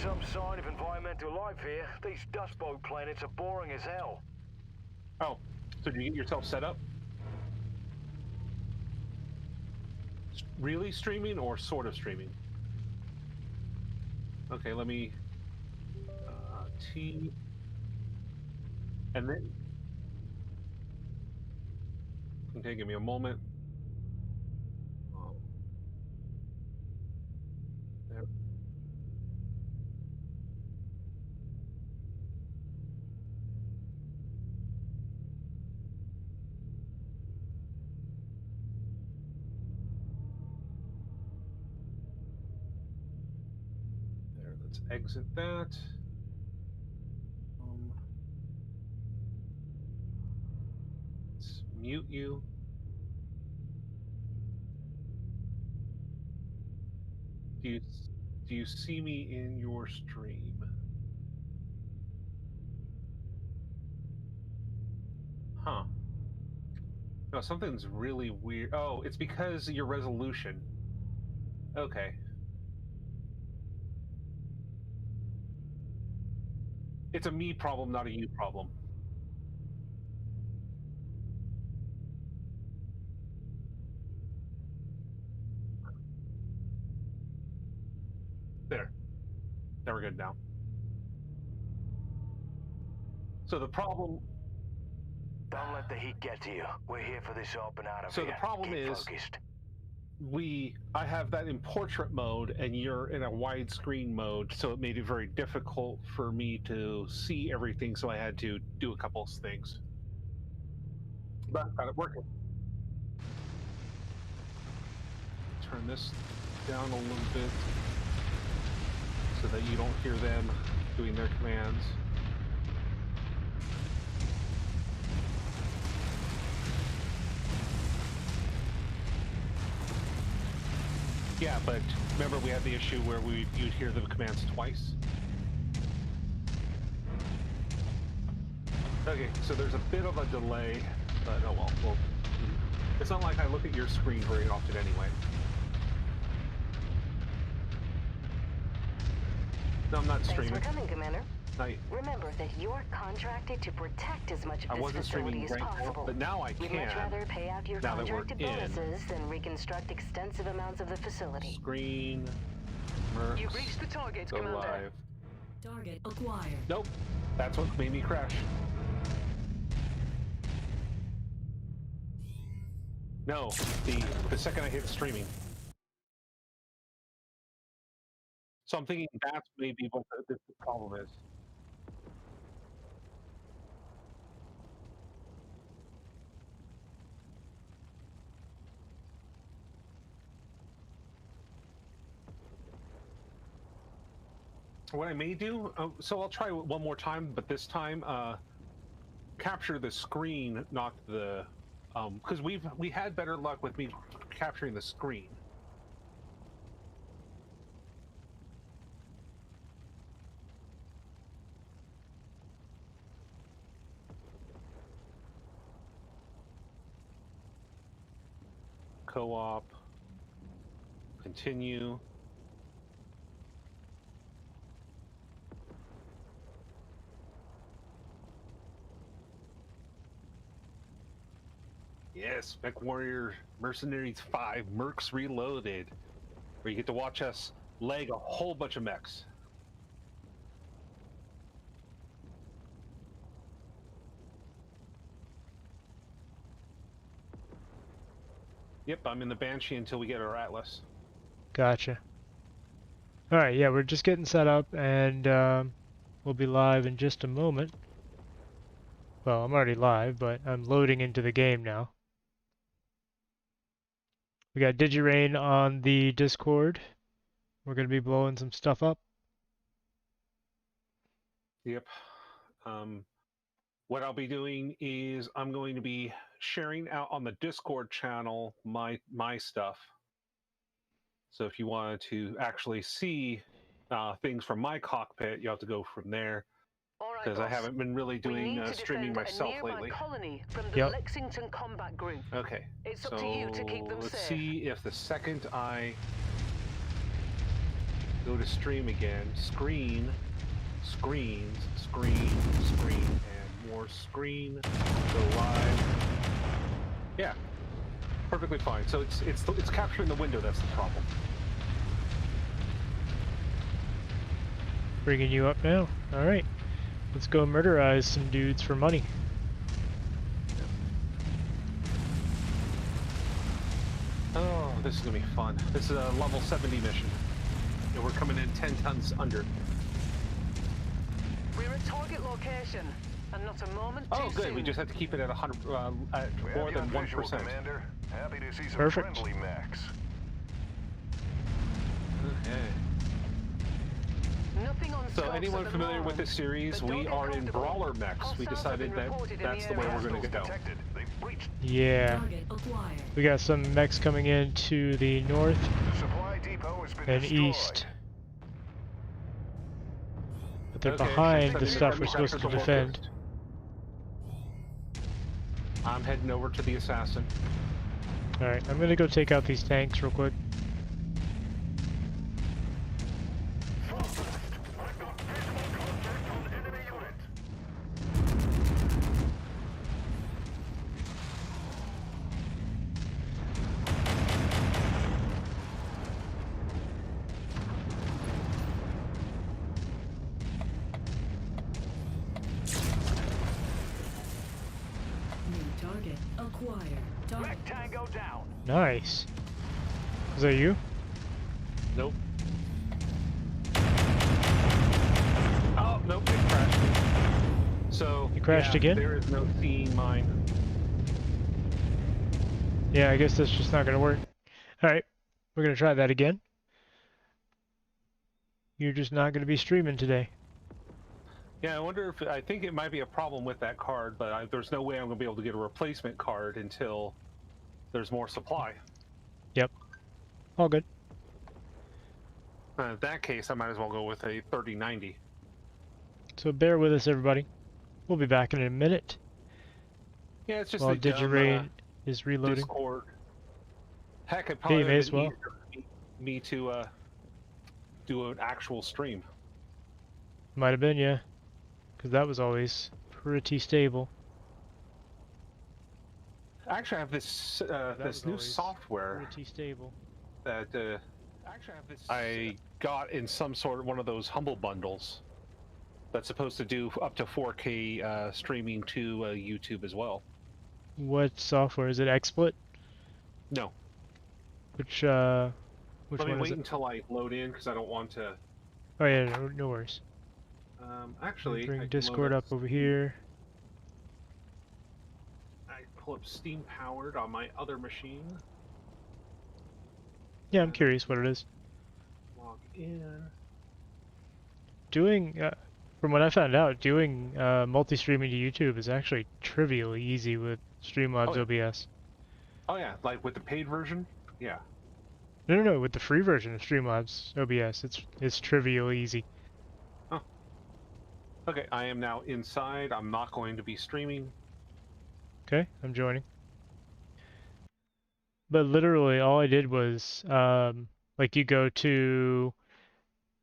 some sign of environmental life here. These dust boat planets are boring as hell. Oh, so did you get yourself set up? Really streaming or sort of streaming? Okay, let me... T... And then... Okay, give me a moment. There. There, let's exit that. Let's mute you. Do you see me in your stream? Huh. No, something's really weird. Oh, it's because of your resolution. Okay. It's a me problem, not a you problem. There. There, we're good now. So the problem... Don't let the heat get to you. We're here for this up and out of so here. The problem Keep is... focused. I have that in portrait mode, and you're in a widescreen mode, so it made it very difficult for me to see everything, so I had to do a couple of things. But got it working. Turn this down a little bit so that you don't hear them doing their commands. Yeah, but remember we had the issue where you'd hear the commands twice? Okay, so there's a bit of a delay, but oh well, it's not like I look at your screen very often anyway. No, I'm not streaming. Thanks for coming, Commander. Remember that you're contracted to protect as much of this facility as possible. But now I can. We'd much rather pay out your contracted bonuses than reconstruct extensive amounts of the facility. Screen. Mercs. You've reached the target, Go Commander. live. Target acquired. Nope. That's what made me crash. No, the second I hit streaming. So I'm thinking that's maybe what the problem is. What I may do, so I'll try one more time, but this time capture the screen, not the, because we had better luck with me capturing the screen. Co-op, continue. Yes, MechWarrior Mercenaries 5, Mercs Reloaded, where you get to watch us leg a whole bunch of mechs. Yep, I'm in the Banshee until we get our Atlas. Gotcha. Alright, yeah, we're just getting set up, and we'll be live in just a moment. Well, I'm already live, but I'm loading into the game now. We got DigiRain on the Discord. We're going to be blowing some stuff up. Yep. What I'll be doing is I'm going to be sharing out on the Discord channel my stuff. So if you wanted to actually see things from my cockpit, you have to go from there. Because I haven't been really doing streaming myself lately. Colony from the Lexington Combat Group. Okay. It's up to you to keep them let's safe. see if the second I Go to stream again. Screen. Screens. Screen. Screen. And more screen. Go live. Yeah. Perfectly fine. So it's capturing the window that's the problem. Bringing you up now. Alright. Let's go murderize some dudes for money. Oh, this is gonna be fun. This is a level 70 mission. And we're coming in 10 tons under. We're at target location, and not a moment Oh, too good. soon. We just have to keep it at 100, at more than 1%. Commander. Happy to see some Perfect. friendly mechs. Okay. Nothing on So scopes anyone at the familiar with moment, this series, but don't we get are in comfortable. Brawler Mechs. We Hostiles have decided been that reported in that's the way area. we're going to go. Detected. They've breached Yeah. Target acquired. We got some mechs coming in to the north the supply depot has been and destroyed. east. But they're Okay, behind so the the stuff we're friendly supposed to crackers are defend. focused. I'm heading over to the assassin. Alright, I'm gonna go take out these tanks real quick. New target acquired. Target. Mech Tango down. Nice. Is that you? Nope. Oh, nope, it crashed. So, You crashed yeah, again? there is no seeing mine. Yeah, I guess that's just not gonna work. Alright, we're gonna try that again. You're just not gonna be streaming today. Yeah, I think it might be a problem with that card, but there's no way I'm going to be able to get a replacement card until there's more supply. Yep. All good. In that case, I might as well go with a 3090. So bear with us, everybody. We'll be back in a minute Yeah, it's just while a dumb, Digiraid is reloading. Discord. Heck, it Hey, probably you may as been well. easier for me to do an actual stream. Might have been, yeah. Because that was always pretty stable. Actually, I have this this new software Pretty stable. that I got in some sort of one of those humble bundles that's supposed to do up to 4K streaming to YouTube as well. What software is it? XSplit? No, Which let me one is wait it? until I load in because I don't want to. Oh yeah, no worries. Actually, I Bring can Discord load up over here. I pull up Steam powered on my other machine. Yeah, I'm curious what it is. Log in. Doing, from what I found out, doing multi-streaming to YouTube is actually trivially easy with Streamlabs Oh, OBS. Oh yeah, like with the paid version. Yeah. No, with the free version of Streamlabs OBS, it's trivially easy. Okay, I am now inside. I'm not going to be streaming. Okay, I'm joining. But literally, all I did was, like, you go to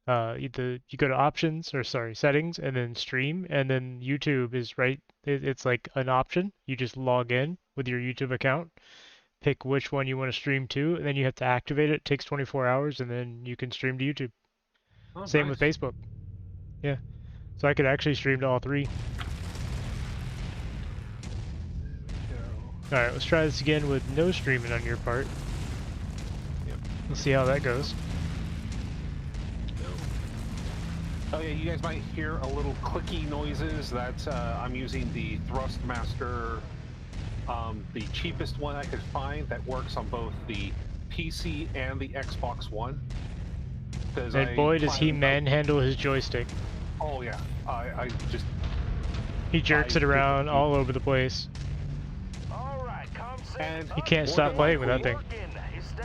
options, or sorry, settings, and then stream, and then YouTube is right. It's like an option. You just log in with your YouTube account, pick which one you want to stream to, and then you have to activate it. It takes 24 hours, and then you can stream to YouTube. Oh, Same nice. with Facebook. Yeah. So I could actually stream to all three. Alright, let's try this again with no streaming on your part. Yep. Let's see how that goes. Oh yeah, you guys might hear a little clicky noises. That's I'm using the Thrustmaster, the cheapest one I could find that works on both the PC and the Xbox One. And boy, does he manhandle his joystick. Oh yeah, I just He jerks it around all over the place. and He can't more stop than playing with that likely, thing.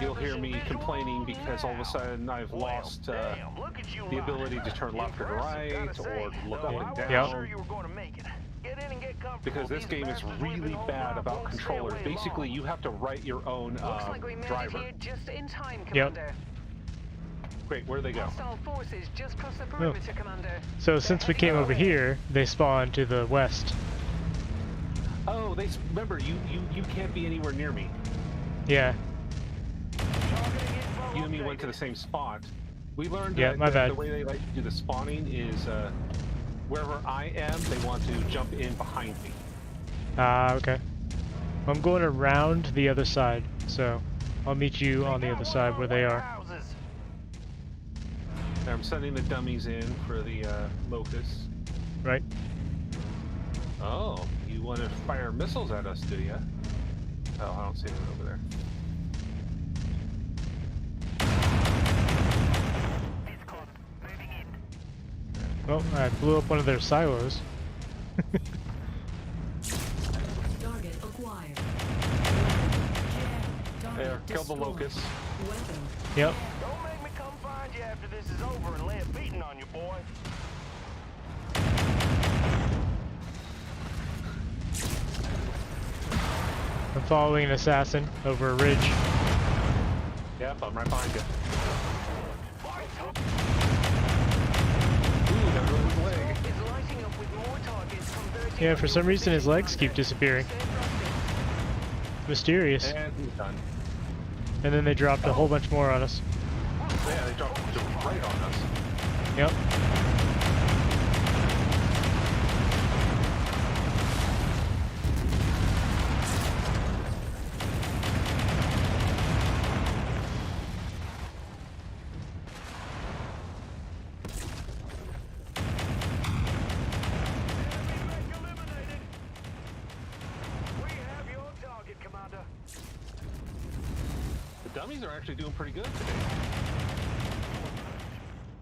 You'll hear me complaining because all of a sudden I've lost the ability to turn left and right or look up and down. Because this game is really bad about controllers. Basically, you have to write your own Looks like we made it driver. here just in time, Yep. Commander. Great, where'd they go? Hostile forces just crossed the perimeter, Commander. So since we came over here, they spawned to the west. Oh, remember, you can't be anywhere near me. Yeah. You and me went to the same spot. We learned Yeah, my bad. the way they like to do the spawning is wherever I am, they want to jump in behind me. Ah, okay. I'm going around the other side, so I'll meet you on the other side where they are. I'm sending the dummies in for the locusts. Right. Oh, you want to fire missiles at us, do you? Oh, I don't see anyone over there. Well, I blew up one of their silos. Target acquired. There, kill the locusts. Weapon. Yep. Don't make me come find you after this is over and lay a beating on you, boy. I'm following an assassin over a ridge. Yep, I'm right behind you. Ooh, that really was leg. Is lighting up with more targets converging. Yeah, for some reason his legs keep disappearing. Mysterious. And he's done. And then they dropped a whole bunch more on us. Yeah, they dropped right on us. Yep. We have your target, Commander. The dummies are actually doing pretty good today.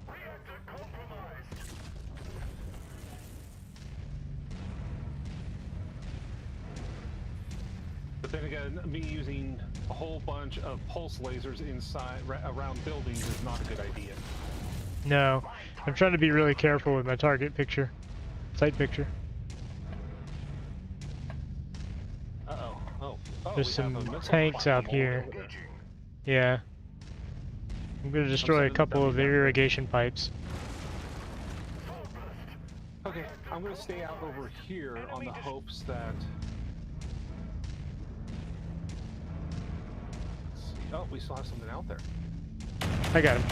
Reactor compromised. But then again, me using a whole bunch of pulse lasers inside around buildings is not a good idea. No. I'm trying to be really careful with my target picture. Sight picture. Uh-oh. Oh, There's we some have a missile tanks platform out here. over there. Yeah. I'm gonna destroy a sending the couple of dummy the down there. irrigation pipes. Okay, I'm gonna stay out over here on the hopes that... Let's see. Oh, we still have something out there. I got him.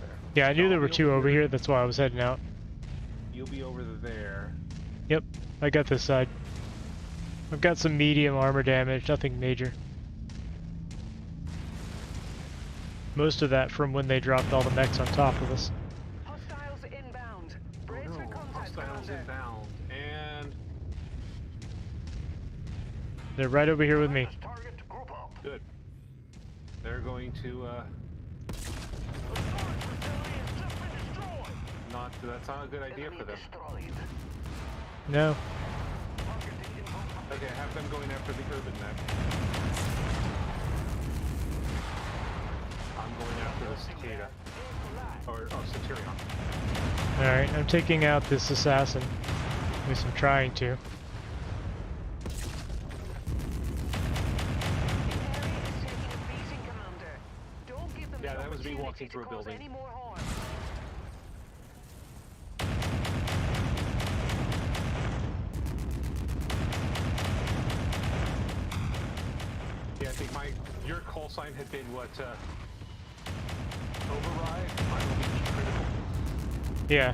There. Yeah, I knew No, there were you'll two be over here, that's why I was heading out. You'll be over there. Yep, I got this side. I've got some medium armor damage, nothing major. Most of that from when they dropped all the mechs on top of us. Hostiles inbound. Brace for contact, Hostiles Commander. inbound. And... They're right over here with me. Target to group up. Good. They're going to, The storage facility has just been destroyed. that's not a good idea for them. Destroyed. No. Targeting info. Okay, have them going after the urban mech. I'm going after the cicada. Or Centurion. Alright, I'm taking out this assassin. At least I'm trying to. Yeah, that was me walking through a building. Yeah, I think your call sign had been what, override? Mine will be critical. Yeah.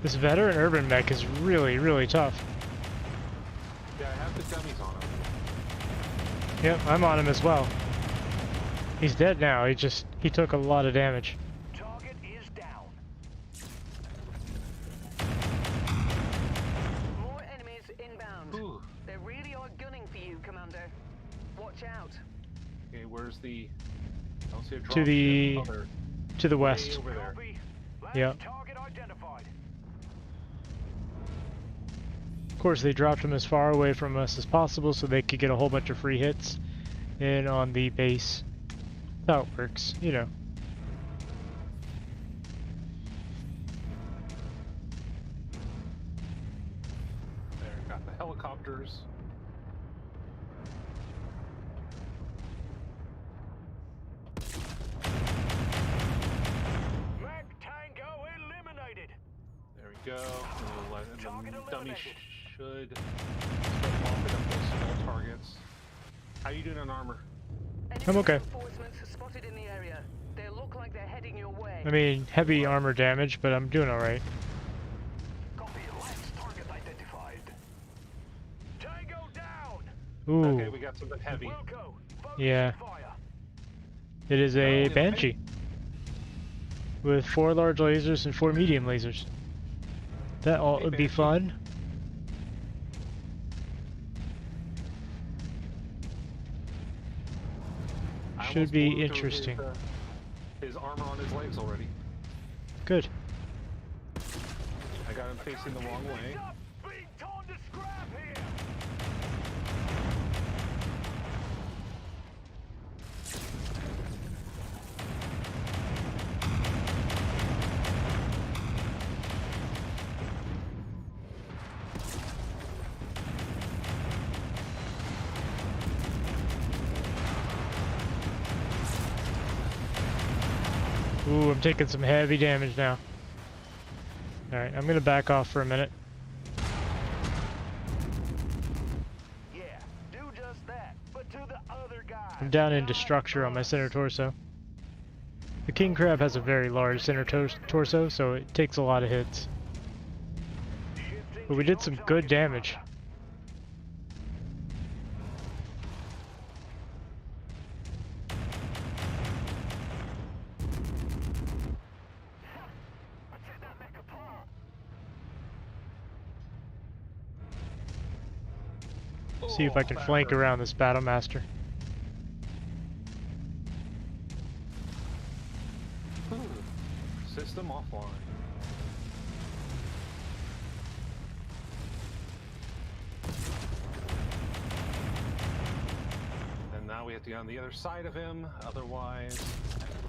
This veteran urban mech is really, really tough. Yeah, I have the dummies on him. Yep, I'm on him as well. He's dead now, he took a lot of damage. Target is down. More enemies inbound. Ooh. They really are gunning for you, Commander. Watch out. Okay, where's the... I don't see a drop To the- ship. Oh, they're To the way west. over there. Copy. Last Yep. target identified. Of course, they dropped him as far away from us as possible so they could get a whole bunch of free hits in on the base. That's how it works, you know. There, got got the helicopters. Mech Tango eliminated. There we go. And the dummy should start mopping up those small targets. How you doing on armor? I'm okay. Reinforcements spotted in the area. They look like they're heading your way. I mean, heavy armor damage, but I'm doing alright. Copy. Last target identified. Tango down. Ooh, Okay, we got something heavy. Wilco, focus yeah. fire. It is a Banshee. With 4 large lasers and 4 medium lasers. That all would be fun. Should be interesting. His armor on his legs already. Good. I got him facing the wrong way. Up, being torn to scrap here. Ooh, I'm taking some heavy damage now. Alright, I'm gonna back off for a minute. Yeah, do just that, but to the other guy. I'm down into structure on my center torso. The king crab has a very large center torso, so it takes a lot of hits. But we did some good damage. See if I can flank around this battle master. System offline. And now we have to get on the other side of him, otherwise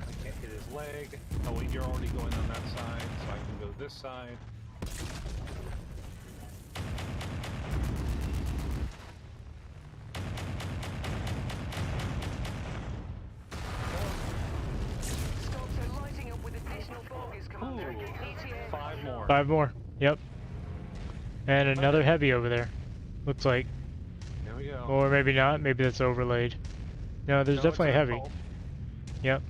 I can't hit his leg. Oh wait, you're already going on that side, so I can go this side. Ooh, 5 more. 5 more. Yep. And another heavy over there. Looks like. There we go. Or maybe not. Maybe that's overlaid. No, there's definitely a heavy. Yep.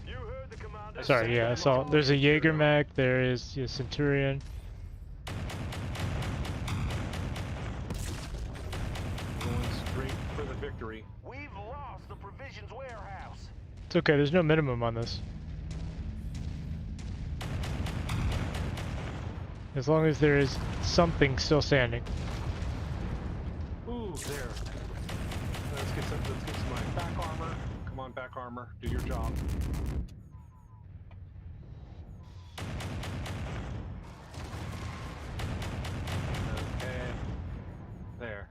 You heard the commander. Sorry, yeah, I saw. There's a Jaeger mech. There is a Centurion. Going straight for the victory. We've lost the provisions warehouse. It's okay. There's no minimum on this. As long as there is something still standing. Ooh, there. Let's get some my back armor. Come on, back armor. Do your job. Okay. There.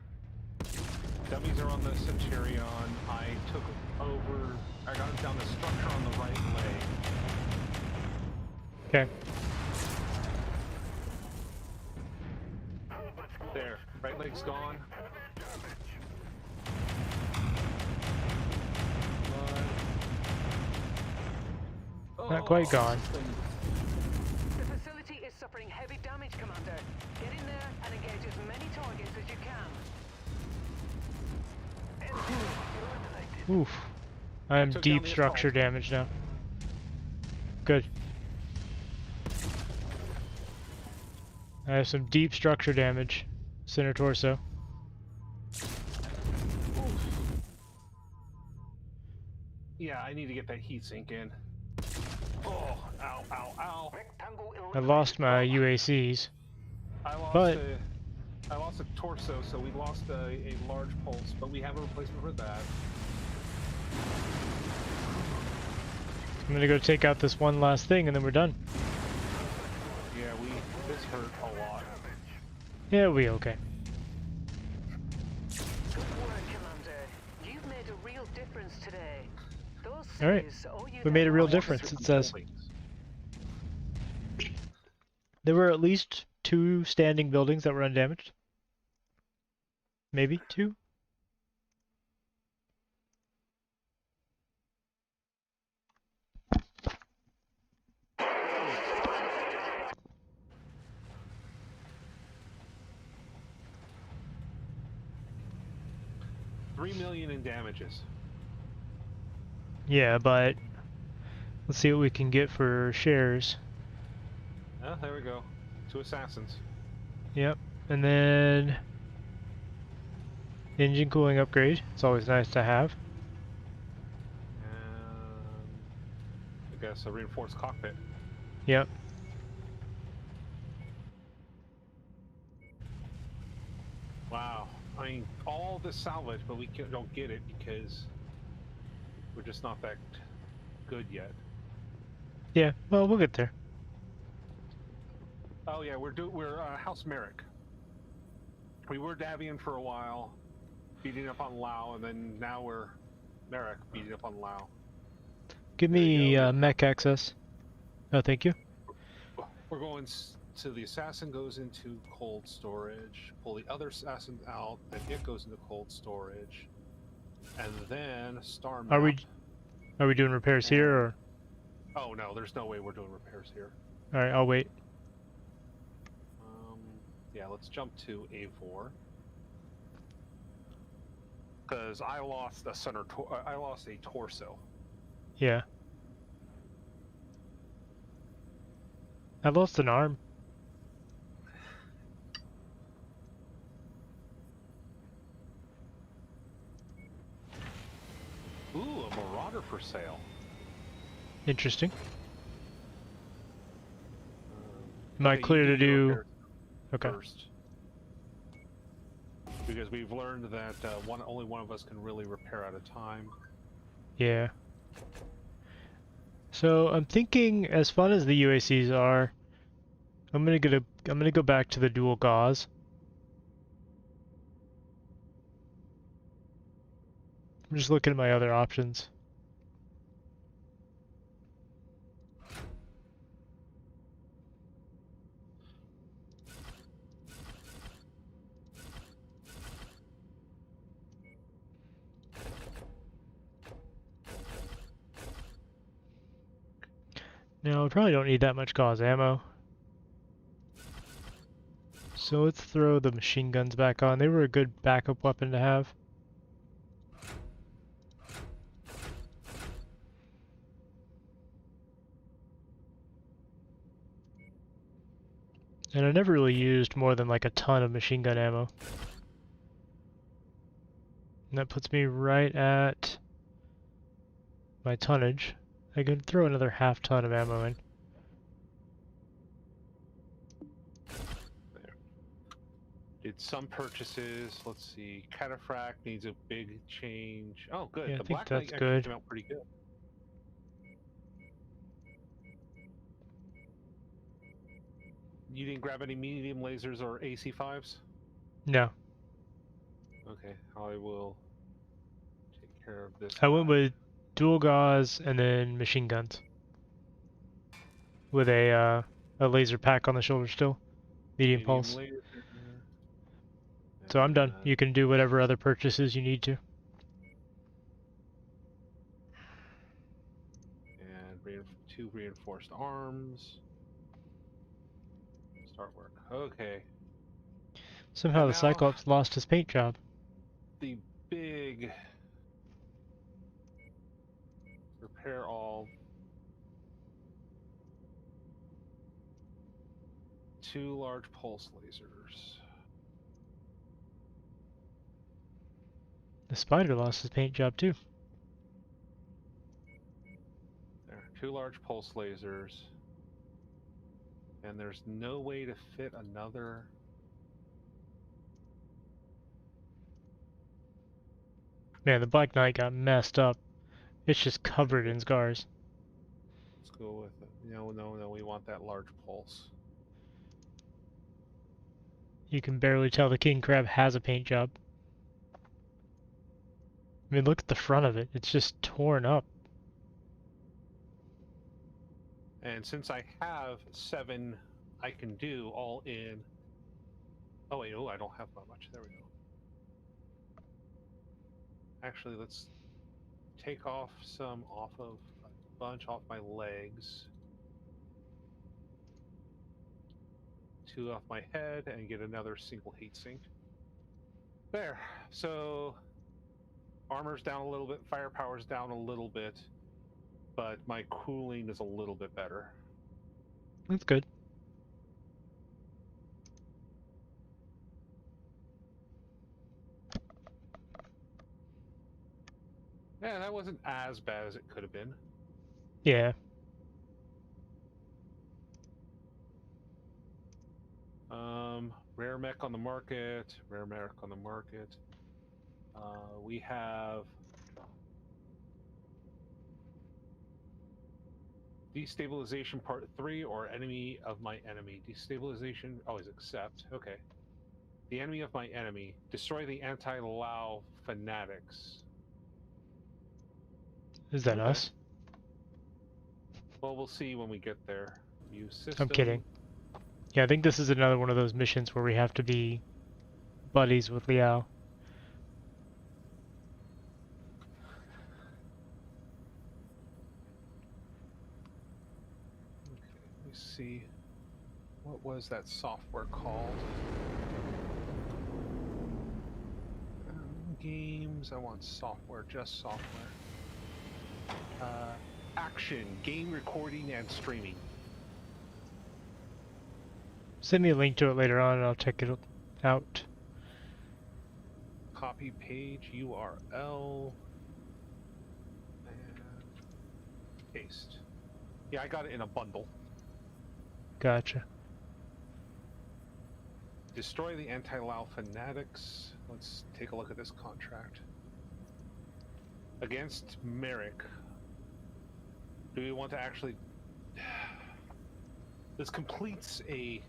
Dummies are on the Centurion. I took over. I got him down the structure on the right leg. Okay. There. Right leg's gone. Not quite gone. The facility is suffering heavy damage, Commander. Get in there and engage as many targets as you can. Oof. I am took down deep the structure assault. damage now. Good. I have some deep structure damage. Center torso. Yeah, I need to get that heat sink in. Oh, ow, ow, ow. I lost my UACs. I lost a torso, so we lost a large pulse, but we have a replacement for that. I'm gonna go take out this one last thing and then we're done. Yeah, this hurt a lot. Yeah, we okay. Good work, Commander. You've made a real difference today. Those All right. cities owe you We their made a real lives. difference, it says. There were at least 2 standing buildings that were undamaged. Maybe 2. $3 million in damages. Yeah, but let's see what we can get for shares. Oh, there we go. 2 assassins. Yep, and then engine cooling upgrade. It's always nice to have. And I guess a reinforced cockpit. Yep. Wow. I mean, all this salvage, but we don't get it because we're just not that good yet. Yeah, well, we'll get there. Oh yeah, we're House Merrick. We were Davian for a while, beating up on Lao, and then now we're Merrick beating up on Lao. Give me mech access. Oh, thank you. We're going to the assassin goes into cold storage, pull the other assassin out, and it goes into cold storage, and then star map. Are we doing repairs here or? Oh no, there's no way we're doing repairs here. All right, I'll wait. Yeah, let's jump to A4. Because I lost I lost a torso. Yeah. I lost an arm. Ooh, a Marauder for sale. Interesting. Am I clear to do? Okay. First. Because we've learned that only one of us can really repair at a time. Yeah. So I'm thinking, as fun as the UACs are, I'm gonna go back to the dual gauze. I'm just looking at my other options. Now, we probably don't need that much gauze ammo. So let's throw the machine guns back on. They were a good backup weapon to have. And I never really used more than like a ton of machine gun ammo. And that puts me right at my tonnage. I could throw another half ton of ammo in. There. Did some purchases. Let's see. Cataphract needs a big change. Oh, good. Yeah, The I think Black that's Knight good. actually came out pretty good. You didn't grab any medium lasers or AC5s? No. Okay, I will take care of this. I went with dual gauze and then machine guns. With a laser pack on the shoulder still. Medium pulse. Laser. So I'm done. You can do whatever other purchases you need to. And 2 reinforced arms. Start work. Okay. Somehow And the now, Cyclops lost his paint job. The big repair all. 2 large pulse lasers. The Spider lost his paint job too. There, 2 large pulse lasers. And there's no way to fit another. Man, the Black Knight got messed up. It's just covered in scars. Let's go with it. No, we want that large pulse. You can barely tell the King Crab has a paint job. I mean, look at the front of it. It's just torn up. And since I have 7 I can do all in. Oh wait, oh, I don't have that much. There we go. Actually, let's take off some off of a bunch off my legs. 2 off my head and get another single heatsink. There. So armor's down a little bit, firepower's down a little bit, but my cooling is a little bit better. That's good. Yeah, that wasn't as bad as it could have been. Yeah. Rare mech on the market. Rare mech on the market. We have destabilization part 3 or enemy of my enemy. Destabilization. Always accept. Okay. The enemy of my enemy. Destroy the anti-Lao fanatics. Is that Okay. us? Well, we'll see when we get there. Use system. I'm kidding. Yeah, I think this is another one of those missions where we have to be buddies with Liao. Okay, let me see. What was that software called? Games. I want software. Just software. Action. Game recording and streaming. Send me a link to it later on and I'll check it out. Copy page URL. And paste. Yeah, I got it in a bundle. Gotcha. Destroy the anti-Lao fanatics. Let's take a look at this contract. Against Merrick. Do we want to actually... This completes a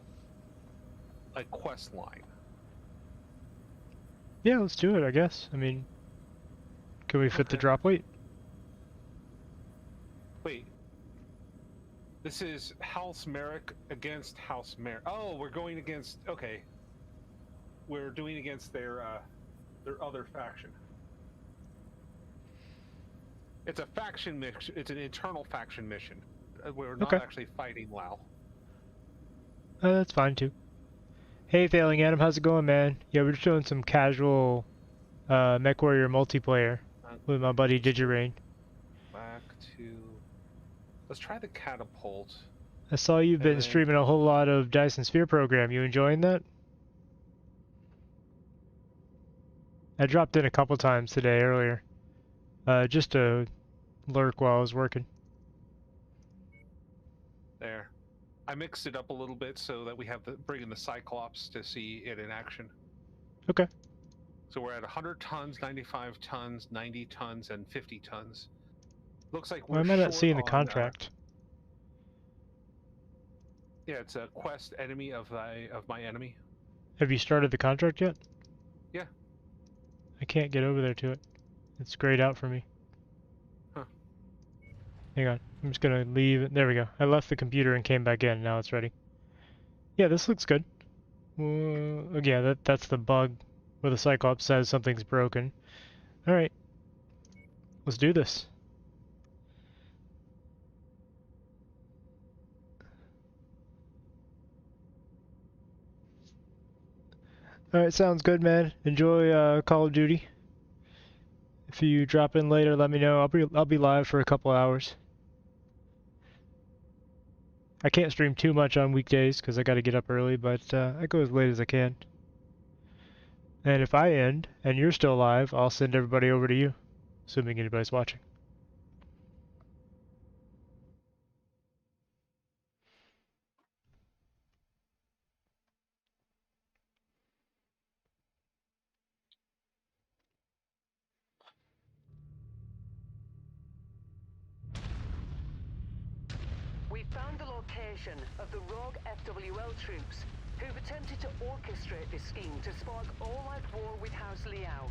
quest line. Yeah, let's do it, I guess. I mean, can we fit the drop weight? Wait. This is House Merrick against House Merrick. Oh, we're going against... Okay. We're doing against their other faction. It's a faction mission. It's an internal faction mission. We're not actually fighting Lao. That's fine too. Hey, Failing Adam, how's it going, man? Yeah, we're just doing some casual MechWarrior multiplayer with my buddy Digirain. Back to... Let's try the catapult. I saw you've been streaming a whole lot of Dyson Sphere program. You enjoying that? I dropped in a couple times today earlier. Just to lurk while I was working. There. I mixed it up a little bit so that we have bring in the Cyclops to see it in action. Okay. So we're at 100 tons, 95 tons, 90 tons, and 50 tons. Looks like we're Why am I not short seeing the on, contract? Yeah, it's a quest enemy of my enemy. Have you started the contract yet? Yeah. I can't get over there to it. It's grayed out for me. Huh. Hang on. I'm just gonna leave it. There we go. I left the computer and came back in. Now it's ready. Yeah, this looks good. Yeah, that's the bug where the Cyclops says something's broken. Alright. Let's do this. Alright, sounds good, man. Enjoy Call of Duty. If you drop in later, let me know. I'll be live for a couple hours. I can't stream too much on weekdays because I got to get up early, but I go as late as I can. And if I end and you're still alive, I'll send everybody over to you, assuming anybody's watching. We found the location of the rogue FWL troops who've attempted to orchestrate this scheme to spark all-out war with House Liao.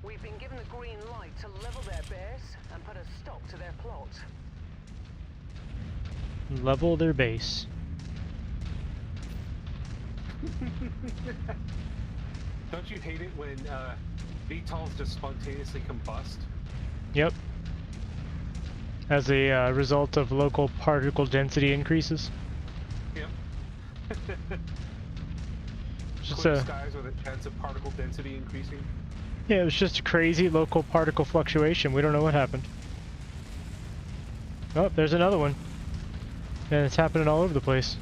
We've been given the green light to level their base and put a stop to their plot. Level their base. Don't you hate it when VTOLs just spontaneously combust? Yep. As a result of local particle density increases. Yep. Just Clear skies with a chance of particle density increasing. Yeah, it was just a crazy local particle fluctuation. We don't know what happened. Oh, there's another one. And it's happening all over the place.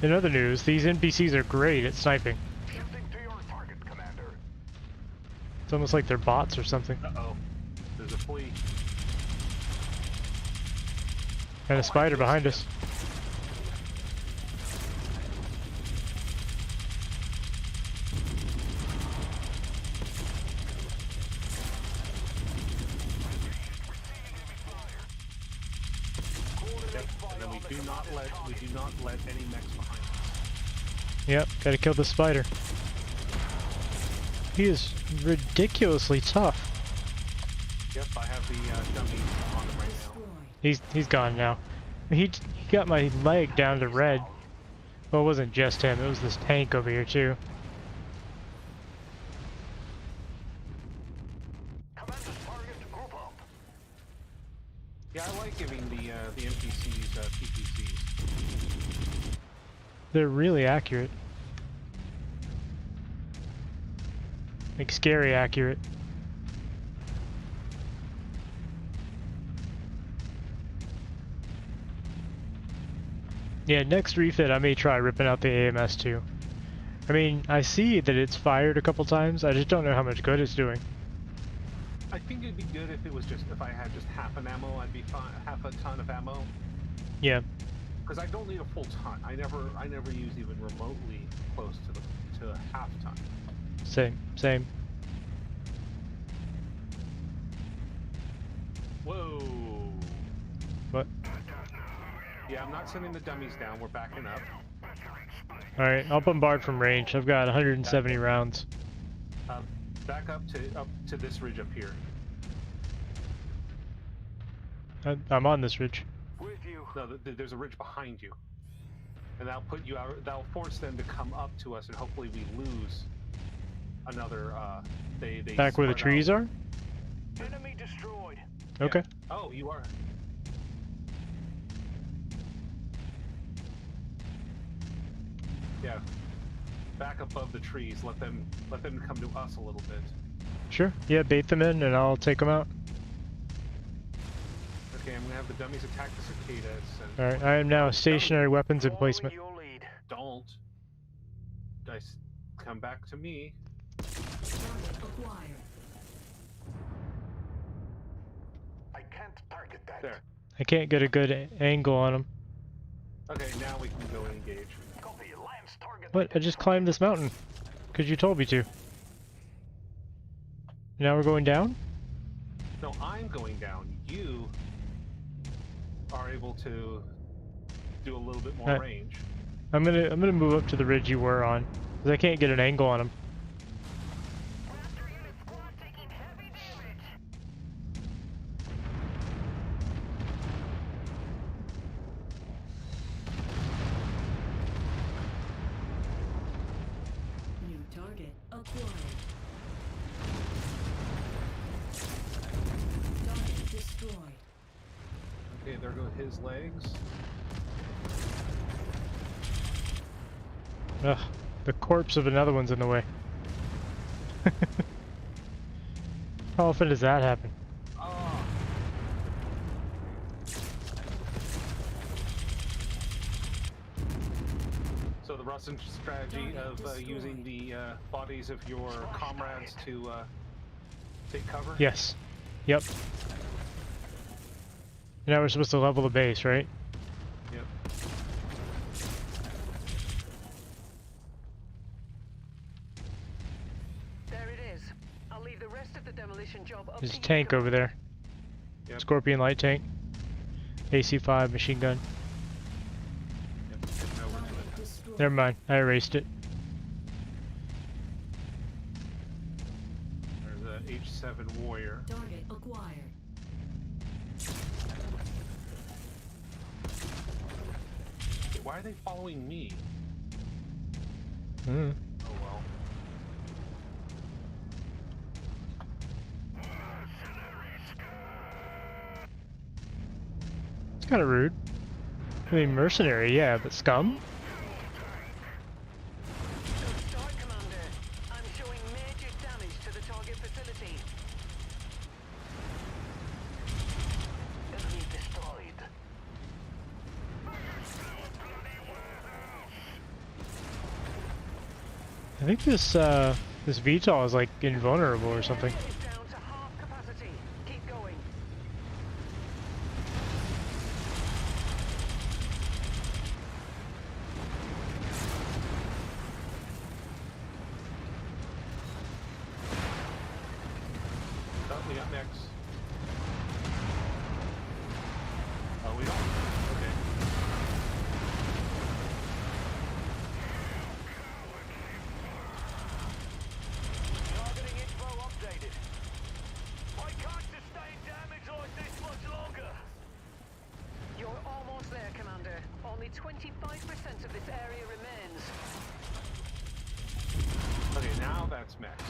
In other news, these NPCs are great at sniping. Shifting to your target, Commander. It's almost like they're bots or something. Uh-oh. There's a flea. And a spider behind us. Yep. And then we do not let any mechs behind us. Yep, gotta kill the spider. He is ridiculously tough. Yep, I have the dummy on him right now. He's gone now. He got my leg down to red. Well, it wasn't just him, it was this tank over here too. Commander's target, group up. Yeah, I like giving the NPCs PPCs. They're really accurate. Like scary accurate. Yeah, next refit I may try ripping out the AMS too. I mean, I see that it's fired a couple times, I just don't know how much good it's doing. I think it'd be good if it was just, if I had just half an ammo, I'd be fine, half a ton of ammo. Yeah. Because I don't need a full ton. I never use even remotely close to a half ton. Same. Whoa. What? Yeah, I'm not sending the dummies down. We're backing up. Alright, I'll bombard from range. I've got 170 rounds. Back up to this ridge up here. I'm on this ridge. With you. No, there's a ridge behind you. And that'll put you out, that'll force them to come up to us, and hopefully we lose another, they Back where the spread trees out. are? Enemy destroyed. Okay. Yeah. Oh, you are. Yeah. Back above the trees. Let them come to us a little bit. Sure. Yeah, bait them in and I'll take them out. Okay, I'm gonna have the dummies attack the cicadas. And Alright, I am now stationary weapons in placement. Following your lead. don't. Come back to me. Target acquired. I can't target that. There. I can't get a good angle on them. Okay, now we can go and engage. Copy. Lance target. What? I just climbed this mountain. Because you told me to. Now we're going down? No, I'm going down. You are able to do a little bit more Alright. range. I'm gonna move up to the ridge you were on. Because I can't get an angle on them. Raptor unit squad taking heavy damage. New target acquired. Target destroyed. Okay, there go his legs. Ugh, the corpse of another one's in the way. How often does that happen? Oh. So the Russian strategy of using the bodies of your comrades to take cover? Yes. Yep. Now we're supposed to level the base, right? Yep. There it is. I'll leave the rest of the demolition job up There's to a you, tank over Commander. there. Yep. Scorpion light tank. AC-5 machine gun. Yep. Getting over to it. Target destroyed. Never mind, I erased it. There's a H7 warrior. Target acquired. Why are they following me? Hmm. Oh well. It's kind of rude. I mean, mercenary, yeah, but scum? Good start, Commander. I'm showing major damage to the target facility. Enemy destroyed. I think this VTOL is like invulnerable or something. It's down to half capacity. Keep going. Oh, we got mechs. Oh, we don't. Okay. Targeting info updated. I can't sustain damage like this much longer. You're almost there, Commander. Only 25% of this area remains. Okay, now that's mechs.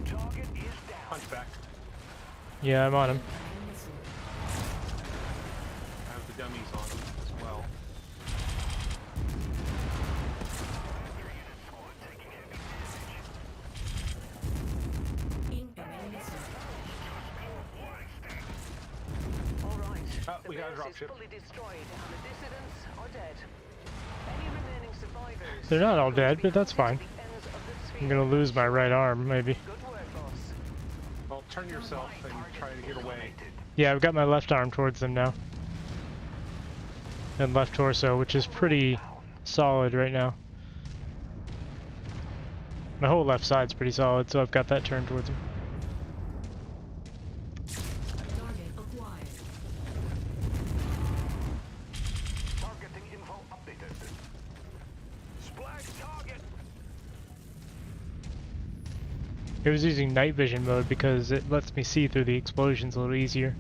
Target is down. Punch back. Yeah, I'm on him. I have the dummies on them as well. Incoming missile. All right. We got a base dropship. is fully destroyed, and the dissidents are dead. Any remaining survivors? They're not all are going to dead, be but that's hunted fine. to the ends of the I'm sphere. gonna lose my right arm, maybe. Good work, boss. Well, turn yourself and try to get away. Yeah, I've got my left arm towards them now. And left torso, which is pretty solid right now. My whole left side's pretty solid, so I've got that turned towards him. Target acquired. Targeting info updated. Splash target. It was using night vision mode because it lets me see through the explosions a little easier.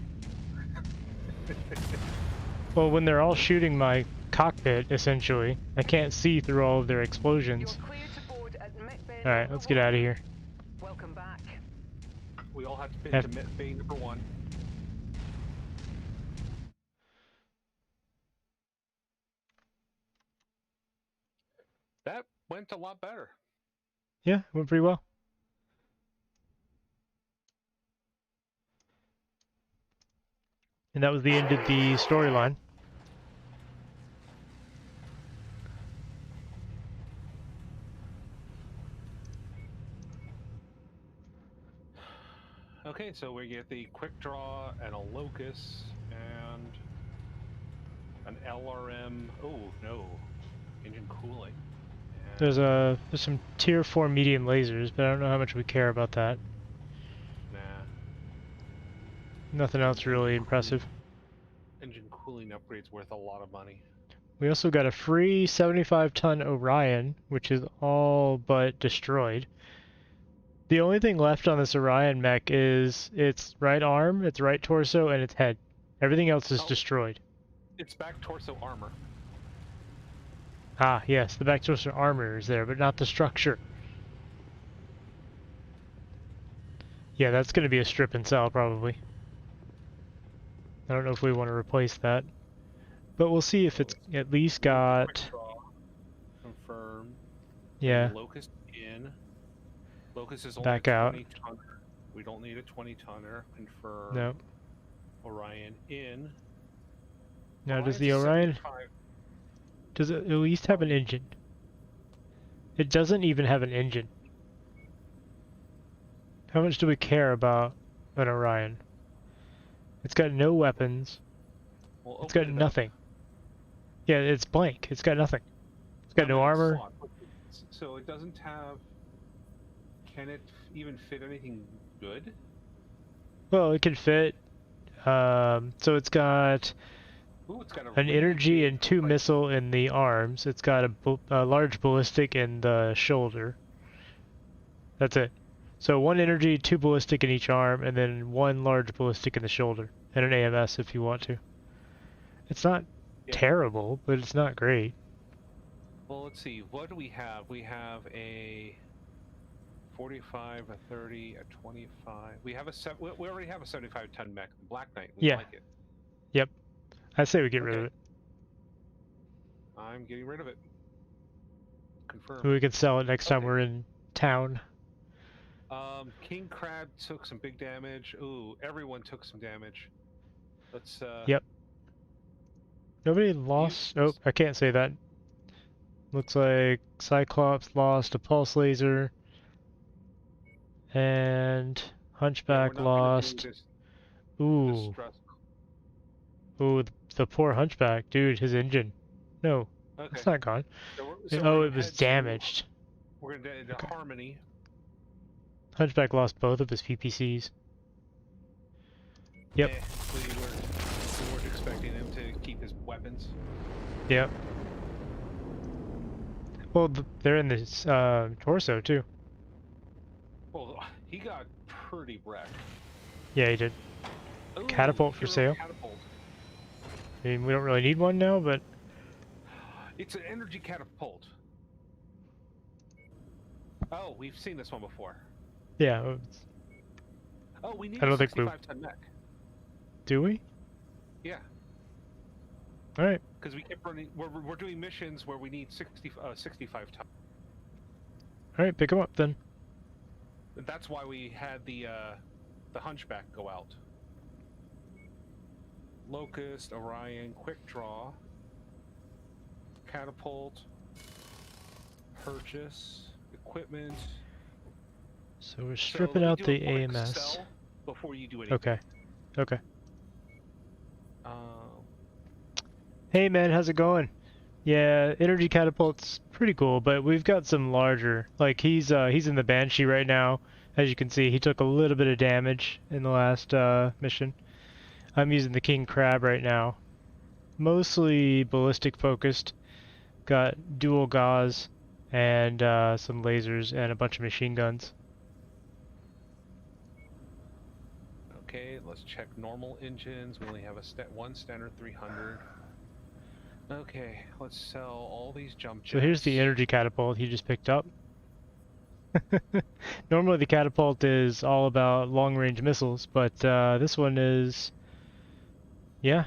Well, when they're all shooting my cockpit, essentially, I can't see through all of their explosions. You're clear to board at MechWarrior Alright, let's get out of here. Welcome back. We all have to fit F- into bay number 1. That went a lot better. Yeah, went pretty well. And that was the end of the storyline. Okay, so we get the quick draw and a locus and an LRM. Oh no, engine cooling. And There's some tier 4 medium lasers, but I don't know how much we care about that. nah, Nothing else really impressive. engine cooling upgrades worth a lot of money. We also got a free 75-ton Orion, which is all but destroyed. The only thing left on this Orion mech is its right arm, its right torso, and its head. Everything else is Oh. destroyed. It's back torso armor. Ah, yes, the back torso armor is there, but not the structure. Yeah, that's going to be a strip and sell, probably. I don't know if we want to replace that. But we'll see if it's at least got... Quick draw, confirm. Yeah, Locust in. Locust is only Back a out. 20 tonner. We don't need a 20 tonner. Confirm. no. Orion in. Now, does Orion's the Orion... 75. Does it at least have an engine? It doesn't even have an engine. How much do we care about an Orion? It's got no weapons. We'll It's open got it up. nothing. Yeah, it's blank. It's got nothing. It's got no How many armor. slots? So it doesn't have... Can it even fit anything good? Well, it can fit. So it's got Ooh, it's got a an really energy big and 2 like, missile in the arms. It's got a large ballistic in the shoulder. That's it. So 1 energy, 2 ballistic in each arm, and then 1 large ballistic in the shoulder. and an AMS if you want to. It's not terrible, but it's not great. Well, let's see. What do we have? We have a 45, a 30, a 25. We have we already have a 75-ton mech, the Black Knight. We like it. Yep. I say we get rid of it. I'm getting rid of it. Confirmed. We can sell it next time we're in town. King Crab took some big damage. Ooh, everyone took some damage. Let's Yep. Nobody lost. Oh, I can't say that. Looks like Cyclops lost a pulse laser. And Hunchback lost. Ooh. Ooh, the poor Hunchback. Dude, his engine. No, it's not gone. So it was damaged. We're going to into Harmony. Hunchback lost both of his PPCs. Yep. We weren't expecting him to keep his weapons. Yep. Well, they're in this torso, too. Well, he got pretty wrecked. Yeah, he did. Ooh, catapult for sale. Catapult. I mean, we don't really need one now, but... It's an energy catapult. Oh, we've seen this one before. Yeah. Oh, we need a 65-ton mech. Do we? Yeah. Alright. Because we kept running... We're doing missions where we need 65 ton. Alright, pick them up then. That's why we had the Hunchback go out. Locust, Orion, Quick Draw, Catapult, Purchase, Equipment. So we're stripping out the AMS. Sell before you do anything. Okay. Okay. Hey man, how's it going? Yeah, energy catapult's pretty cool, but we've got some larger. Like he's in the Banshee right now. As you can see, he took a little bit of damage in the last mission. I'm using the King Crab right now. Mostly ballistic focused. Got dual gauze and some lasers and a bunch of machine guns. Okay, let's check normal engines. We only have one standard 300. Okay, let's sell all these jump jets. So here's the energy catapult he just picked up. Normally the catapult is all about long-range missiles, but this one is... Yeah.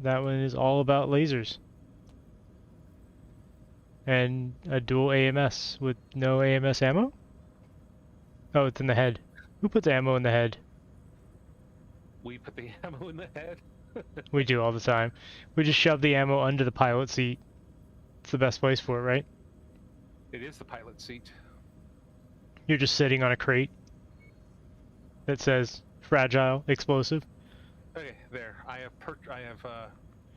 That one is all about lasers. And a dual AMS with no AMS ammo? Oh, it's in the head. Who puts ammo in the head? We put the ammo in the head? We do all the time. We just shove the ammo under the pilot seat. It's the best place for it, right? It is the pilot seat. You're just sitting on a crate that says fragile, explosive. Okay, there. I have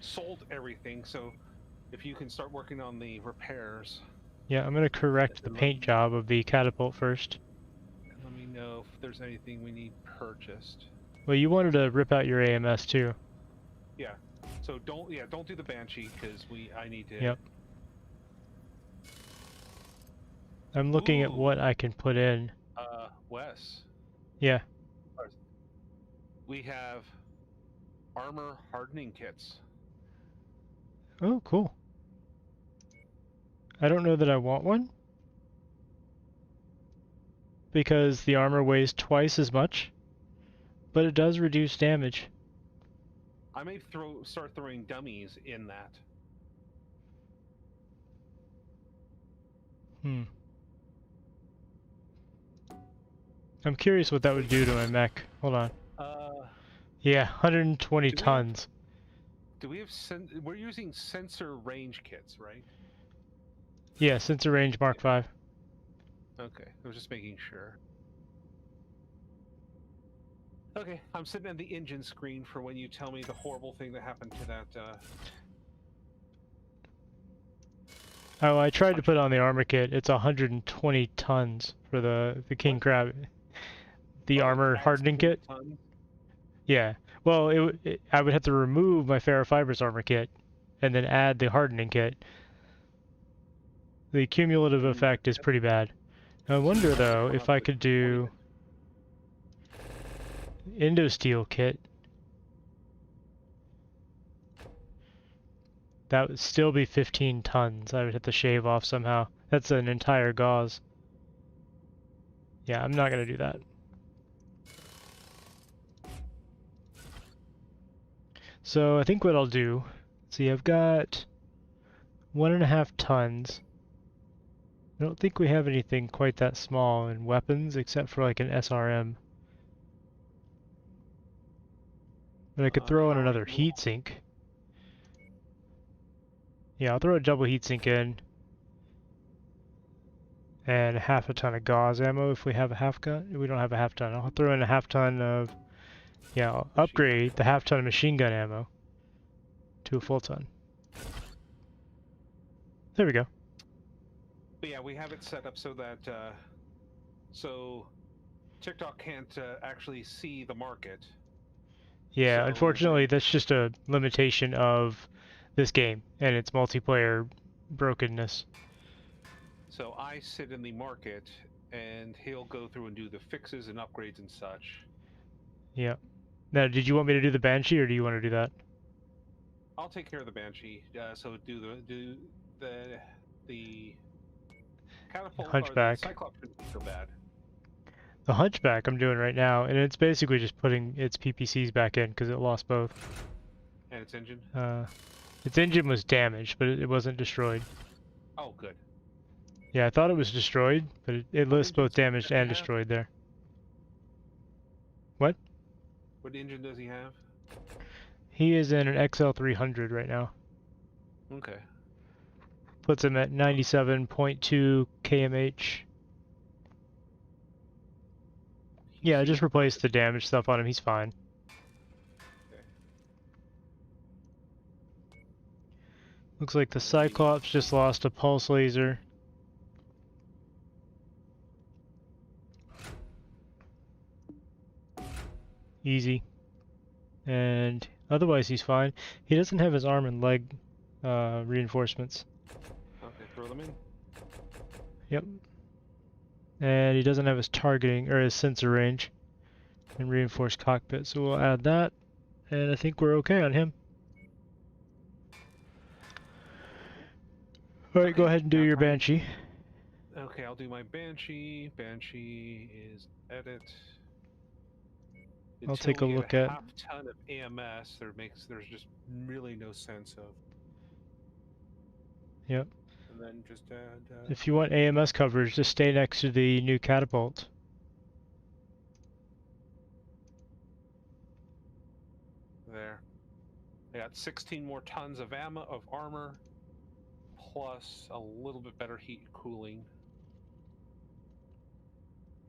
sold everything, so if you can start working on the repairs. Yeah, I'm gonna correct the paint job of the catapult first. Let me know if there's anything we need purchased. Well, you wanted to rip out your AMS too. Yeah. So don't do the Banshee because I need to. Yep. I'm looking at what I can put in. Wes. Yeah. We have armor hardening kits. Oh, cool. I don't know that I want one. Because the armor weighs twice as much. But it does reduce damage. I may start throwing dummies in that. I'm curious what that would do to my mech. Hold on. Yeah, 120 tons. Do we have we're using sensor range kits, right? Yeah, sensor range Mark 5. Okay, I was just making sure. Okay, I'm sitting at the engine screen for when you tell me the horrible thing that happened to that. Oh, I tried to put on the armor kit. It's 120 tons for the King Crab. The armor hardening kit. Tons? Yeah. Well, I would have to remove my ferrofibers armor kit, and then add the hardening kit. The cumulative effect is pretty bad. I wonder though if I could do Indosteel kit That would still be 15 tons. I would have to shave off somehow. That's an entire gauze. Yeah, I'm not gonna do that. So I think what I'll do, see, I've got 1.5 tons. I don't think we have anything quite that small in weapons except for like an SRM. But I could throw in another heatsink. Yeah, I'll throw a double heatsink in. And 1/2 ton of gauze ammo if we have a half gun. We don't have a half ton. I'll throw in a 1/2 ton of, yeah, I'll upgrade the 1/2 ton of machine gun ammo to a full ton. There we go. But yeah, we have it set up so that so TikTok can't actually see the market. Yeah, So unfortunately, that's just a limitation of this game and its multiplayer brokenness. So I sit in the market, and he'll go through and do the fixes and upgrades and such. Yeah. Now, did you want me to do the Banshee, or do you want to do that? I'll take care of the Banshee. So do the catapult Hunchback. or the Cyclops shouldn't be so bad. The Hunchback I'm doing right now, and it's basically just putting its PPCs back in because it lost both. And its engine? Its engine was damaged, but it wasn't destroyed. Oh, good. Yeah, I thought it was destroyed, but it lists both damaged and destroyed there. What? What engine does he have? He is in an XL300 right now. Okay. Puts him at 97.2 kmh. Yeah, I just replaced the damaged stuff on him. He's fine. Okay. Looks like the Cyclops just lost a pulse laser. Easy. And otherwise he's fine. He doesn't have his arm and leg reinforcements. Okay, throw them in. Yep. And he doesn't have his targeting or his sensor range and reinforced cockpit, so we'll add that. And I think we're okay on him. Alright, go ahead and do your Banshee. Okay, I'll do my Banshee. Banshee is edit. I'll take a look at 1/2 ton of AMS. There's just really no sense of. Yep. And then just add. If you want AMS coverage, just stay next to the new catapult. There. I got 16 more tons of armor, plus a little bit better heat and cooling.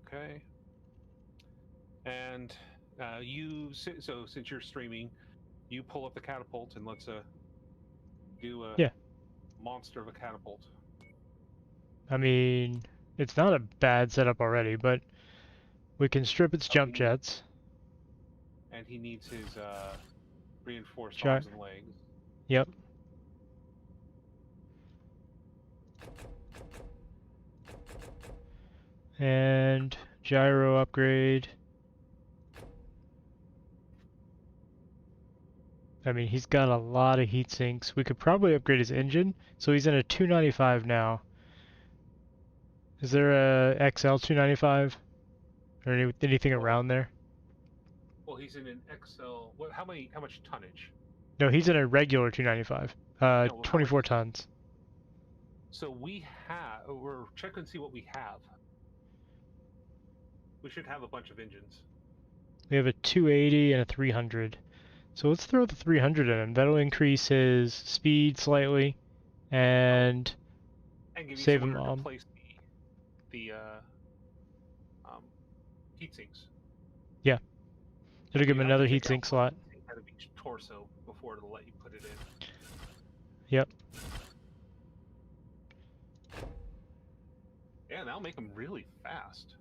Okay. And so since you're streaming, you pull up the catapult and let's do a monster of a catapult. I mean, it's not a bad setup already, but we can strip its jump jets. And he needs his reinforced arms and legs. Yep. And gyro upgrade. I mean, he's got a lot of heat sinks. We could probably upgrade his engine. So he's in a 295 now. Is there a XL 295? Or anything around there? Well, he's in an XL. How much tonnage? No, he's in a regular 295. 24 tons. So we're checking to see what we have. We should have a bunch of engines. We have a 280 and a 300. So let's throw the 300 in him. That'll increase his speed slightly and give save you him to on place the heat sinks. Yeah. It'll give him another heat sink slot. Out of each torso before it'll let you put it in. Yep. Yeah, that'll make him really fast.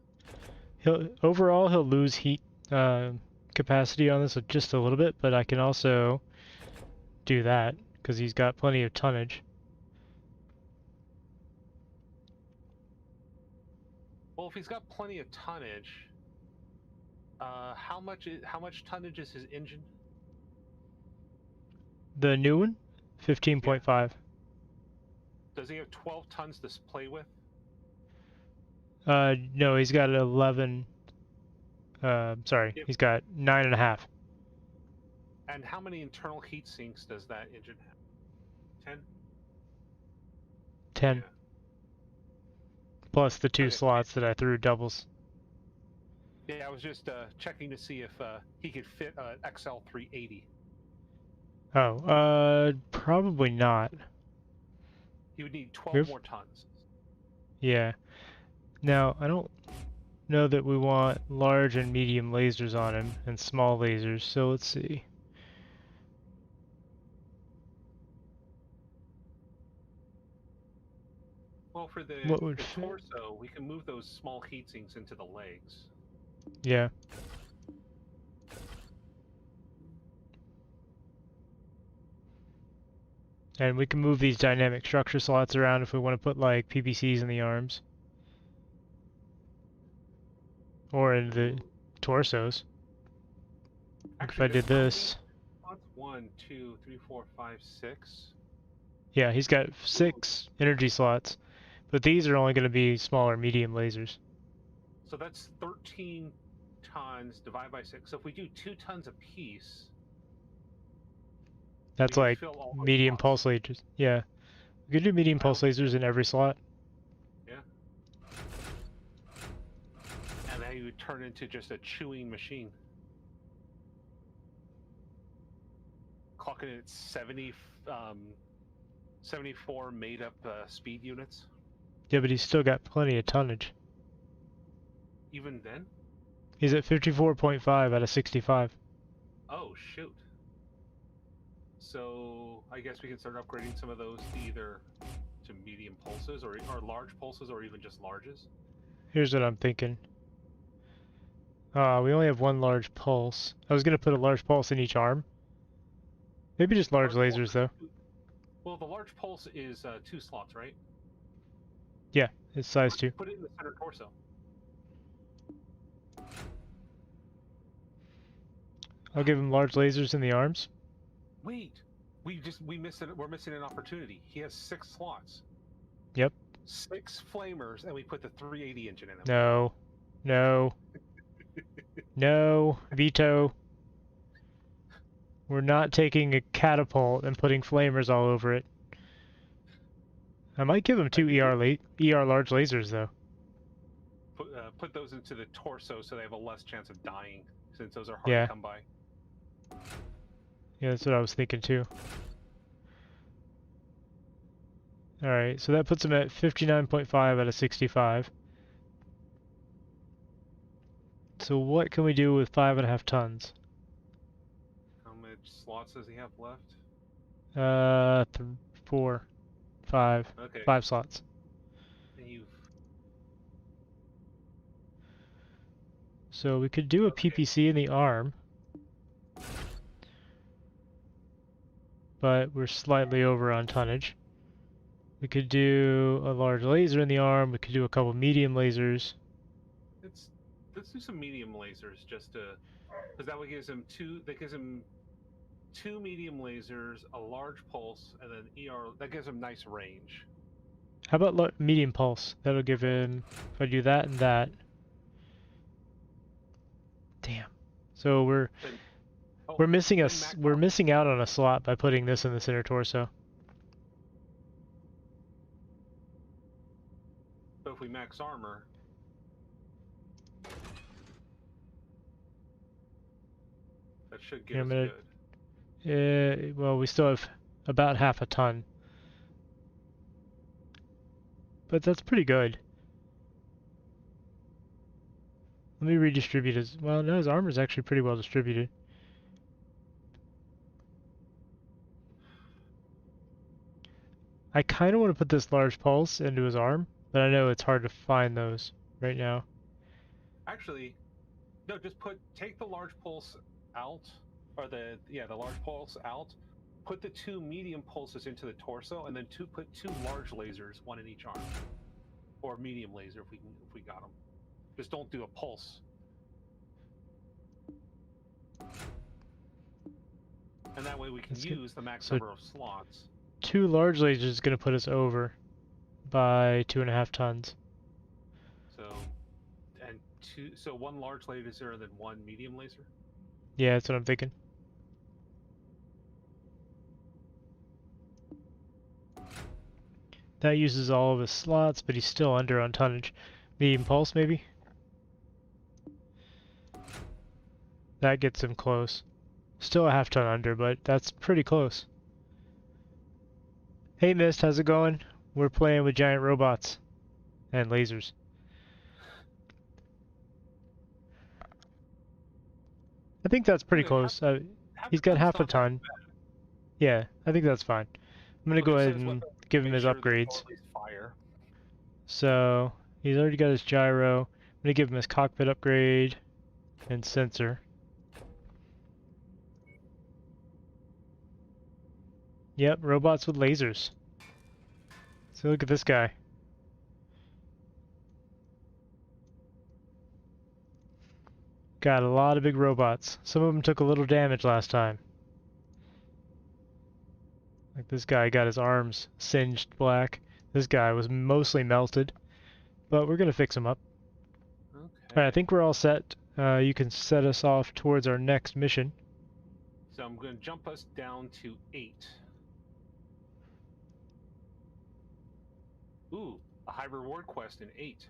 Overall he'll lose heat capacity on this just a little bit, but I can also do that because he's got plenty of tonnage. Well, if he's got plenty of tonnage, how much tonnage is his engine? The new one, 15.5. Does he have 12 tons to play with? No, he's got 11. Sorry, Yep. he's got 9.5. And how many internal heat sinks does that engine have? 10? 10. Yeah. Plus the 2 Okay. slots that I threw doubles. Yeah, I was just checking to see if he could fit an XL 380. Oh, probably not. He would need 12 more tons. Yeah. Now, I don't know that we want large and medium lasers on him and small lasers, so let's see. Well, for the fit? torso, we can move those small heat sinks into the legs. Yeah. And we can move these dynamic structure slots around if we want to put like PPCs in the arms. Or in the torsos. Like if I did this. 1, 2, 3, 4, 5, 6. Yeah, he's got 6 energy slots. But these are only going to be smaller medium lasers. So that's 13 tons divided by 6. So if we do 2 tons apiece, that's like medium pulse lasers. Yeah. We could do medium pulse lasers in every slot. Yeah. And then you would turn into just a chewing machine. Clocking it at 74 made up speed units. Yeah, but he's still got plenty of tonnage. Even then? He's at 54.5 out of 65. Oh, shoot. So I guess we can start upgrading some of those to either to medium pulses or large pulses or even just larges. Here's what I'm thinking. We only have 1 large pulse. I was going to put a large pulse in each arm. Maybe just large lasers, though. Well, the large pulse is 2 slots, right? Yeah, it's size 2. Put it in the center torso. I'll give him large lasers in the arms. Wait, we missed it. We're missing an opportunity. He has 6 slots. Yep. 6 flamers, and we put the 380 engine in him. No. No. No. Veto. We're not taking a catapult and putting flamers all over it. I might give him 2 ER large lasers, though. Put those into the torso so they have a less chance of dying, since those are hard to come by. Yeah, that's what I was thinking, too. Alright, so that puts him at 59.5 out of 65. So what can we do with 5.5 tons? How much slots does he have left? 4, 5. Okay. 5 slots. And so we could do a PPC in the arm. But we're slightly over on tonnage. We could do a large laser in the arm. We could do a couple medium lasers. Let's do some medium lasers just to, because that gives him 2. That gives him 2 medium lasers, a large pulse, and then ER. That gives him nice range. How about medium pulse? That'll give him. If I do that and that. Damn. So we're missing we're missing out on a slot by putting this in the center torso. So if we max armor, that should get us good. Well, we still have about half a ton. But that's pretty good. Let me redistribute his... Well, no, his armor's actually pretty well distributed. I kind of want to put this large pulse into his arm, but I know it's hard to find those right now. Actually, no, just take the large pulse out, or the large pulse out. Put the 2 medium pulses into the torso, and then put 2 large lasers, 1 in each arm, or medium laser if we got them. Just don't do a pulse. And that way we can That's good. use the max So- number of slots. 2 large lasers is going to put us over by 2.5 tons. So, and so 1 large laser and then 1 medium laser? Yeah, that's what I'm thinking. That uses all of his slots, but he's still under on tonnage. Medium pulse, maybe? That gets him close. Still a half ton under, but that's pretty close. Hey Mist, how's it going? We're playing with giant robots and lasers. I think that's pretty Okay, close. He's a got ton's half a not that ton. Yeah, I think that's fine. I'm gonna Well, go just ahead says what and the- give him make his sure that they'll upgrades. at least fire. So he's already got his gyro. I'm gonna give him his cockpit upgrade and sensor. Yep, robots with lasers. So look at this guy. Got a lot of big robots. Some of them took a little damage last time. Like this guy got his arms singed black. This guy was mostly melted. But we're gonna fix him up. Okay. Alright, I think we're all set. You can set us off towards our next mission. So I'm going to jump us down to 8. Ooh, a high reward quest in 8.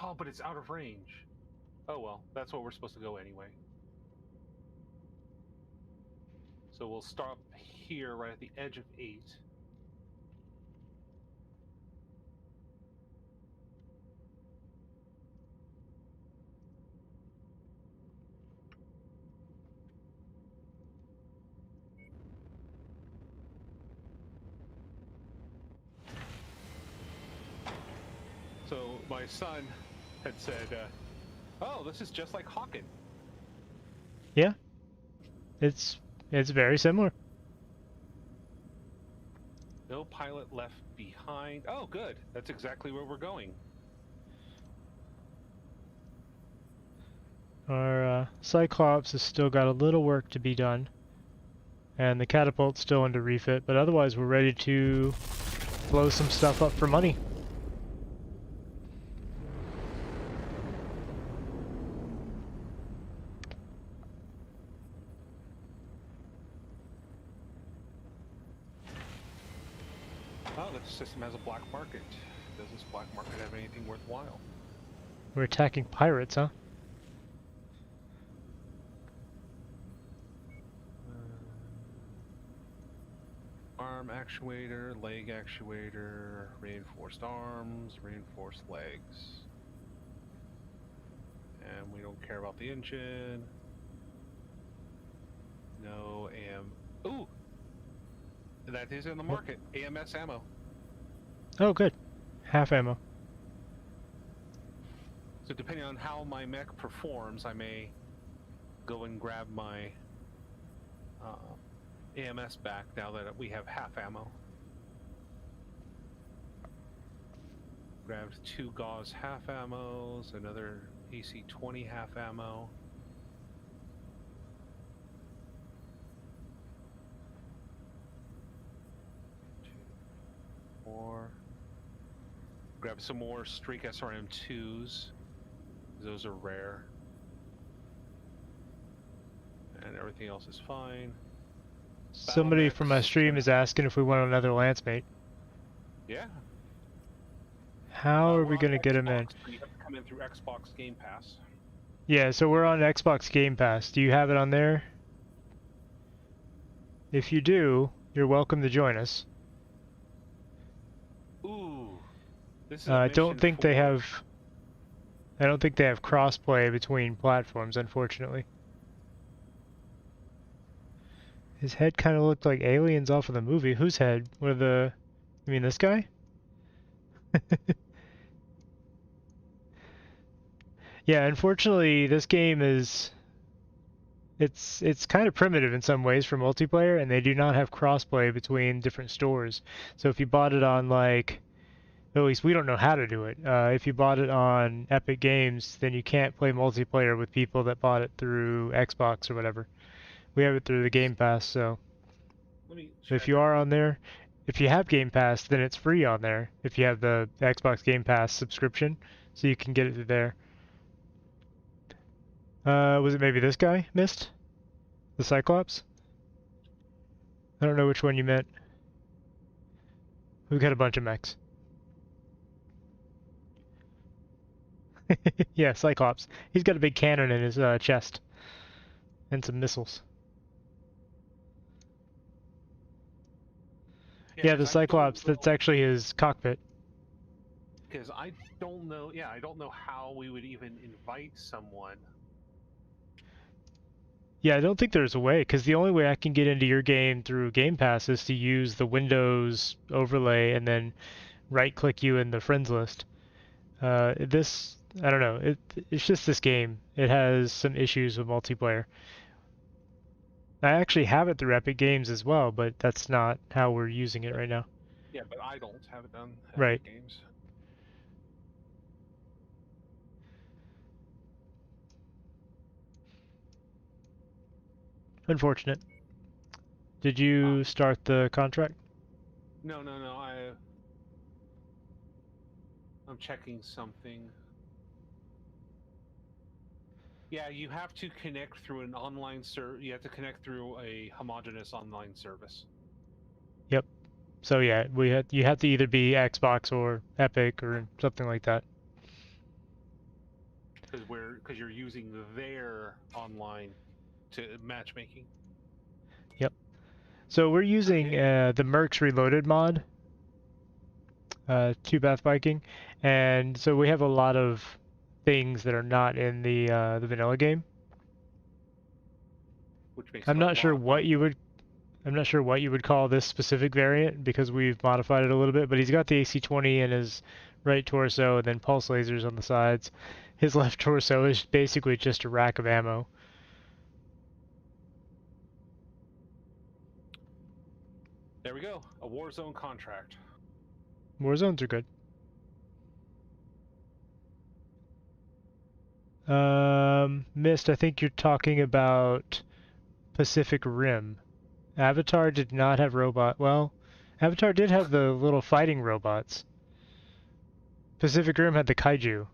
Oh, but it's out of range. Oh well, that's what we're supposed to go anyway. So we'll stop here right at the edge of 8. So my son had said, "Oh, this is just like Hawken." Yeah. It's very similar. No pilot left behind. Oh, good. That's exactly where we're going. Our Cyclops has still got a little work to be done. And the catapult's still under refit, but otherwise we're ready to blow some stuff up for money. Oh, the system has a black market. Does this black market have anything worthwhile? We're attacking pirates, huh? Arm actuator, leg actuator, reinforced arms, reinforced legs. And we don't care about the engine. No AM. Ooh! That is in the market. AMS ammo. Oh, good. Half ammo. So depending on how my mech performs, I may go and grab my AMS back now that we have half ammo. Grabbed 2 Gauss half ammos, another AC-20 half ammo. More. Grab some more Streak SRM2s. Those are rare. And everything else is fine. Somebody from my Battle-Max, stream is asking if we want another lance mate. Yeah. How are We're we on gonna get him in? Xbox, so you have to come in through Xbox Game Pass. Yeah, so we're on Xbox Game Pass. Do you have it on there? If you do, you're welcome to join us. Ooh. This is a I don't mission think they for- have. I don't think they have crossplay between platforms, unfortunately. His head kind of looked like aliens off of the movie. Whose head? You mean this guy? Yeah, unfortunately, this game is. It's kind of primitive in some ways for multiplayer, and they do not have crossplay between different stores. So if you bought it on at least we don't know how to do it. If you bought it on Epic Games, then you can't play multiplayer with people that bought it through Xbox or whatever. We have it through the Game Pass, so Let me if check. you are on there, if you have Game Pass, then it's free on there. If you have the Xbox Game Pass subscription, so you can get it through there. Was it maybe this guy, Mist? The Cyclops? I don't know which one you meant. We've got a bunch of mechs. Yeah, Cyclops. He's got a big cannon in his chest. And some missiles. Yeah, the Cyclops, that's actually his cockpit. Because I don't know, yeah, I don't know how we would even invite someone. Yeah, I don't think there's a way, because the only way I can get into your game through Game Pass is to use the Windows overlay and then right-click you in the friends list. This, I don't know, it's just this game. It has some issues with multiplayer. I actually have it through Epic Games as well, but that's not how we're using it right now. Yeah, but I don't have it on Epic Right. Games. Unfortunate. Did you start the contract? No. I'm checking something. Yeah, you have to connect through an online you have to connect through a homogeneous online service. Yep. So yeah, you have to either be Xbox or Epic or something like that. Because you're using their online to matchmaking. Yep. So we're using the Mercs Reloaded mod, 2-bath biking, and so we have a lot of things that are not in the vanilla game. Which makes I'm not sure what you would call this specific variant because we've modified it a little bit, but he's got the AC-20 in his right torso and then pulse lasers on the sides. His left torso is basically just a rack of ammo. There we go. A Warzone contract. Warzones are good. Mist, I think you're talking about Pacific Rim. Avatar did not have robot. Well, Avatar did have the little fighting robots. Pacific Rim had the kaiju.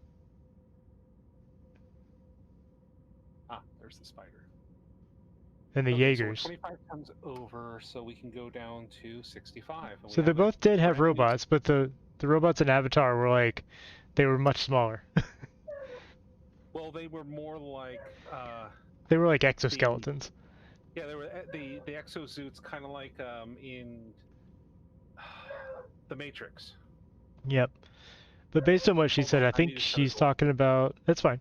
Ah, there's the spider. And the Okay, Jaegers. So we're 25 tons over, so we can go down to 65. So they both did have robots, but the robots in Avatar were like, they were much smaller. Well, they were more like... they were like exoskeletons. Yeah, they were the exosuits, kind of like in the Matrix. Yep. But based on what she said, I think she's talking about... That's fine.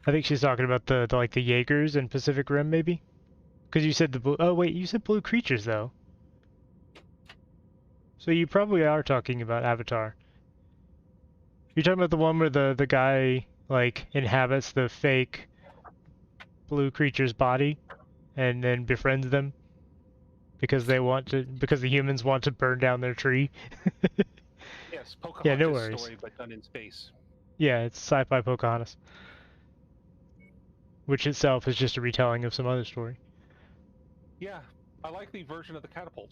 I think she's talking about the like the Jaegers in Pacific Rim, maybe? Because you said the blue... Oh, wait, you said blue creatures, though. So you probably are talking about Avatar. You're talking about the one where the guy, like, inhabits the fake blue creature's body and then befriends them because they want to... Because the humans want to burn down their tree. Yes, Pocahontas yeah, no worries. Story, but done in space. Yeah, it's sci-fi Pocahontas. Which itself is just a retelling of some other story. Yeah, I like the version of the catapult.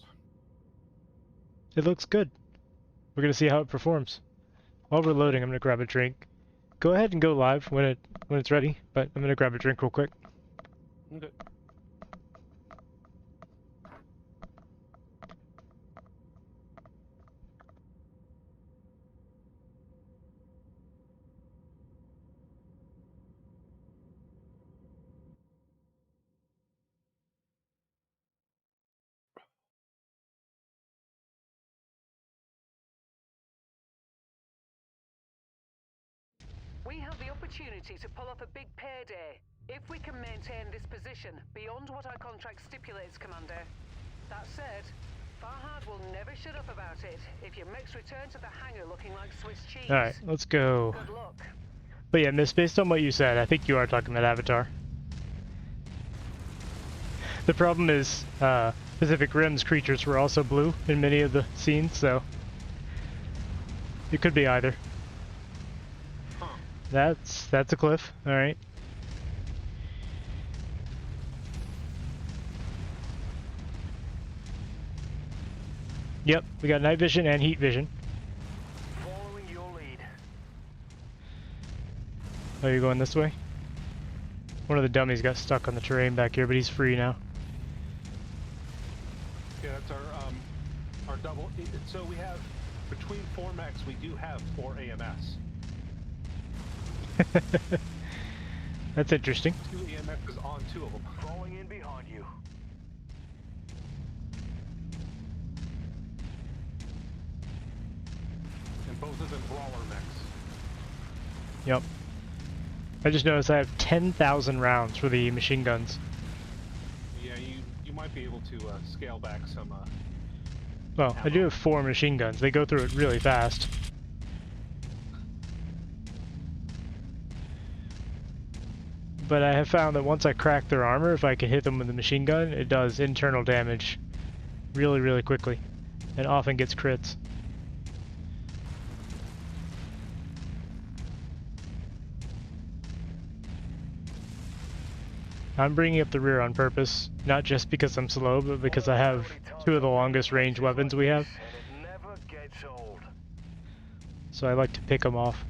It looks good. We're gonna see how it performs. While we're loading, I'm gonna grab a drink. Go ahead and go live when it's ready, but I'm gonna grab a drink real quick. Okay. We have the opportunity to pull off a big payday if we can maintain this position beyond what our contract stipulates, Commander. That said, Farhad will never shut up about it if your mechs return to the hangar looking like Swiss cheese. Alright, let's go. Good luck. But yeah, Miss, based on what you said, I think you are talking about Avatar. The problem is, Pacific Rim's creatures were also blue in many of the scenes, so... It could be either. That's a cliff. All right. Yep, we got night vision and heat vision. Following your lead. Oh, you're going this way? One of the dummies got stuck on the terrain back here, but he's free now. Yeah, that's our double. So we have between 4 mechs, we do have 4 AMS. That's interesting. 2 AMS is on 2 of them. Falling in behind you. And both of them brawler mechs. Yep. I just noticed I have 10,000 rounds for the machine guns. Yeah, you might be able to scale back some. Well, I do have 4 machine guns. They go through it really fast. But I have found that once I crack their armor, if I can hit them with the machine gun, it does internal damage really, really quickly. And often gets crits. I'm bringing up the rear on purpose, not just because I'm slow, but because I have 2 of the longest range weapons we have. And it never gets old. So I like to pick them off.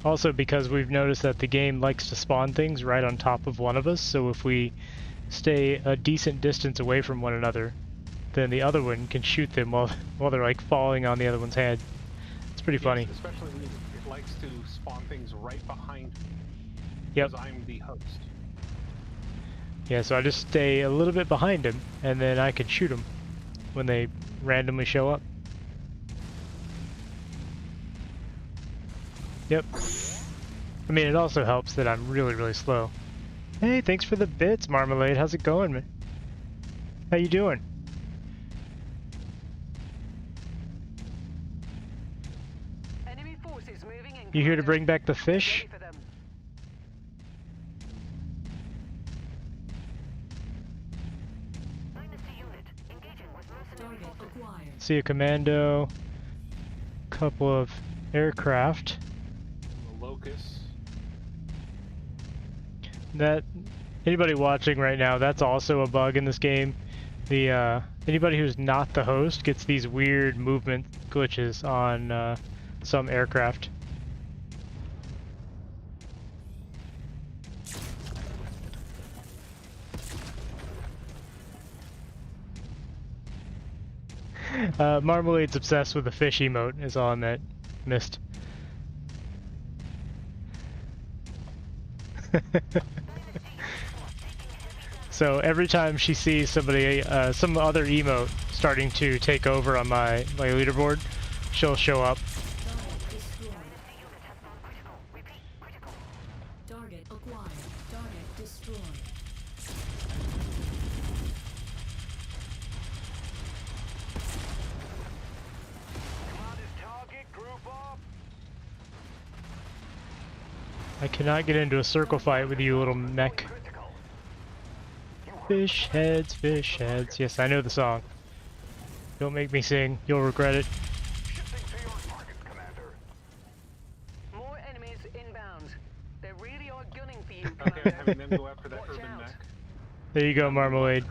Also because we've noticed that the game likes to spawn things right on top of one of us, so if we stay a decent distance away from one another, then the other one can shoot them while they're like falling on the other one's head. It's pretty funny. Yes, especially when it likes to spawn things right behind me. Yep. Because I'm the host. Yeah, so I just stay a little bit behind him, and then I can shoot them when they randomly show up. Yep. I mean, it also helps that I'm really, really slow. Hey, thanks for the bits, Marmalade. How's it going, man? How you doing? Enemy forces moving in. You here to Commander. bring back the Get fish? ready for them. Target acquired. See a commando, couple of aircraft. The Locust. That anybody watching right now, that's also a bug in this game. The anybody who's not the host gets these weird movement glitches on some aircraft. Marmalade's obsessed with the fish emote is all I missed. So every time she sees somebody, some other emote starting to take over on my leaderboard, she'll show up. Target acquired. Target destroyed. Commander's target, group up. I cannot get into a circle fight with you, little mech. Critical. Fish heads, fish heads. Yes, I know the song. Don't make me sing. You'll regret it. Shifting to your target, Commander. More enemies inbound. They really are gunning for you, Okay, Commander. having them go after that Watch urban out. mech. There you go, Marmalade.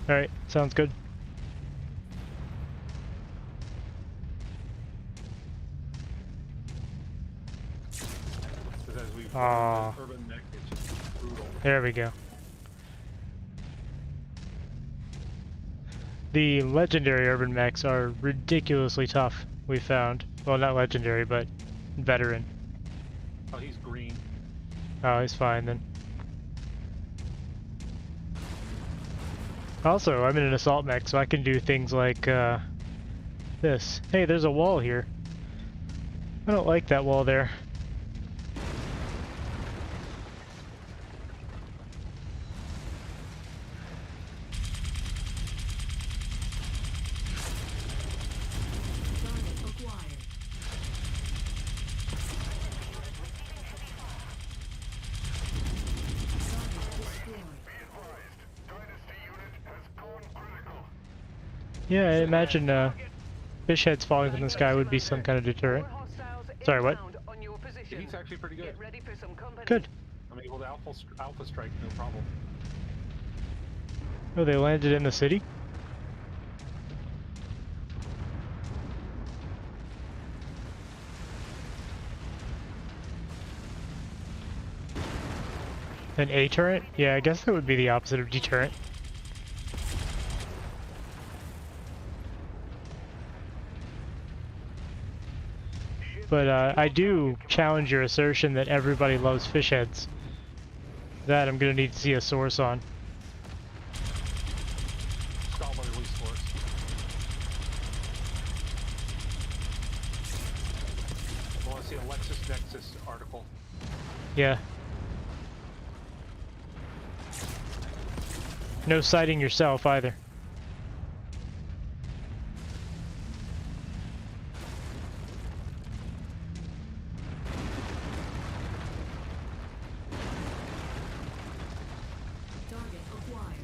Alright, sounds good. Because as we Aw. the urban mech, it's just brutal. There we go. The legendary urban mechs are ridiculously tough, we found. Well, not legendary, but veteran. Oh, he's green. Oh, he's fine then. Also, I'm in an assault mech, so I can do things like, this. Hey, there's a wall here. I don't like that wall there. Target acquired. Target destroyed. Dynasty unit has gone critical. Yeah, I imagine, fish heads falling from the sky would be some kind of deterrent. More hostiles Sorry, what? inbound on your position. He's actually pretty good. Get ready for some company. Good. I'm able to alpha strike, no problem. Oh, they landed in the city? An A turret? Yeah, I guess that would be the opposite of deterrent. But I do challenge your assertion that everybody loves fish heads. That I'm gonna need to see a source on. Scholarly source. I want to see a LexisNexis article. Yeah. No citing yourself either. Target acquired.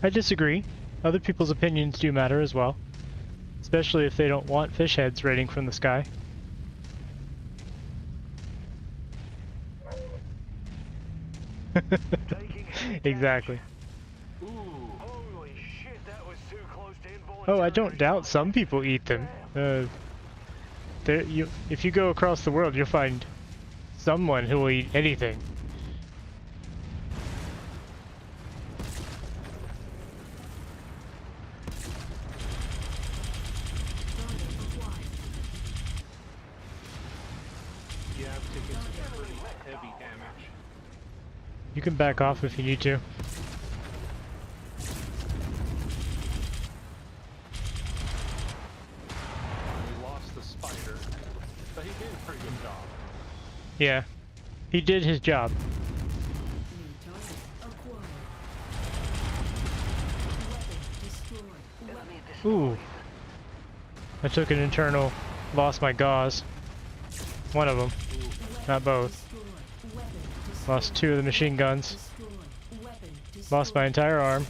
I disagree. Other people's opinions do matter as well. Especially if they don't want fish heads raining from the sky. Exactly. Ooh. Holy shit, that was too close to involuntary. Oh, I don't doubt some people eat them. If you go across the world, you'll find someone who will eat anything. Yeah, I've taken some pretty heavy damage. You can back off if you need to. We lost the spider, but he did a pretty good job. Yeah, he did his job. New target acquired. Weapon destroyed. Ooh. I took an internal, lost my gauze. One of them, not both. Destroyed. Weapon destroyed. Lost 2 of the machine guns. Destroyed. Weapon destroyed. Lost my entire arm.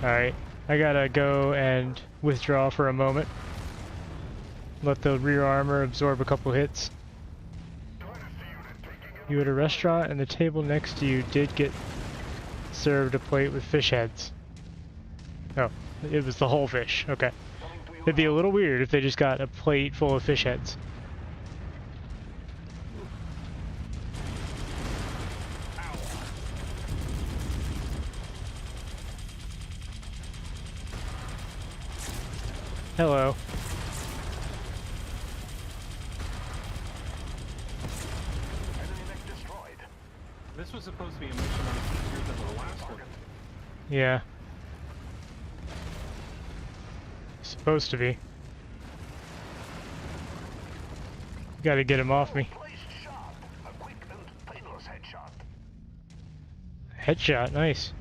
Alright, I gotta go and withdraw for a moment. Let the rear armor absorb a couple hits. You at a restaurant and the table next to you did get served a plate with fish heads. Oh, it was the whole fish. Okay. It'd be a little weird if they just got a plate full of fish heads. Hello. Enemy mech destroyed. This was supposed to be a mission that was easier than the last one. Yeah. Supposed to be. Gotta get him off me. Placed shot. A quick and painless headshot. Headshot, nice.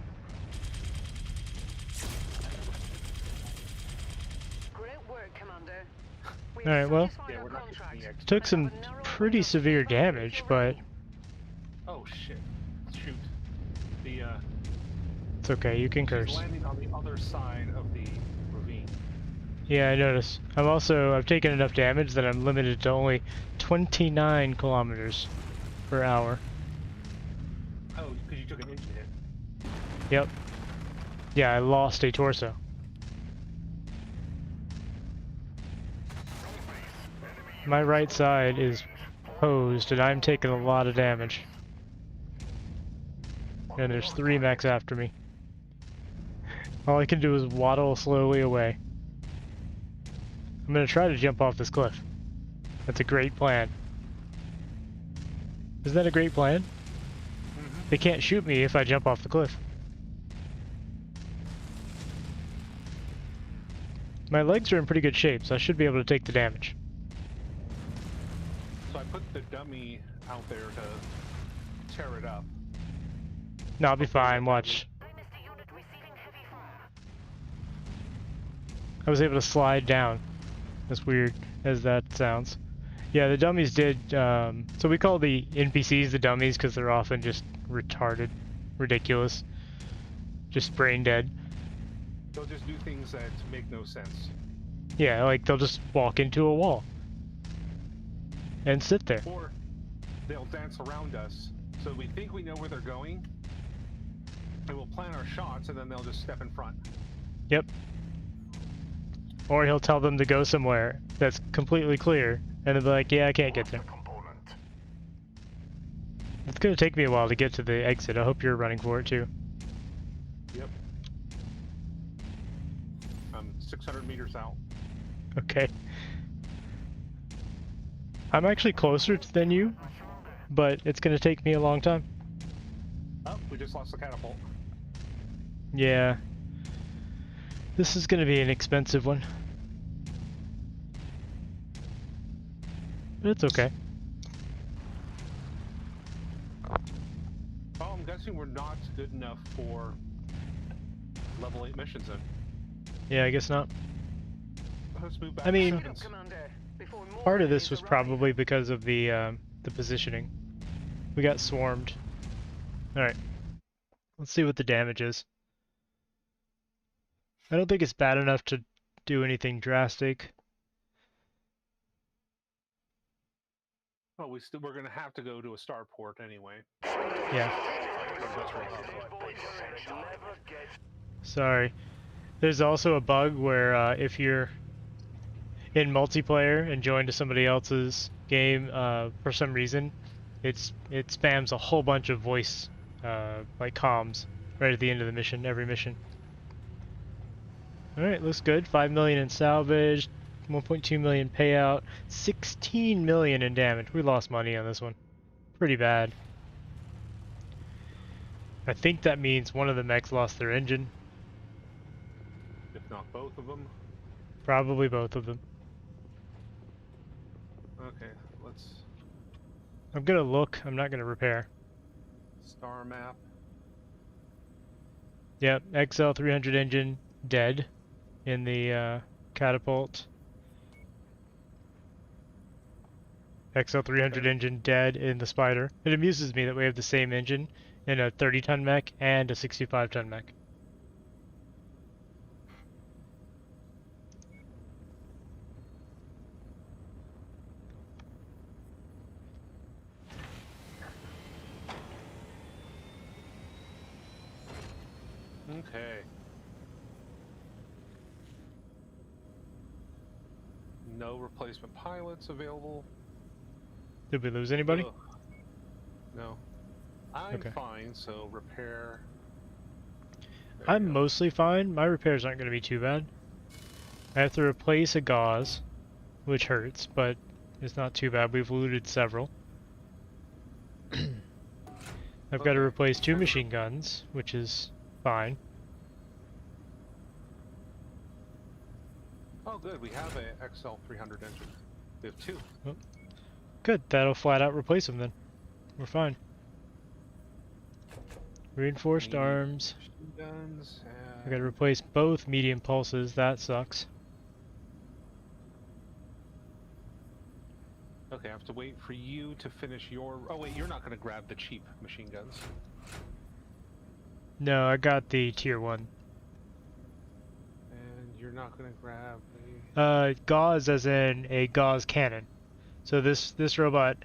Great work, Commander. We Alright, well, satisfied Yeah, our we're not getting contract, the extra. took but some have a narrow pretty window severe to find damage, your but enemy. Oh shit. Shoot. The it's okay, you can she's curse. landing on the other side of the ravine. Yeah, I noticed. I've taken enough damage that I'm limited to only 29 kilometers per hour. Oh, because you took an engine hit. Yep. Yeah, I lost a torso. My right side is posed and I'm taking a lot of damage. And there's 3 mechs after me. All I can do is waddle slowly away. I'm gonna try to jump off this cliff. That's a great plan. Isn't that a great plan? They can't shoot me if I jump off the cliff. My legs are in pretty good shape, so I should be able to take the damage. So I put the dummy out there to tear it up. No, I'll be fine. Watch. I was able to slide down. As weird as that sounds. Yeah, the dummies did. So we call the NPCs the dummies because they're often just retarded, ridiculous, just brain dead. They'll just do things that make no sense. Yeah, like they'll just walk into a wall and sit there. Or they'll dance around us, so we think we know where they're going, and we'll plan our shots, and then they'll just step in front. Yep. Or he'll tell them to go somewhere that's completely clear, and they'll be like, yeah, I can't get there. It's gonna take me a while to get to the exit. I hope you're running for it too. Yep. I'm 600 meters out. Okay. I'm actually closer than you, but it's gonna take me a long time. Oh, we just lost the catapult. Yeah. This is gonna be an expensive one. But it's okay. Oh, I'm guessing we're not good enough for level 8 missions then. Yeah, I guess not. Let's move back I mean, to sevens. part of this was probably because of the positioning. We got swarmed. Alright. Let's see what the damage is. I don't think it's bad enough to do anything drastic. Oh, we're gonna have to go to a starport anyway. Yeah. Sorry. There's also a bug where if you're in multiplayer and join to somebody else's game, for some reason, it spams a whole bunch of voice, like comms, right at the end of the mission, every mission. Alright, looks good. 5 million in salvage, 1.2 million payout, 16 million in damage. We lost money on this one. Pretty bad. I think that means one of the mechs lost their engine. If not both of them. Probably both of them. Okay, let's... I'm gonna look, I'm not gonna repair. Star map. Yep, XL300 engine dead in the catapult. XL300 engine dead in the spider. It amuses me that we have the same engine in a 30-ton mech and a 65-ton mech. Okay. No replacement pilots available. Did we lose anybody? Ugh. No. I'm Okay. fine, so repair. There I'm we go. mostly fine. My repairs aren't going to be too bad. I have to replace a gauze, which hurts, but it's not too bad. We've looted several. I've got to replace 2 machine guns, which is fine. Oh, good. We have a XL300 engine. We have 2. Oh. Good. That'll flat out replace them then. We're fine. Reinforced arms. Machine guns. I gotta replace both medium pulses. That sucks. Okay, I have to wait for you to finish your... Oh, wait, you're not going to grab the cheap machine guns. No, I got the tier 1. And you're not going to grab the... Gauze as in a gauze cannon. So this robot,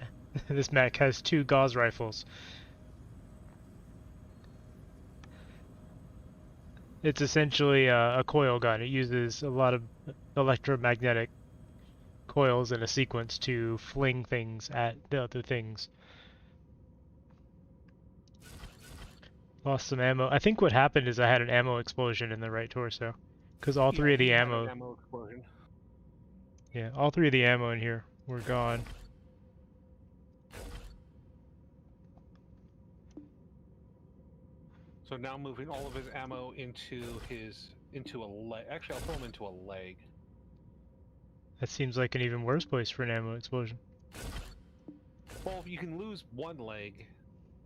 this mech has 2 gauze rifles. It's essentially a coil gun. It uses a lot of electromagnetic coils in a sequence to fling things at the other things. Lost some ammo. I think what happened is I had an ammo explosion in the right torso. Because all 3 of the ammo... explosion. Yeah, all 3 of the ammo in here were gone. So now moving all of his ammo into a leg. Actually, I'll throw him into a leg. That seems like an even worse place for an ammo explosion. Well, you can lose one leg,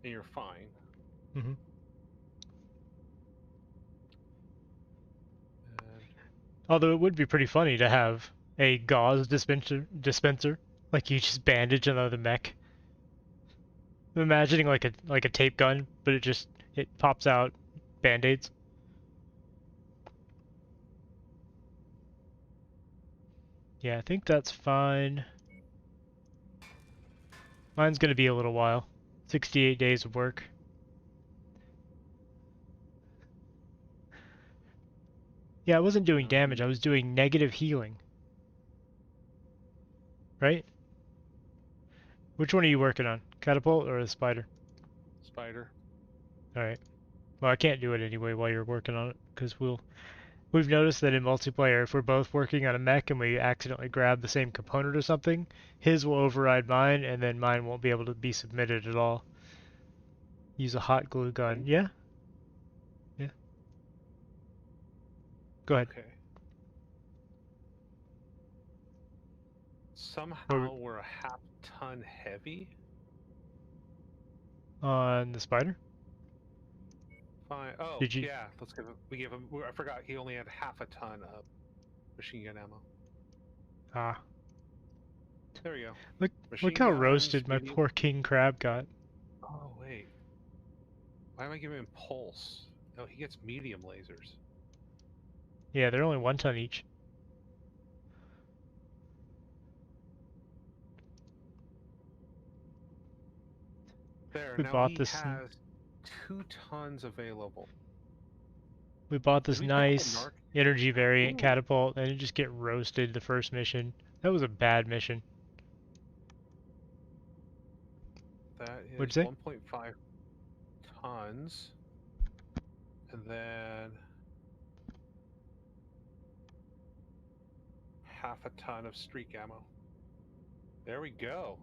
and you're fine. Mm-hmm. Although it would be pretty funny to have a gauze dispenser, like you just bandage another mech. I'm imagining like a tape gun, but it pops out band-aids. Yeah, I think that's fine. Mine's gonna be a little while. 68 days of work. Yeah, I wasn't doing damage, I was doing negative healing. Right? Which one are you working on? Catapult or the spider? Spider. Alright. Well, I can't do it anyway while you're working on it, because we've noticed that in multiplayer, if we're both working on a mech and we accidentally grab the same component or something, his will override mine, and then mine won't be able to be submitted at all. Use a hot glue gun. Yeah? Yeah. Go ahead. Okay. Somehow we're a half-ton heavy. On the spider? Fine. Oh, Did you? yeah. Let's give him. We give him. I forgot he only had half a ton of machine gun ammo. Ah. There we go. Look how roasted my poor king crab got. Oh wait. Why am I giving him pulse? No, he gets medium lasers. Yeah, they're only 1 ton each. There. We now bought he this. has 2 tons available. We bought this Did we pick up a nice narc? energy variant Ooh. catapult, and it just get roasted the first mission. That was a bad mission. That is What'd you say? 1.5 tons. And then half a ton of streak ammo. There we go.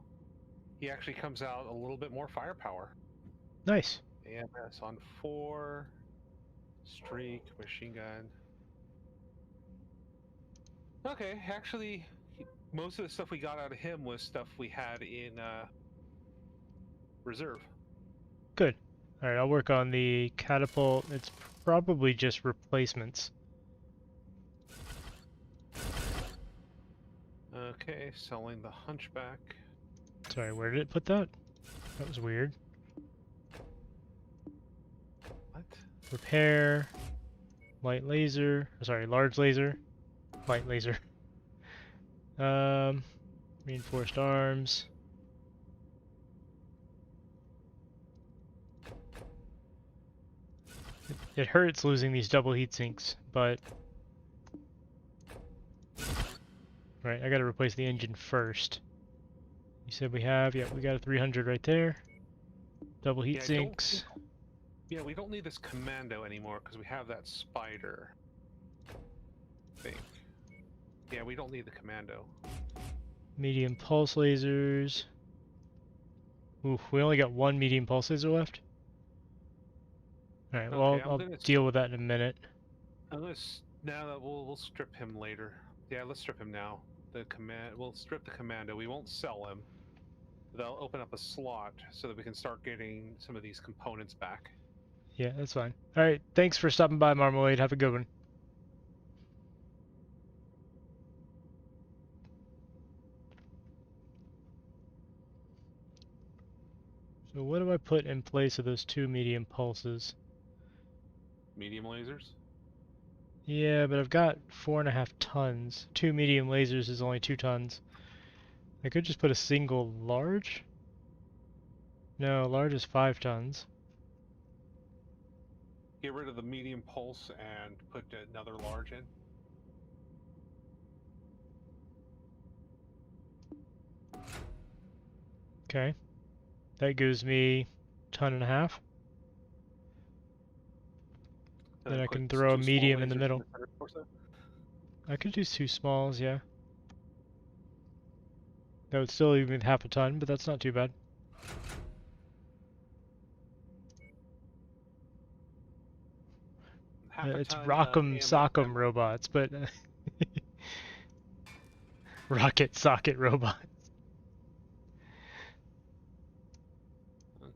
He actually comes out a little bit more firepower. Nice. AMS on 4. Streak, machine gun. Okay, actually, most of the stuff we got out of him was stuff we had in reserve. Good. Alright, I'll work on the catapult. It's probably just replacements. Okay, selling the Hunchback. Sorry, where did it put that? That was weird. What? Repair. Light laser. Sorry, large laser. Light laser. Reinforced arms. It hurts losing these double heat sinks, but... Right, I gotta replace the engine first. You said we have, yeah, we got a 300 right there. Double heat sinks. Yeah, we don't need this commando anymore because we have that spider. I think. Yeah, we don't need the commando. Medium pulse lasers. Ooh, we only got 1 medium pulse laser left. Alright, well, I'll deal with that in a minute. Now that we'll strip him later. Yeah, let's strip him now. We'll strip the commando. We won't sell him. They'll open up a slot so that we can start getting some of these components back. Yeah, that's fine. Alright, thanks for stopping by, Marmalade. Have a good one. So what do I put in place of those 2 medium pulses? Medium lasers? Yeah, but I've got 4.5 tons. 2 medium lasers is only 2 tons. I could just put a single large? No, large is 5 tons. Get rid of the medium pulse and put another large in. Okay. That gives me 1.5 tons. Then I can throw a medium in the middle. I could do 2 smalls, yeah. That would still leave me with 0.5 ton, but that's not too bad. It's Rock'em Sock'em robots, but rocket socket robots.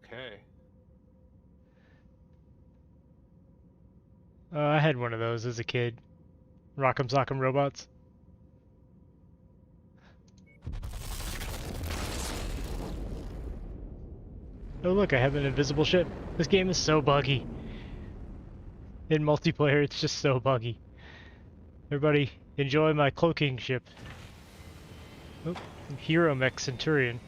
Okay. I had one of those as a kid. Rock'em sock'em robots. Oh look, I have an invisible ship. This game is so buggy. In multiplayer, it's just so buggy. Everybody, enjoy my cloaking ship. Oh, Hero Mech Centurion.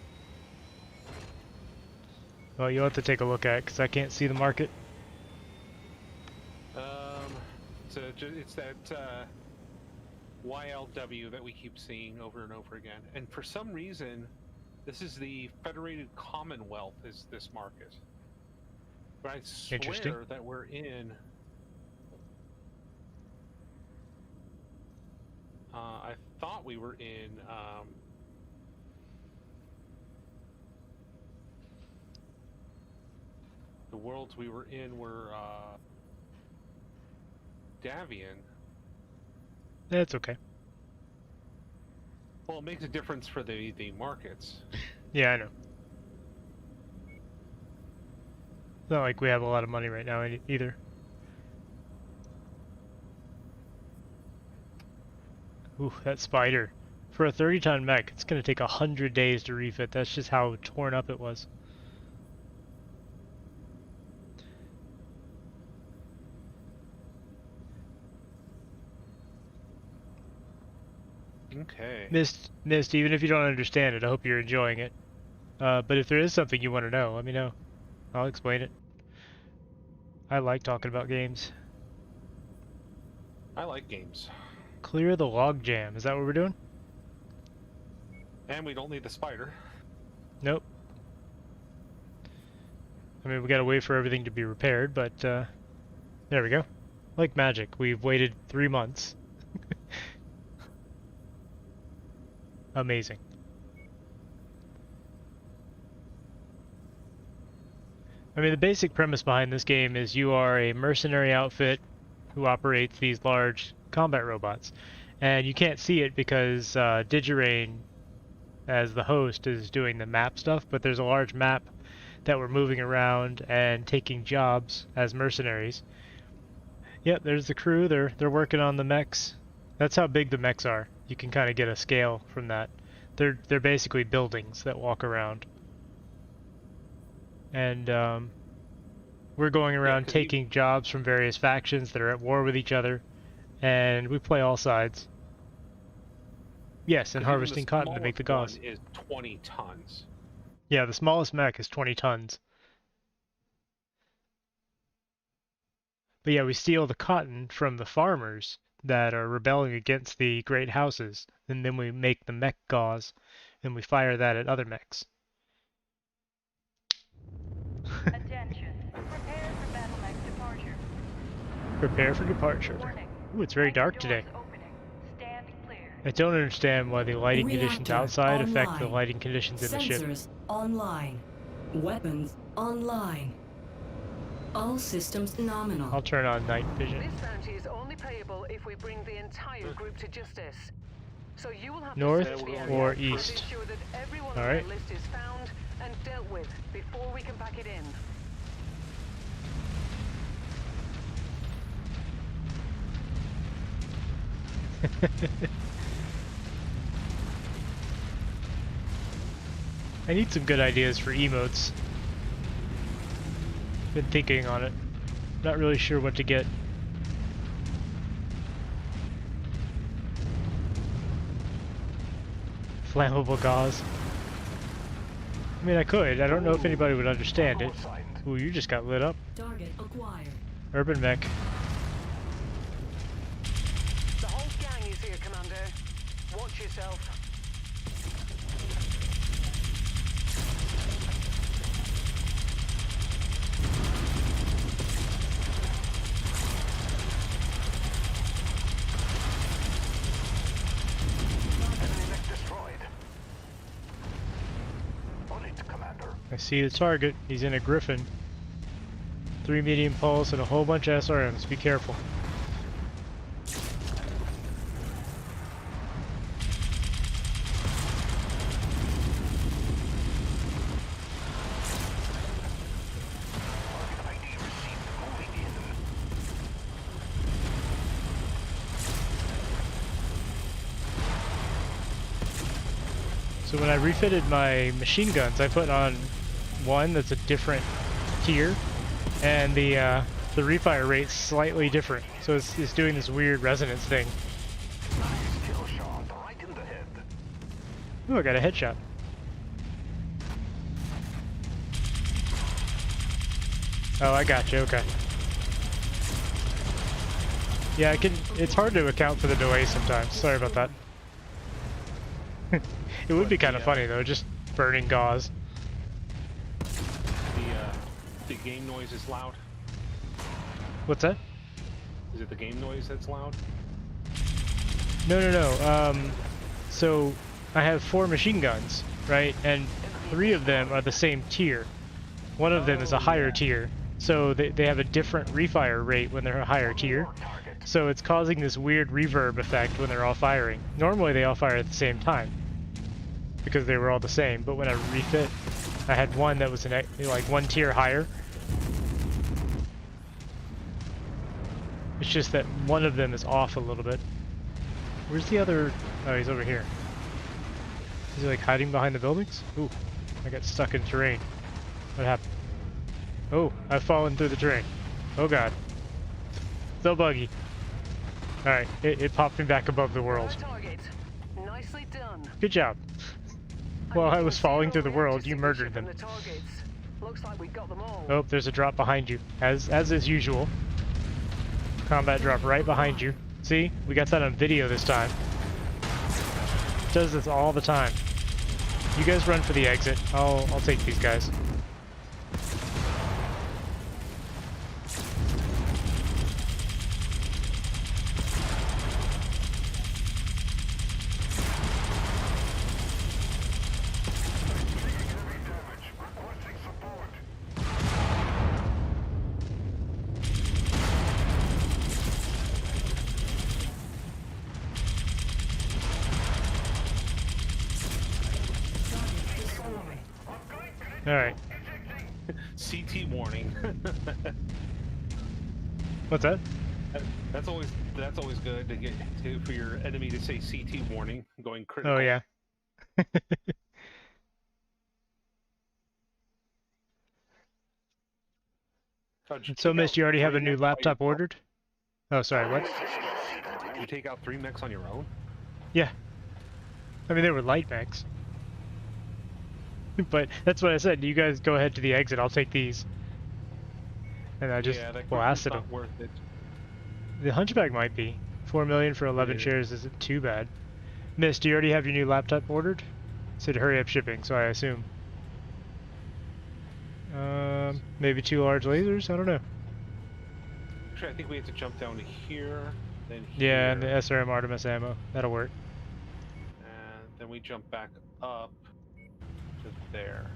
Well, you'll have to take a look at it, because I can't see the market. It's that YLW that we keep seeing over and over again. And for some reason, this is the Federated Commonwealth is this market. But I swear that we're in... I thought we were in... the worlds we were in were... Davian. That's okay. Well, it makes a difference for the markets. Yeah, I know. It's not like we have a lot of money right now either. Ooh, that spider. For a 30-ton mech, it's going to take 100 days to refit. That's just how torn up it was. Okay. Mist, even if you don't understand it, I hope you're enjoying it. But if there is something you want to know, let me know. I'll explain it. I like talking about games. I like games. Clear the log jam. Is that what we're doing? And we don't need the spider. Nope. I mean, we gotta wait for everything to be repaired, but there we go. Like magic, we've waited 3 months. Amazing. I mean, the basic premise behind this game is you are a mercenary outfit who operates these large combat robots. And you can't see it because Digirain, as the host, is doing the map stuff, but there's a large map that we're moving around and taking jobs as mercenaries. Yep, there's the crew. They're working on the mechs. That's how big the mechs are. You can kind of get a scale from that. They're basically buildings that walk around. And we're going around taking jobs from various factions that are at war with each other, and we play all sides. Yes, and harvesting cotton to make the gauze. Is 20 tons. Yeah, the smallest mech is 20 tons. But yeah, we steal the cotton from the farmers that are rebelling against the great houses, and then we make the mech gauze, and we fire that at other mechs. Attention. Prepare for battle mech departure. Prepare for departure. Warning. Ooh, it's very dark today. Opening. Stand clear. I don't understand why the lighting conditions Reactor outside affect the online. lighting conditions in the ship. Sensors online. Weapons online. All systems nominal. I'll turn on night vision. This bounty is only payable if we bring the entire group to justice. So you will have North to search the area or and east? ensure that everyone All on right. the list is found and dealt with before we can pack it in. I need some good ideas for emotes. Been thinking on it. Not really sure what to get. Flammable gauze. I mean, I could. I don't know if anybody would understand it. Ooh, you just got lit up. Target acquired. Urban mech. The whole gang is here, Commander. Watch yourself. I see the target. He's in a Griffin. 3 medium pulse and a whole bunch of SRMs. Be careful. So when I refitted my machine guns, I put on one that's a different tier, and the refire rate's slightly different. So it's doing this weird resonance thing. Nice kill shot, right in the head. Ooh, I got a headshot. Oh, I got you. Okay. Yeah, I can. It's hard to account for the delay sometimes. Sorry about that. It would be kind of funny though, just burning gauze. The game noise is loud. What's that? Is it the game noise that's loud? No. So I have 4 machine guns, right? And 3 of them are the same tier. One of them is a higher tier. So they have a different refire rate when they're a higher tier. So it's causing this weird reverb effect when they're all firing. Normally they all fire at the same time, because they were all the same. But when I refit, I had one that was like 1 tier higher. It's just that one of them is off a little bit. Where's the other? Oh, he's over here. Is he like hiding behind the buildings? Ooh, I got stuck in terrain. What happened? Oh, I've fallen through the terrain. Oh god. So buggy. Alright, it popped me back above the world. Target. Nicely done. Good job. While I was falling through the world, you murdered them. Looks like we got them all. Oh, there's a drop behind you, as is usual. Combat drop right behind you. See? We got that on video this time. It does this all the time. You guys run for the exit. I'll take these guys. Alright. CT warning. What's that? That's always good to get for your enemy to say CT warning, going critical. Oh yeah. So, Mist, you already have a new laptop ordered? Oh, sorry, what? Did you take out 3 mechs on your own? Yeah. I mean, they were light mechs. But that's what I said. You guys go ahead to the exit. I'll take these. And I just blasted them. Worth it. The Hunchback might be. 4 million for 11 shares isn't too bad. Mist, do you already have your new laptop ordered? It said hurry up shipping, so I assume. Maybe 2 large lasers? I don't know. Actually, I think we have to jump down to here, then here. Yeah, and the SRM Artemis ammo. That'll work. And then we jump back up to there.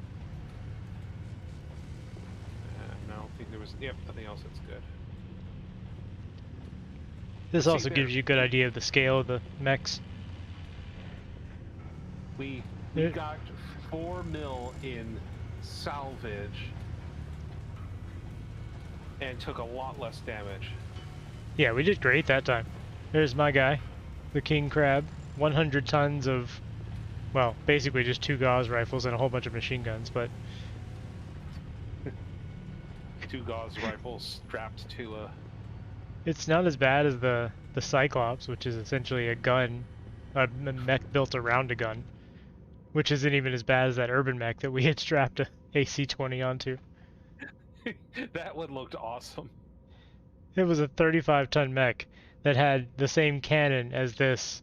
And I don't think there was... Yep, nothing else that's good. This also gives you a good idea of the scale of the mechs. We got 4 mil in salvage and took a lot less damage. Yeah, we did great that time. There's my guy, the King Crab. 100 tons of, well, basically just 2 Gauss rifles and a whole bunch of machine guns, but... 2 Gauss rifles strapped to a... It's not as bad as the Cyclops, which is essentially a gun, a mech built around a gun, which isn't even as bad as that urban mech that we had strapped a AC-20 onto. That one looked awesome. It was a 35-ton mech that had the same cannon as this,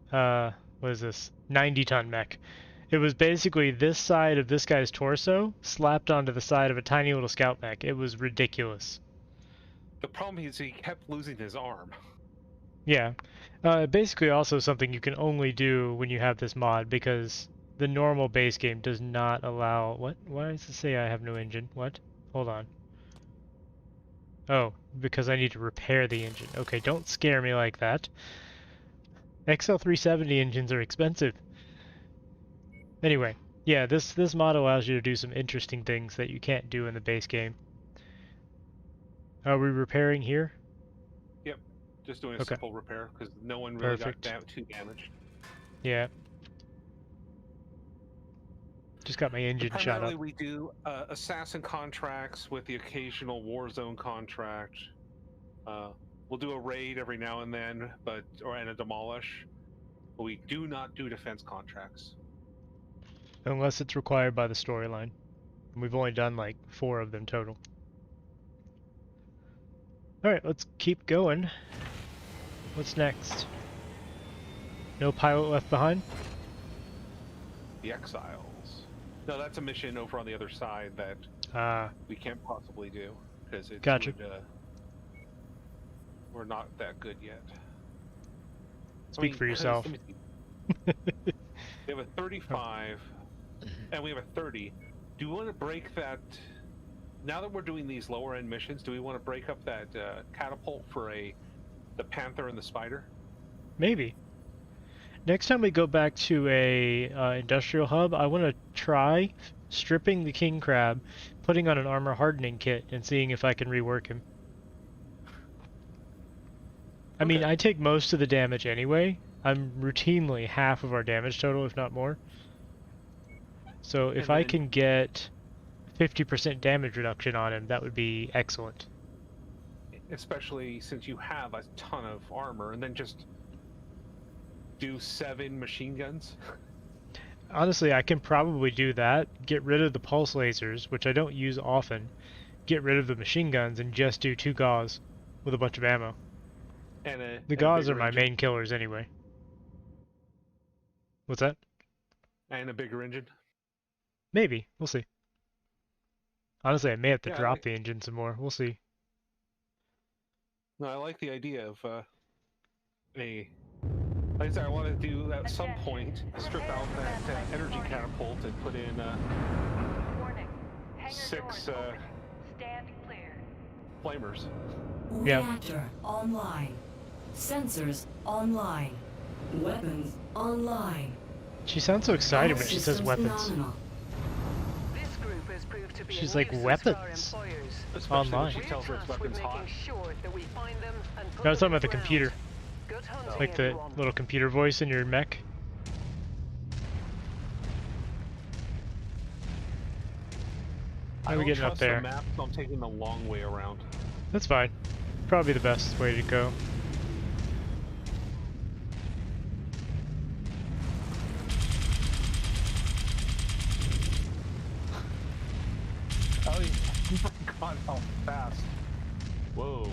what is this, 90-ton mech. It was basically this side of this guy's torso slapped onto the side of a tiny little scout mech. It was ridiculous. The problem is he kept losing his arm. Yeah. Basically also something you can only do when you have this mod, because the normal base game does not allow... What? Why does it say I have no engine? What? Hold on. Oh, because I need to repair the engine. Okay, don't scare me like that. XL370 engines are expensive. Anyway, yeah, this mod allows you to do some interesting things that you can't do in the base game. Are we repairing here? Yep, just doing a simple repair because no one really got too damaged. Yeah. Just got my engine shot Primarily, up. we do assassin contracts with the occasional Warzone contract. We'll do a raid every now and then, and a demolish. But we do not do defense contracts. Unless it's required by the storyline. And we've only done like 4 of them total. Alright, let's keep going. What's next? No pilot left behind? The Exiles. No, that's a mission over on the other side that we can't possibly do because it's Gotcha. we're not that good yet. Speak for yourself. We have a 35 and we have a 30. Do we want to break that? Now that we're doing these lower end missions, do we want to break up that catapult for the Panther and the Spider? Maybe. Next time we go back to a industrial hub, I want to try stripping the king crab, putting on an armor hardening kit, and seeing if I can rework him. I mean, I take most of the damage anyway. I'm routinely half of our damage total, if not more. So if I can get 50% damage reduction on him, that would be excellent. Especially since you have a ton of armor, and then just do 7 machine guns. Honestly, I can probably do that. Get rid of the pulse lasers, which I don't use often. Get rid of the machine guns and just do 2 gauze with a bunch of ammo. The gauze are my main killers anyway. What's that? And a bigger engine? Maybe. We'll see. Honestly, I may have to drop the engine some more. We'll see. No, I like the idea of like I said, I want to do at some point strip out that energy catapult and put in Warning. 6 Stand clear. flamers. Reactor online. Sensors online. Weapons online. She sounds so excited All when she says systems weapons. nominal. This group has proved to be She's a like, nuisance for our weapons? employers. Especially Online. when she tells her it's We're weapons tasked hot. with making sure that we find them and put No, I was them talking about the ground. computer. Good hunting, Like the everyone. little computer voice in your mech. How are we getting up there? I don't trust the map, so I'm taking the long way around. That's fine. Probably the best way to go. Oh, my God, how fast. Whoa.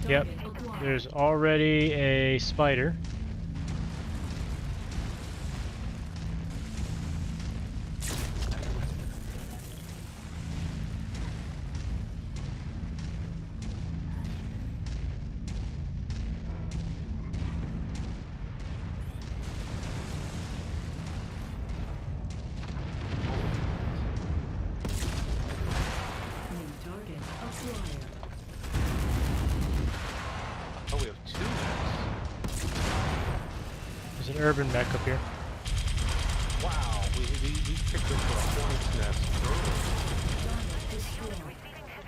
Yep. There's already a spider. New target acquired. Oh, we have 2 mechs. There's an urban mech up here. Wow, we picked this for a hornet's nest. Target destroyed.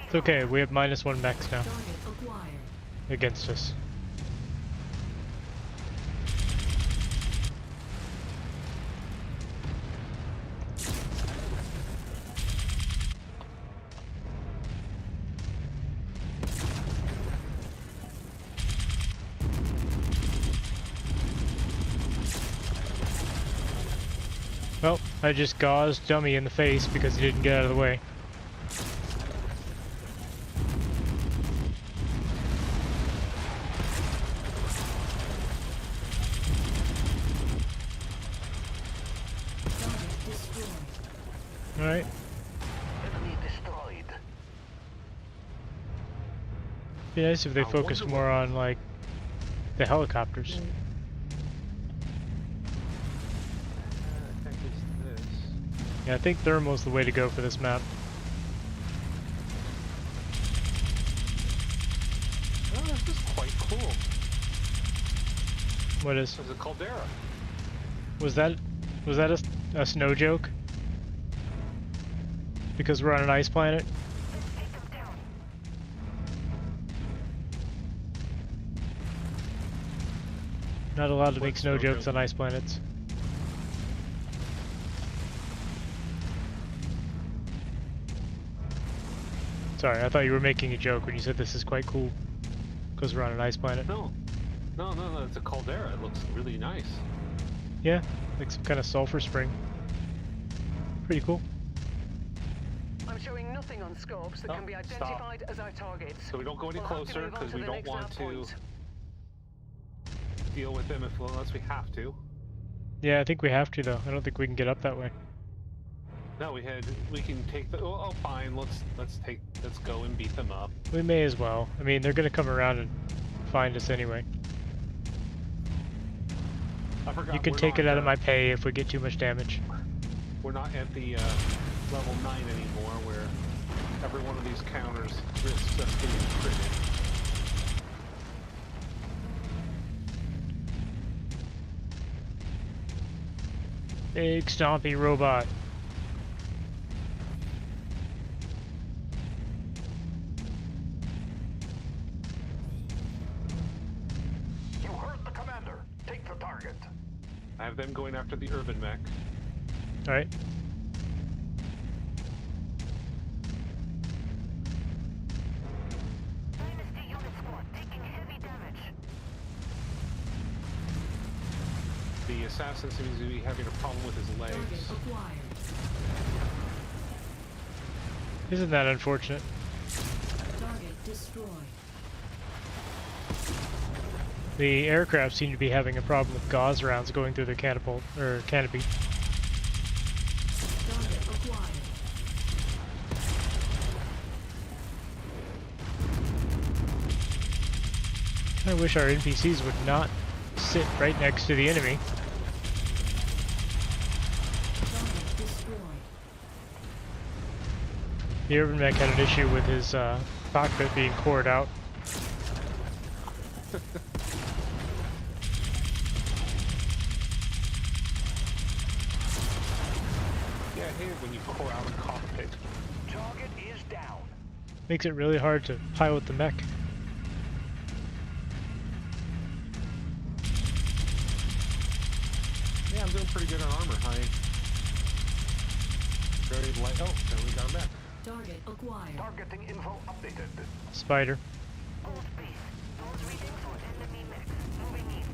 It's okay, we have -1 mechs now Target acquired. against us. Well, I just gauzed Dummy in the face because he didn't get out of the way. Target destroyed. Alright. Enemy destroyed. Be nice if they I focused wonder more on, like, the helicopters. I think it's this. Yeah, I think thermal's the way to go for this map. Oh, this is quite cool. What is? There's a caldera. Was that a snow joke? Because we're on an ice planet? Not allowed to make What snow snow jokes joke? on ice planets. Sorry, I thought you were making a joke when you said this is quite cool. Because we're on an ice planet. No, it's a caldera. It looks really nice. Yeah, like some kind of sulfur spring. Pretty cool. I'm showing nothing on scopes that Oh, can be stop. identified as our targets. So we don't go any We'll have to closer move on because to we the don't next want nav to point. deal with them unless we have to. Yeah, I think we have to though. I don't think we can get up that way. No, we can take the. Oh, fine. Let's go and beat them up. We may as well. I mean, they're gonna come around and find us anyway. I forgot. You can we're take not, it out of my pay if we get too much damage. We're not at the level 9 anymore, where every one of these counters risks us getting critted. Big stompy robot. You heard the commander. Take the target. I have them going after the urban mech. Alright. Dynasty unit squad taking heavy damage. The assassin seems to be having a problem with his Target legs. acquired. Isn't that unfortunate? Target destroyed. The aircraft seem to be having a problem with gauze rounds going through their catapult or canopy. Target acquired. I wish our NPCs would not sit right next to the enemy. Target destroyed. The urban mech had an issue with his cockpit being cored out. Yeah, I hate it when you core out a cockpit. Target is down. Makes it really hard to pilot the mech. Yeah, I'm doing pretty good on armor. Very light. Oh, no, we got him back. Target acquired. Targeting info updated. Spider. All space. Those readings for enemy mechs. Moving in.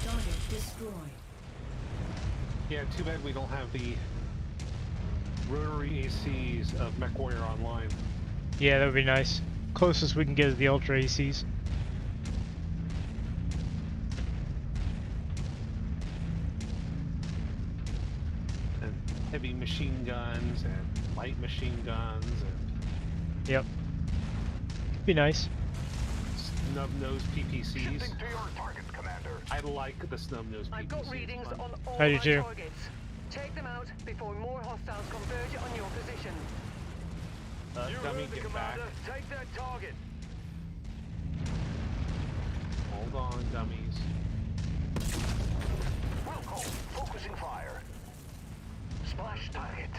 Target destroyed. Yeah, too bad we don't have the rotary ACs of MechWarrior Online. Yeah, that would be nice. Closest we can get is the Ultra ACs. And heavy machine guns and light machine guns and Yep. Be nice. snub-nosed PPCs. Shifting to your target, Commander. I like the snub-nosed PPCs. I've got readings Fun. on all I do my too. targets. Take them out before more hostiles converge on your position. You Dummy, heard the get back. commander. Take that target. Hold on, dummies. Will call. Focusing fire. Splash target.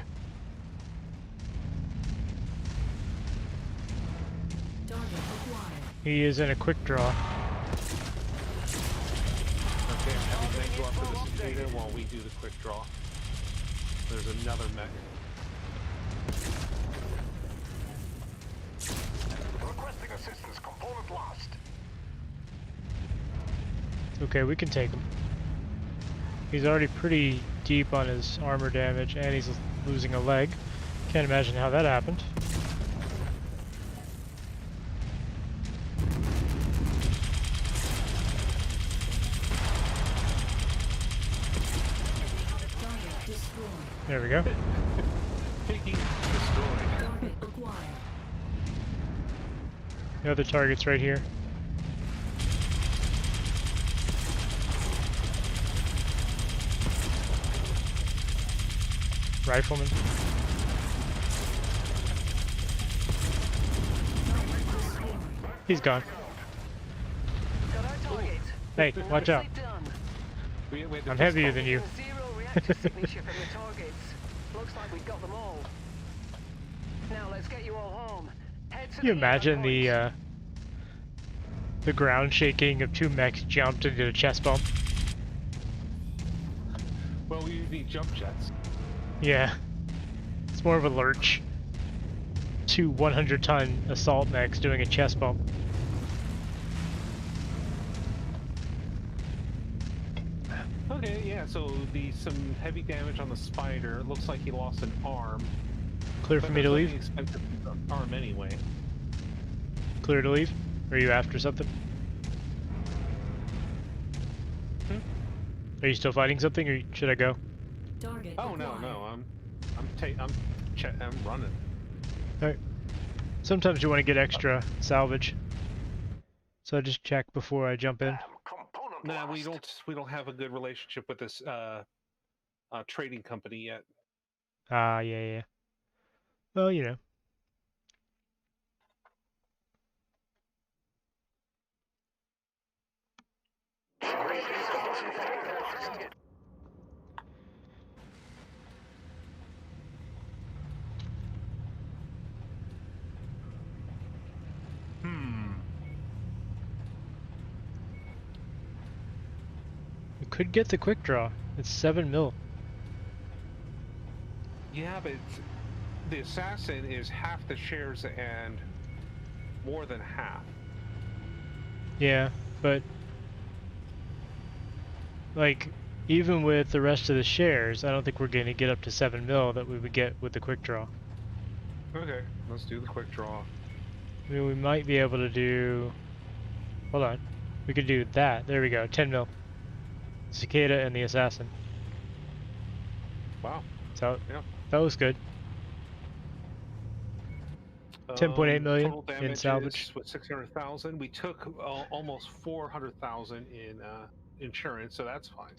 Target acquired. He is in a quick draw. Okay, I'm having them go after this data while we do the quick draw. There's another mech. Requesting assistance. Component lost. Okay, we can take him. He's already pretty deep on his armor damage and he's losing a leg. Can't imagine how that happened. Target destroyed. There we go. Taking destroyed. Target acquired. The other target's right here. Rifleman. He's gone. Got our target. Hey, watch out. Nicely done. We had the I'm heavier than pistol. you. Zero reactor signature from the targets. Looks like we've got them all. Now let's get you all home. Head to Can you the imagine point. the ground shaking of two mechs jumped into a chest bump? Well, we need jump jets. Yeah. It's more of a lurch. Two 100-ton assault mechs doing a chest bump. Okay, yeah, so some heavy damage on the spider. It looks like he lost an arm. Clear for But me to that's leave? an expensive arm anyway. Clear to leave? Are you after something? Are you still fighting something, or should I go? Target Oh no, acquired. no, I'm running. Alright. Sometimes you want to get extra salvage. So I just check before I jump in. Component Nah, blast. we don't have a good relationship with this trading company yet. Ah, yeah. Well, you know. We could get the quick draw. It's 7 mil. Yeah, but the assassin is half the shares and more than half. Yeah, but like even with the rest of the shares, I don't think we're going to get up to 7 mil that we would get with the quick draw. Okay, let's do the quick draw. I mean, we might be able to do. Hold on, we could do that. There we go, 10 mil. Cicada and the assassin. Wow. So Yeah. that was good. 10.8 million Total in damage salvage. is, what, 600,000. We took almost 400,000 in insurance, so that's fine.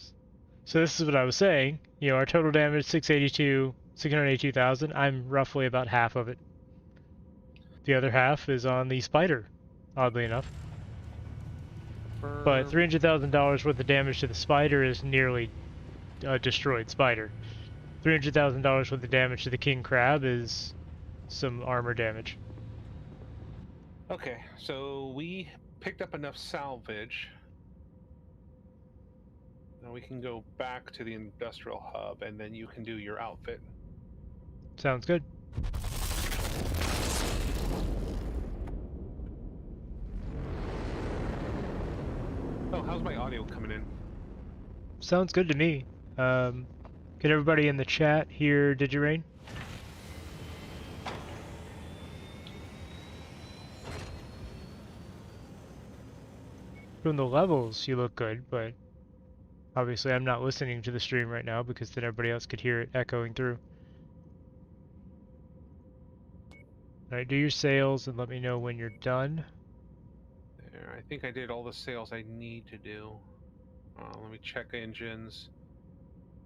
So this is what I was saying. You know, our total damage 682,000. I'm roughly about half of it. The other half is on the spider, oddly enough. But $300,000 worth of damage to the spider is nearly a destroyed spider. $300,000 worth of damage to the king crab is some armor damage. Okay, so we picked up enough salvage. Now we can go back to the industrial hub, and then you can do your outfit. Sounds good. Oh, how's my audio coming in? Sounds good to me. Can everybody in the chat hear Digirain? From the levels, you look good, but obviously I'm not listening to the stream right now because then everybody else could hear it echoing through. Alright, do your sales and let me know when you're done. There, I think I did all the sales I need to do. Let me check engines.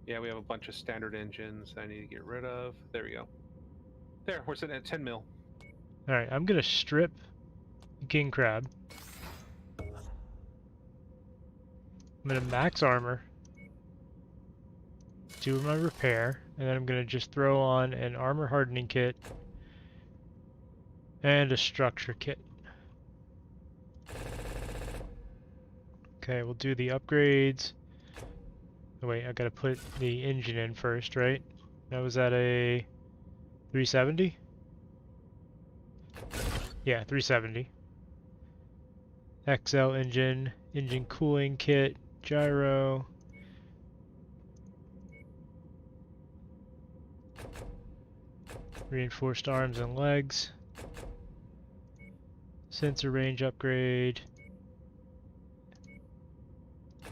Yeah, we have a bunch of standard engines I need to get rid of. There we go. There, we're sitting at 10 mil. Alright, I'm gonna strip King Crab. I'm gonna max armor. Do my repair, and then I'm gonna just throw on an armor hardening kit and a structure kit. Okay, we'll do the upgrades. Oh wait, I gotta put the engine in first, right? That was at a 370? Yeah, 370. XL engine, engine cooling kit, gyro. Reinforced arms and legs. Sensor range upgrade.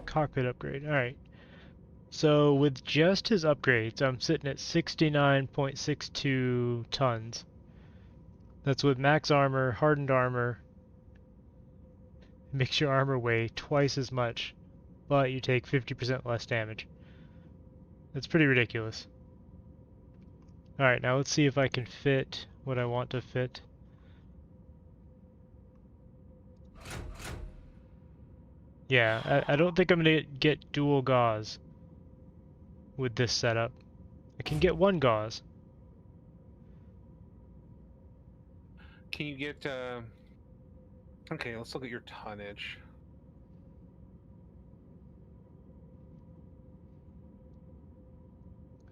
Cockpit upgrade. Alright. So with just his upgrades, I'm sitting at 69.62 tons. That's with max armor, hardened armor, makes your armor weigh twice as much, but you take 50% less damage. That's pretty ridiculous. Alright, now let's see if I can fit what I want to fit. Yeah, I don't think I'm gonna get dual gauze with this setup. I can get one gauze. Can you get? Okay, let's look at your tonnage.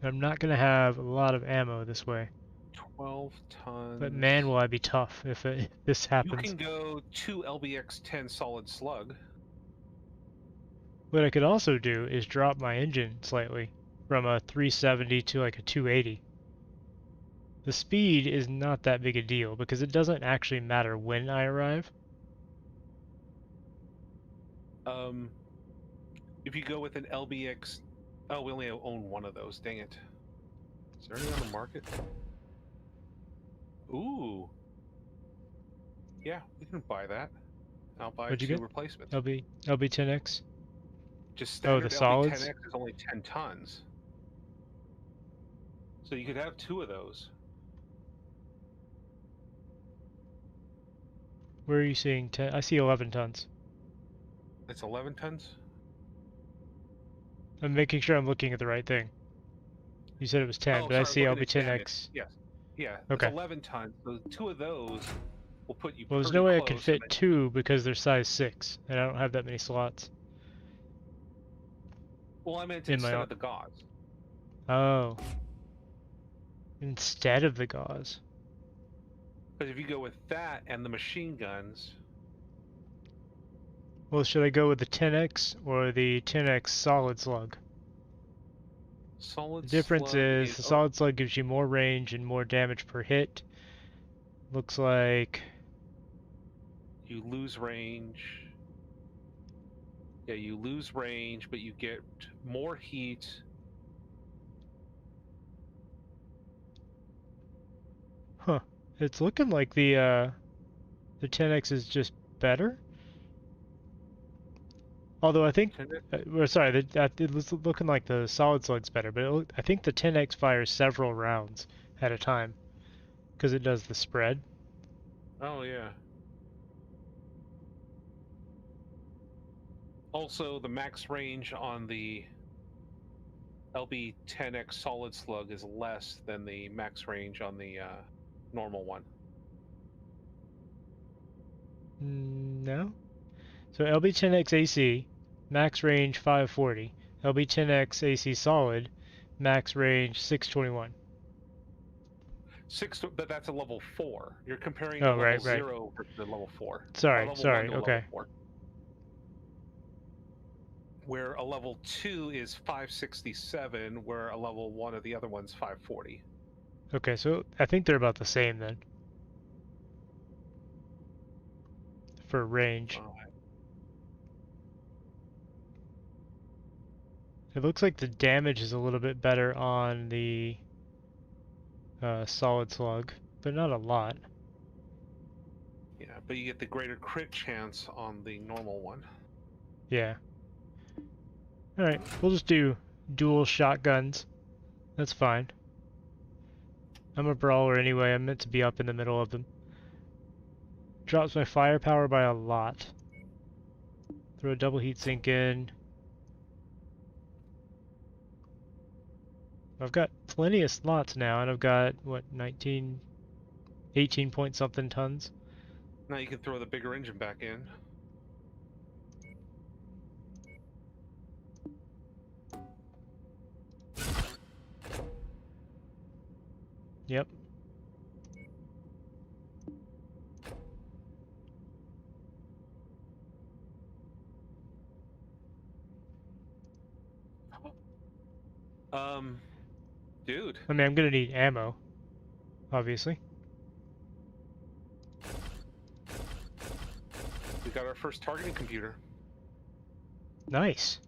I'm not gonna have a lot of ammo this way. 12 tons. But man, will I be tough if this happens. You can go 2 LBX-10 solid slug. What I could also do is drop my engine slightly from a 370 to like a 280. The speed is not that big a deal because it doesn't actually matter when I arrive. If you go with an LBX... Oh, we only own one of those, dang it. Is there any on the market? Ooh. Yeah, we can buy that. I'll buy What'd you 2 get? replacements. LB10X? Just standard the solids? LB10X is only 10 tons. So you could have 2 of those. Where are you seeing 10? I see 11 tons. It's 11 tons? I'm making sure I'm looking at the right thing. You said it was 10, but I see LB10X. Yes. Yeah, Okay. it's 11 tons. So 2 of those will put you Well, there's pretty no way I close, can and fit then- 2 because they're size 6, and I don't have that many slots. Well, I meant in instead my of the gauze. Oh. Instead of the gauze. Because if you go with that and the machine guns... Well, should I go with the 10X or the 10X solid slug? Solid The difference slug is the solid slug gives you more range and more damage per hit. Looks like... You lose range. Yeah, you lose range, but you get more heat. Huh. It's looking like the 10X is just better. Although I think, sorry, it was looking like the solid slug's better, but I think the 10X fires several rounds at a time because it does the spread. Oh, yeah. Also, the max range on the LB10X solid slug is less than the max range on the normal one. No. So LB10X AC, max range 540. LB10X AC solid, max range 621. But that's a level 4. You're comparing Oh, the level right. 0 versus the level 4. Sorry, level sorry, 1 to okay. Level 4. Where a level 2 is 567, where a level 1 of the other one's 540. Okay, so I think they're about the same then. For range. It looks like the damage is a little bit better on the solid slug, but not a lot. Yeah, but you get the greater crit chance on the normal one. Yeah. Alright, we'll just do dual shotguns. That's fine. I'm a brawler anyway, I'm meant to be up in the middle of them. Drops my firepower by a lot. Throw a double heat sink in. I've got plenty of slots now, and I've got, what, 18 point something tons? Now you can throw the bigger engine back in. Yep. Dude. I mean, I'm gonna need ammo, obviously. We got our first targeting computer. Nice.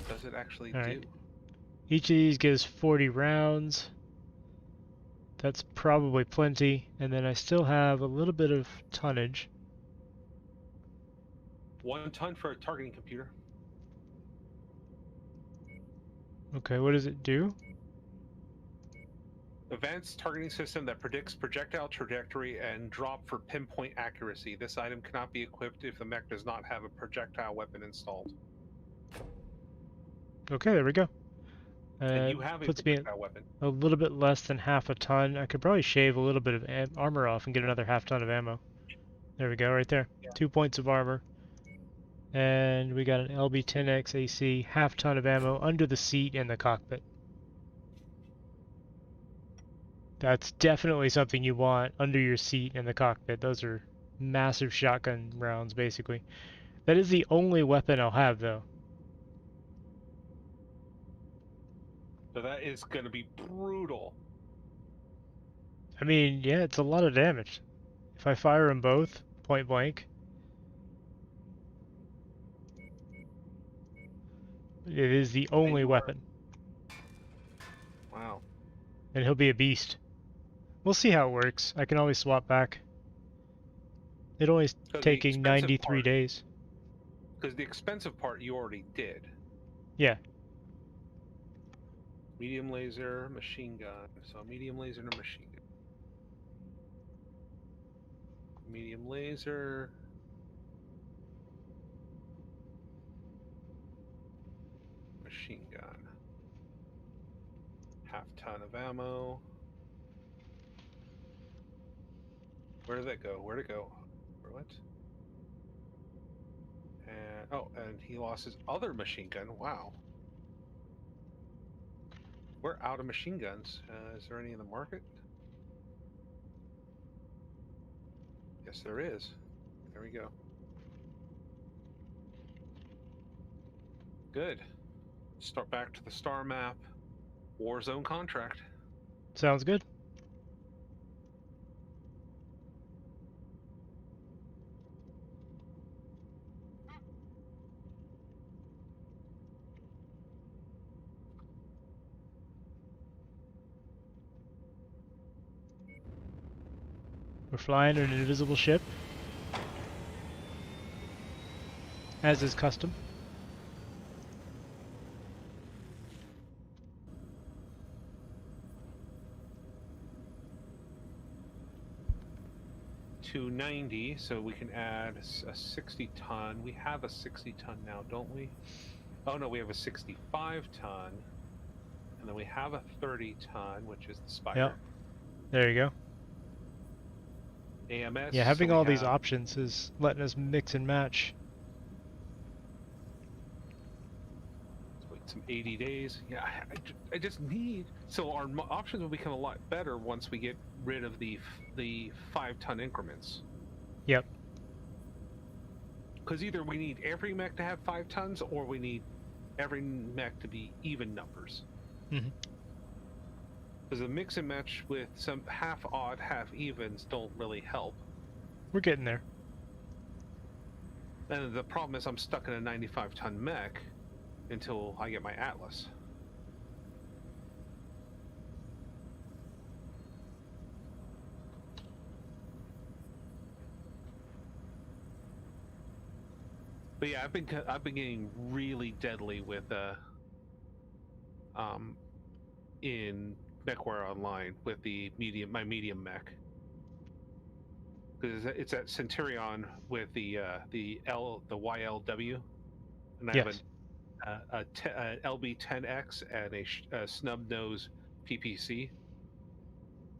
Does it actually All right. do? Each of these gives 40 rounds. That's probably plenty, and then I still have a little bit of tonnage. 1 ton for a targeting computer. Okay, what does it do? Advanced targeting system that predicts projectile trajectory and drop for pinpoint accuracy. This item cannot be equipped if the mech does not have a projectile weapon installed. Okay, there we go. And you have a Puts me at projectile weapon. a little bit less than half a ton. I could probably shave a little bit of armor off and get another half ton of ammo. There we go, right there. Yeah. 2 points of armor. And we got an LB-10X AC, half ton of ammo under the seat in the cockpit. That's definitely something you want under your seat in the cockpit. Those are massive shotgun rounds, basically. That is the only weapon I'll have, though. So that is going to be brutal. I mean, yeah, it's a lot of damage. If I fire them both, point blank. It is the only weapon. Wow. And he'll be a beast. We'll see how it works. I can always swap back. It only taking 93 days. Because the expensive part you already did. Yeah. Medium laser, machine gun. So medium laser and a machine gun. Medium laser. Machine gun. Half ton of ammo. Where did that go? Where'd it go? What? And oh, and he lost his other machine gun. Wow. We're out of machine guns. Is there any in the market? Yes, there is. There we go. Good. Start back to the star map. Warzone contract. Sounds good. We're flying an invisible ship, as is custom. $290, so we can add a 60 ton. We have a 60 ton now, don't we? Oh no, we have a 65 ton, and then we have a 30 ton, which is the Spider. Yep. There you go. AMS. Yeah, having all these options is letting us mix and match. Let's wait some 80 days. Yeah, I just need. So our options will become a lot better once we get rid of the 5-ton increments. Yep. Because either we need every mech to have 5 tons, or we need every mech to be even numbers. Mm-hmm. Because a mix and match with some half odd, half evens don't really help. We're getting there. And the problem is I'm stuck in a 95-ton mech until I get my Atlas. But yeah, I've been getting really deadly with in MechWarrior Online with the my medium mech, because it's at Centurion with the YLW, and I Yes. have a LB-10X and a snub nose PPC.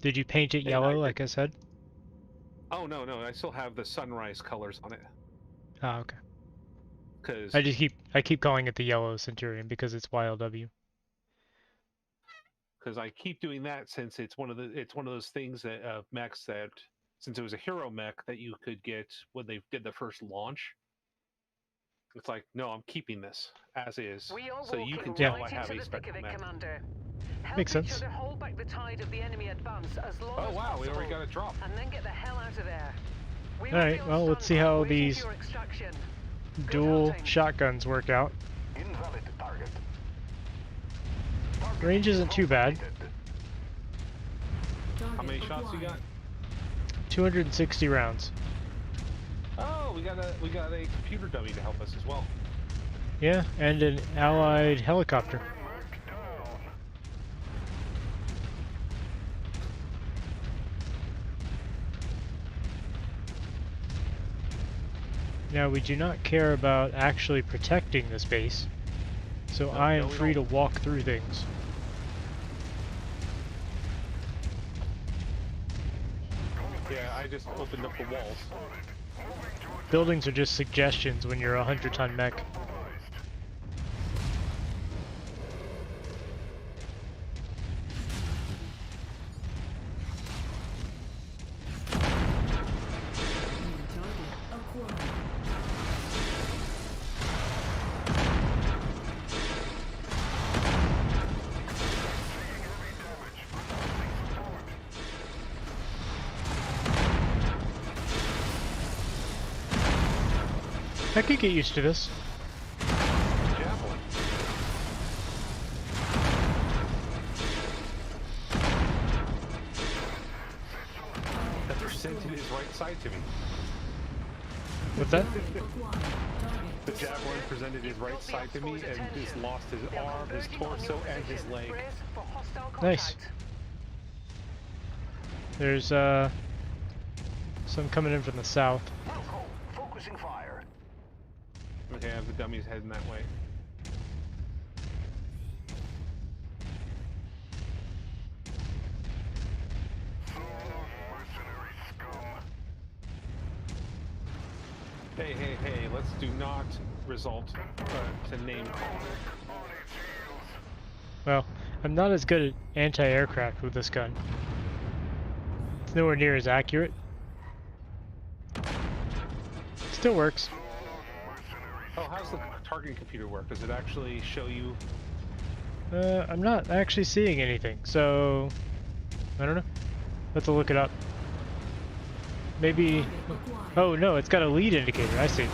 Did you paint it yellow, like I said? Oh no, I still have the sunrise colors on it. Ah, okay. Because I keep calling it the yellow Centurion because it's YLW. Because I keep doing that since it's one of those things that mechs that, since it was a hero mech that you could get when they did the first launch. It's like, no, I'm keeping this as is, so you can tell I have a Spectrum mech. Makes sense. Each other hold back the tide of the enemy advance as long Oh as wow, we already possible, got a drop. and then get the hell out of there. We All right, well, let's see how these dual hunting. shotguns work out. Invalid target. Range isn't too bad. How many shots you got? 260 rounds. Oh, we got a computer dummy to help us as well. Yeah, and an allied helicopter. Now, we do not care about actually protecting this base, so I am free to walk through things. Yeah, I just opened up the walls. Buildings are just suggestions when you're a 100-ton mech. I could get used to this. Javelin. That presented his right side to me. What's that? The javelin presented his right side to me and just lost his arm, his torso, and his leg. Nice. There's some coming in from the south. Focusing fire. Okay, I have the dummies heading that way. Hey, hey, hey, let's do not result to name calling. Well, I'm not as good at anti-aircraft with this gun. It's nowhere near as accurate. Still works. Oh, how's the targeting computer work? Does it actually show you? I'm not actually seeing anything, so I don't know. Let's look it up. Maybe. Oh no, it's got a lead indicator. I see.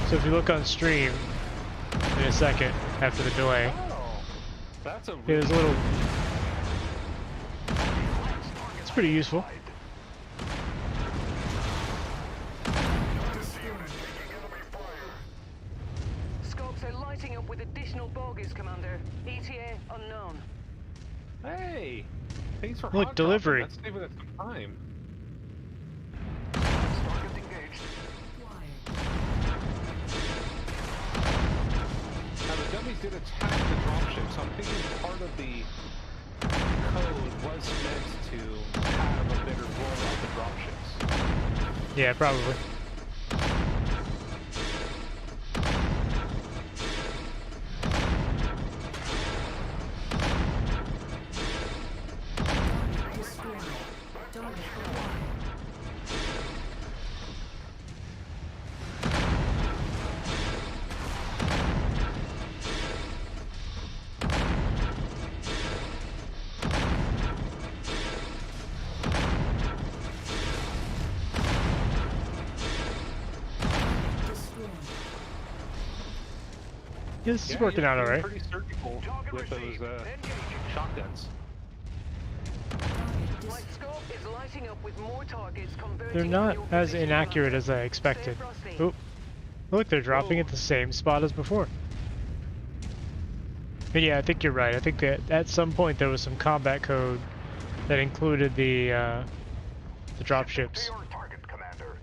So if you look on stream in a second after the delay, Oh, that's a. there's a little. It's pretty useful. Scopes are lighting up with additional bogies, Commander. ETA unknown. Hey, thanks for Look, hot delivery. That's saving us some time. Target engaged. Now the dummies did attack the dropship, so I'm thinking part of the code was meant to have a better roll of the dropships. Yeah, probably. Yeah, this is working out alright. Pretty surgical with those shotguns. My scope is lighting up with more targets converging. They're not as inaccurate as I expected. Oop. Look, they're dropping at the same spot as before. But yeah, I think you're right. I think that at some point there was some combat code that included the dropships. Your target, Commander.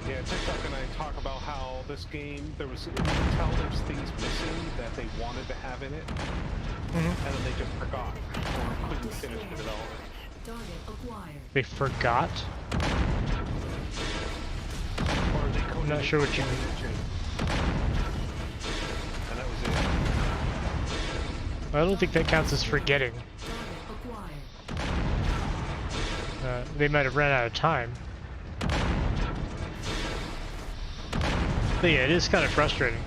Yeah, TikTok and I talk about how this game, you can tell there's things missing that they wanted to have in it, and then they just forgot, or couldn't finish the development. They forgot? Or they I'm not sure what you mean. And that was it. I don't think that counts as forgetting. They might have ran out of time. But yeah, it is kind of frustrating.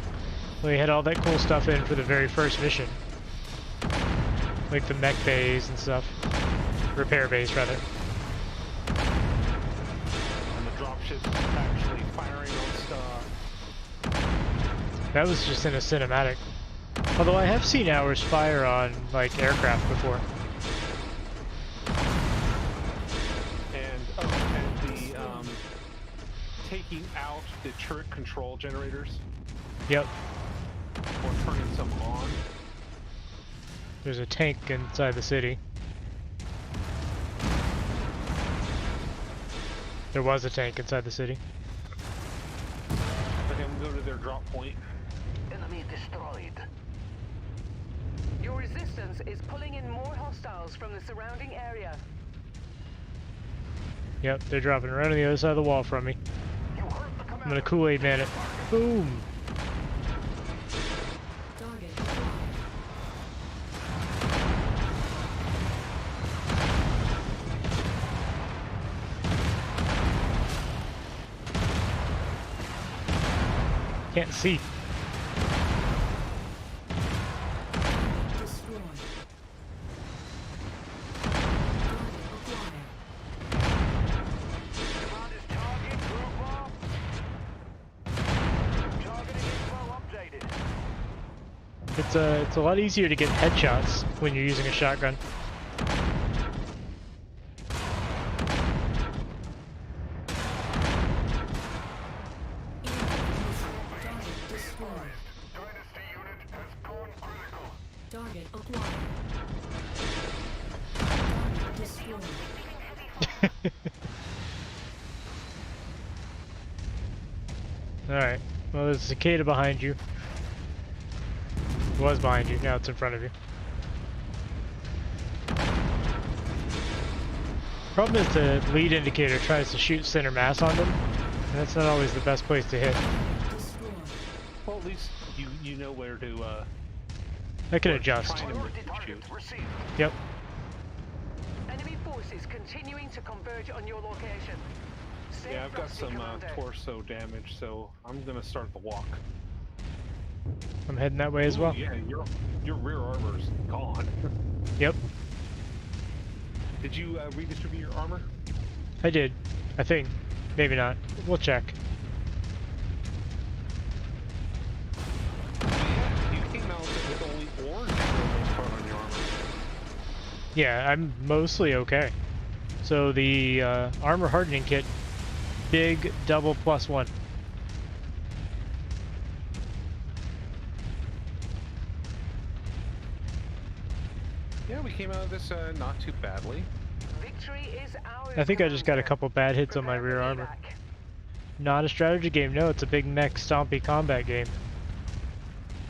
We had all that cool stuff in for the very first mission. Like the mech bays and stuff. Repair base, rather. And the dropships actually firing on stuff. That was just in a cinematic. Although I have seen ours fire on, like, aircraft before. And the taking out the turret control generators. Yep. Or turning some on. There's a tank inside the city. There was a tank inside the city. Okay, I'm going to their drop point. Enemy destroyed. Your resistance is pulling in more hostiles from the surrounding area. Yep, they're dropping right on the other side of the wall from me. You hurt the I'm commander. gonna Kool-Aid man it. Boom! Target acquired. Can't see. Destroyed. Target acquired. Commander's target group up. Targeting info updated. It's a lot easier to get headshots when you're using a shotgun. Target destroyed. Dynasty unit has gone critical. Target acquired. Target destroyed. Alright. Well, there's a cicada behind you. It was behind you, now it's in front of you. Problem is the lead indicator tries to shoot center mass on them, and that's not always the best place to hit. Destroyed. Well, at least you know where to I can adjust. try to Priority shoot. target received. Yep. Enemy forces continuing to converge on your location. Safe Yeah, I've got thrusting, some Commander. torso damage, so I'm gonna start the walk. I'm heading that way as Ooh, well. Yeah, your rear armor's gone. Yep. Did you redistribute your armor? I did. I think. Maybe not. We'll check. Yeah, you came out with only orange for the most part on your armor. Yeah, I'm mostly okay. So the armor hardening kit, big double +1. Yeah, we came out of this not too badly. Victory is ours. I think I just got a Commander. couple bad hits on my Prepare rear for armor. evac. Not a strategy game, no, it's a big mech stompy combat game.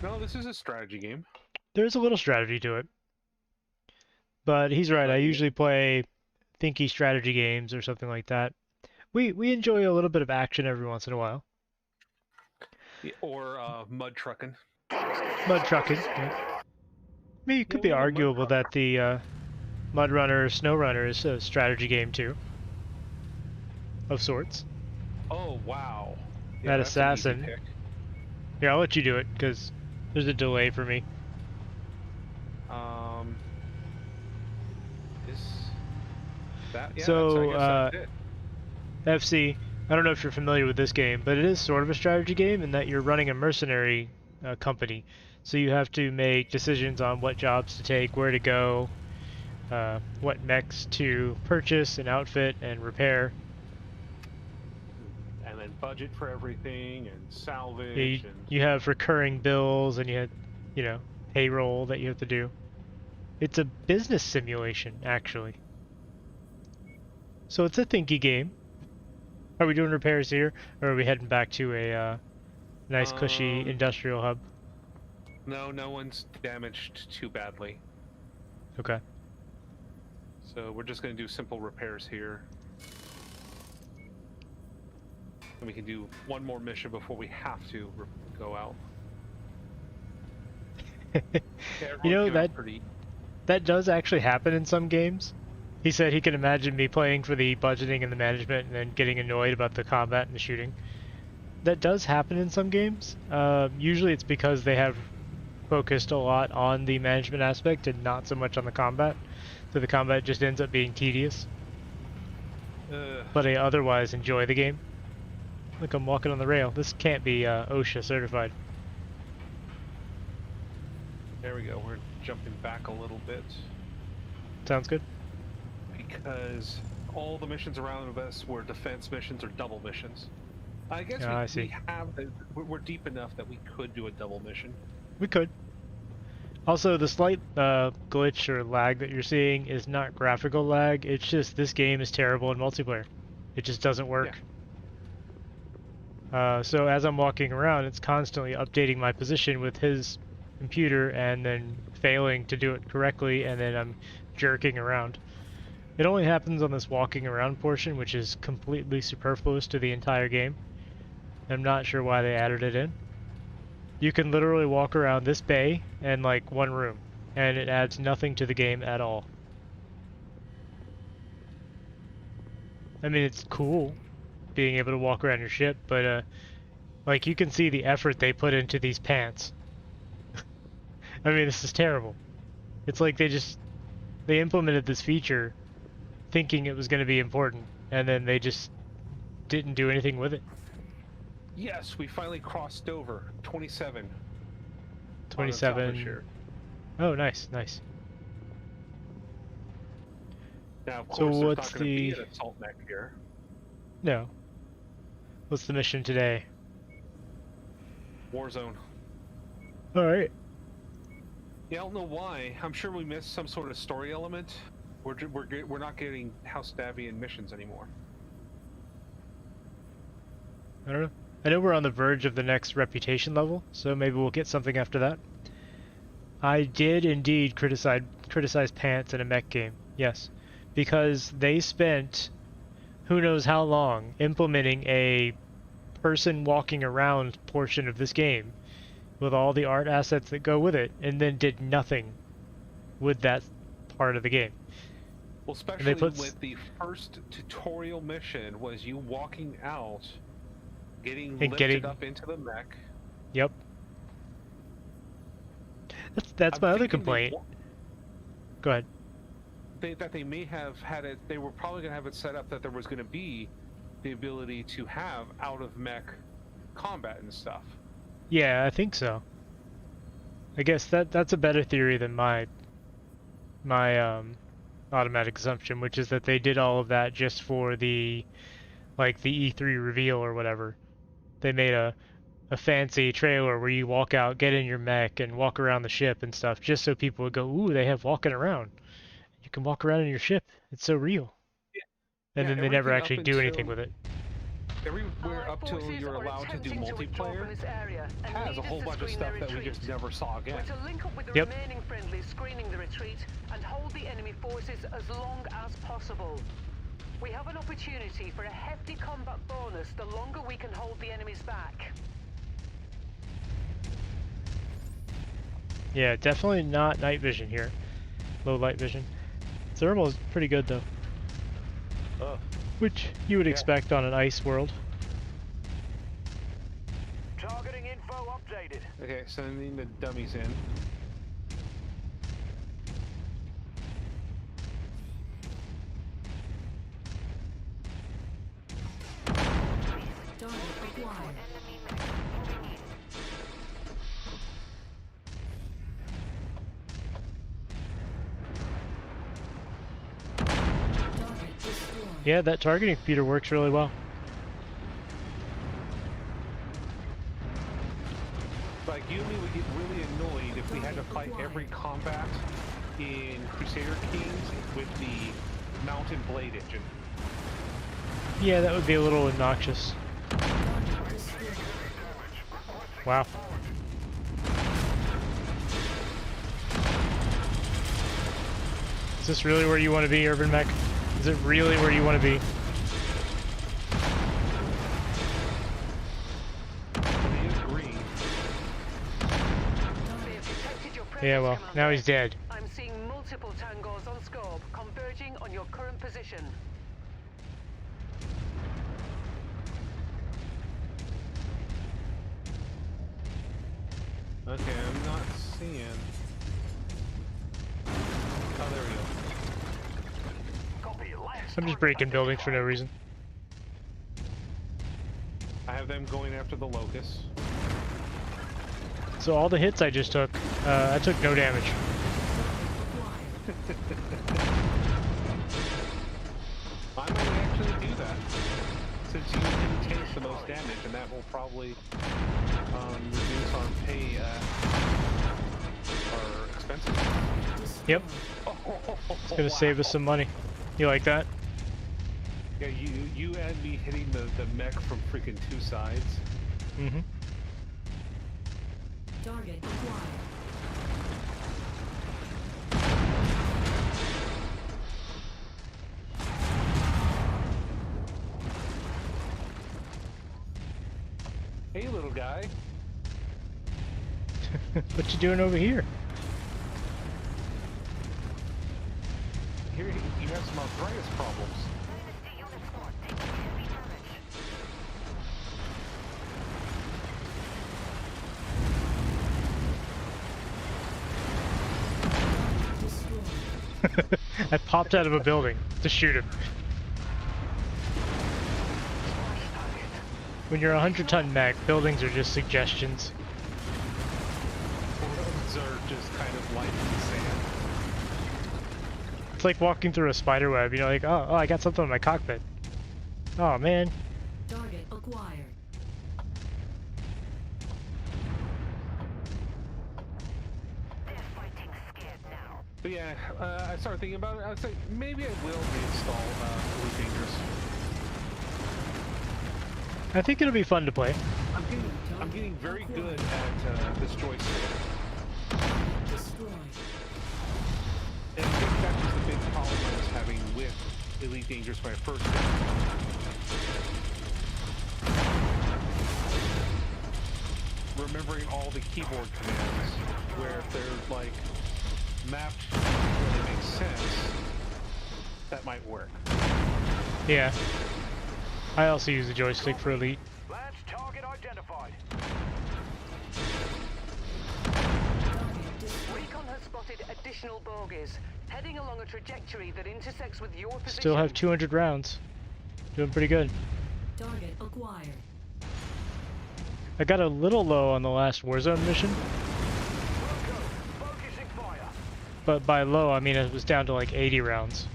No, this is a strategy game. There's a little strategy to it. But he's right, I usually play thinky strategy games or something like that. We enjoy a little bit of action every once in a while. Yeah, or mud trucking. Mud trucking. Yeah. I mean, it could Yeah, be we love Mud arguable that the Mud Runner or Snow Runner is a strategy game too. Of sorts. Oh wow. That that's an easy assassin. pick. Yeah, I'll let you do it, because there's a delay for me. Is that yeah? So, that's, I guess that's it. FC, I don't know if you're familiar with this game, but it is sort of a strategy game in that you're running a mercenary company. So you have to make decisions on what jobs to take, where to go, what mechs to purchase and outfit and repair. And then budget for everything and salvage Yeah, and you have recurring bills and you have, you know, payroll that you have to do. It's a business simulation, actually. So it's a thinky game. Are we doing repairs here, or are we heading back to a nice, cushy industrial hub? no one's damaged too badly. Okay. So we're just going to do simple repairs here. And we can do one more mission before we have to go out. Yeah, You know, everyone's doing that does actually happen in some games. He said he can imagine me playing for the budgeting and the management and then getting annoyed about the combat and the shooting. That does happen in some games. Usually it's because they have focused a lot on the management aspect and not so much on the combat. So the combat just ends up being tedious. But I otherwise enjoy the game. Look, I'm walking on the rail. This can't be OSHA certified. There we go. We're jumping back a little bit Sounds good. because all the missions around us were defense missions or double missions. I guess I see. we have. We're deep enough that we could do a double mission. We could. Also, the slight glitch or lag that you're seeing is not graphical lag. It's just this game is terrible in multiplayer. It just doesn't work. So as I'm walking around, it's constantly updating my position with his computer and then failing to do it correctly, and then I'm jerking around. It only happens on this walking around portion, which is completely superfluous to the entire game. I'm not sure why they added it in. You can literally walk around this bay and like one room, and it adds nothing to the game at all. I mean, it's cool being able to walk around your ship, but like you can see the effort they put into these pants. I mean, this is terrible. It's like they implemented this feature thinking it was going to be important, and then they just didn't do anything with it. Yes, we finally crossed over 27. 27. Oh, nice, nice. Now, of So course, there's what's not going to be the- an assault mech here. No. What's the mission today? Warzone. Alright. Yeah, I don't know why. I'm sure we missed some sort of story element. We're not getting House Davian missions anymore. I don't know. I know we're on the verge of the next reputation level, so maybe we'll get something after that. I did indeed criticize pants in a mech game, yes. Because they spent who knows how long implementing a person walking around portion of this game with all the art assets that go with it, and then did nothing with that part of the game. Well, especially with the first tutorial mission was you walking out, getting lifted up into the mech. Yep. That's my other complaint. Go ahead. That they may have had it. They were probably going to have it set up that there was going to be the ability to have out of mech combat and stuff. Yeah, I think so. I guess that's a better theory than my automatic assumption, which is that they did all of that just for the E3 reveal or whatever. They made a fancy trailer where you walk out, get in your mech, and walk around the ship and stuff, just so people would go, "Ooh, they have walking around. You can walk around in your ship. It's so real." Yeah. And then they never actually do anything with it. Everywhere up till you're allowed to do multiplayer has a whole bunch of stuff that we just never saw again. We're to link up with the Yep. remaining friendlies screening the retreat and hold the enemy forces as long as possible. We have an opportunity for a hefty combat bonus the longer we can hold the enemies back. Yeah, definitely not night vision here. Low light vision. Thermal is pretty good though. Which you would expect on an ice world. Targeting info updated. Okay, sending the dummies in. Target acquired. Target destroyed. Yeah, that targeting computer works really well. Like, you and me would get really annoyed if we had to fight every combat in Crusader Kings with the Mountain Blade engine. Yeah, that would be a little obnoxious. Target destroyed. Wow. Is this really where you want to be, Urban Mech? Is it really where you want to be? They agree. They have detected your presence, Yeah, well, Commander. now he's dead. I'm seeing multiple tangos on scope converging on your current position. Okay, I'm not seeing. Oh, there we go. Copy. Last I'm just breaking buildings for no reason. I have them going after the locusts. So all the hits I just took, I took no damage. I might actually do that, since you didn't take the most damage, and that will probably reduce our pay, our expenses. Yep. It's gonna save us some money. You like that? Yeah, you and me hitting the mech from freaking two sides. Mm-hmm. Target acquired. Hey, little guy. What you doing over here? Here, you have some arthritis problems. I popped out of a building to shoot him. When you're a 100-ton mech, buildings are just suggestions. Roads are just kind of light in the sand. It's like walking through a spider web, you know, like, oh, I got something in my cockpit. Oh, man. Target acquired. But yeah, I started thinking about it. I was like, maybe I will reinstall Elite Dangerous. I think it'll be fun to play. I'm getting very good at this joystick. Destroyed. And I think that was the big problem I was having with Elite Dangerous when I first did it. Remembering all the keyboard commands, where if they're like mapped where they make sense, that might work. Yeah. I also use the joystick for Elite. Lance target identified. Recon has spotted additional bogies, heading along a trajectory that intersects with your position. Still have 200 rounds. Doing pretty good. Target acquired. I got a little low on the last Warzone mission, Welcome. Focusing fire. but by low I mean it was down to like 80 rounds.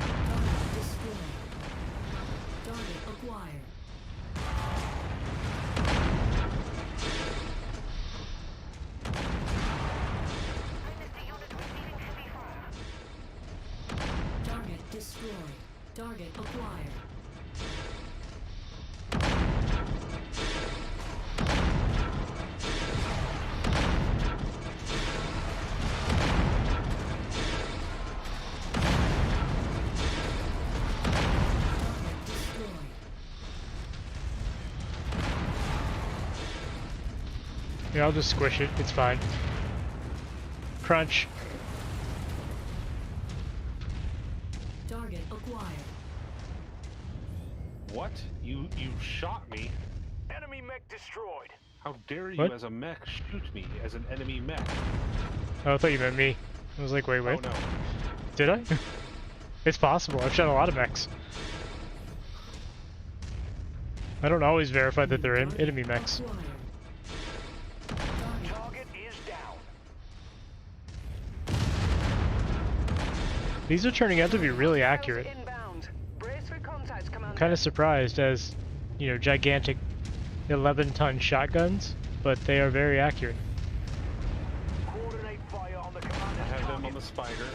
Target destroyed. Target acquired. Target destroyed. Target acquired. Target destroyed. Yeah, I'll just squish it. It's fine. Crunch. Target acquired. What? You shot me? Enemy mech destroyed. How dare you What? as a mech shoot me as an enemy mech? Oh, I thought you meant me. I was like, wait. Oh no. Did I? It's possible. I've shot a lot of mechs. I don't always verify that they're enemy mechs. Acquired. Target is down. These are turning out to be really accurate. Inbound. Brace for contact, Commander. Kind of surprised as, you know, gigantic 11-ton shotguns, but they are very accurate. Coordinate fire on the I commander's have them on target. the spider.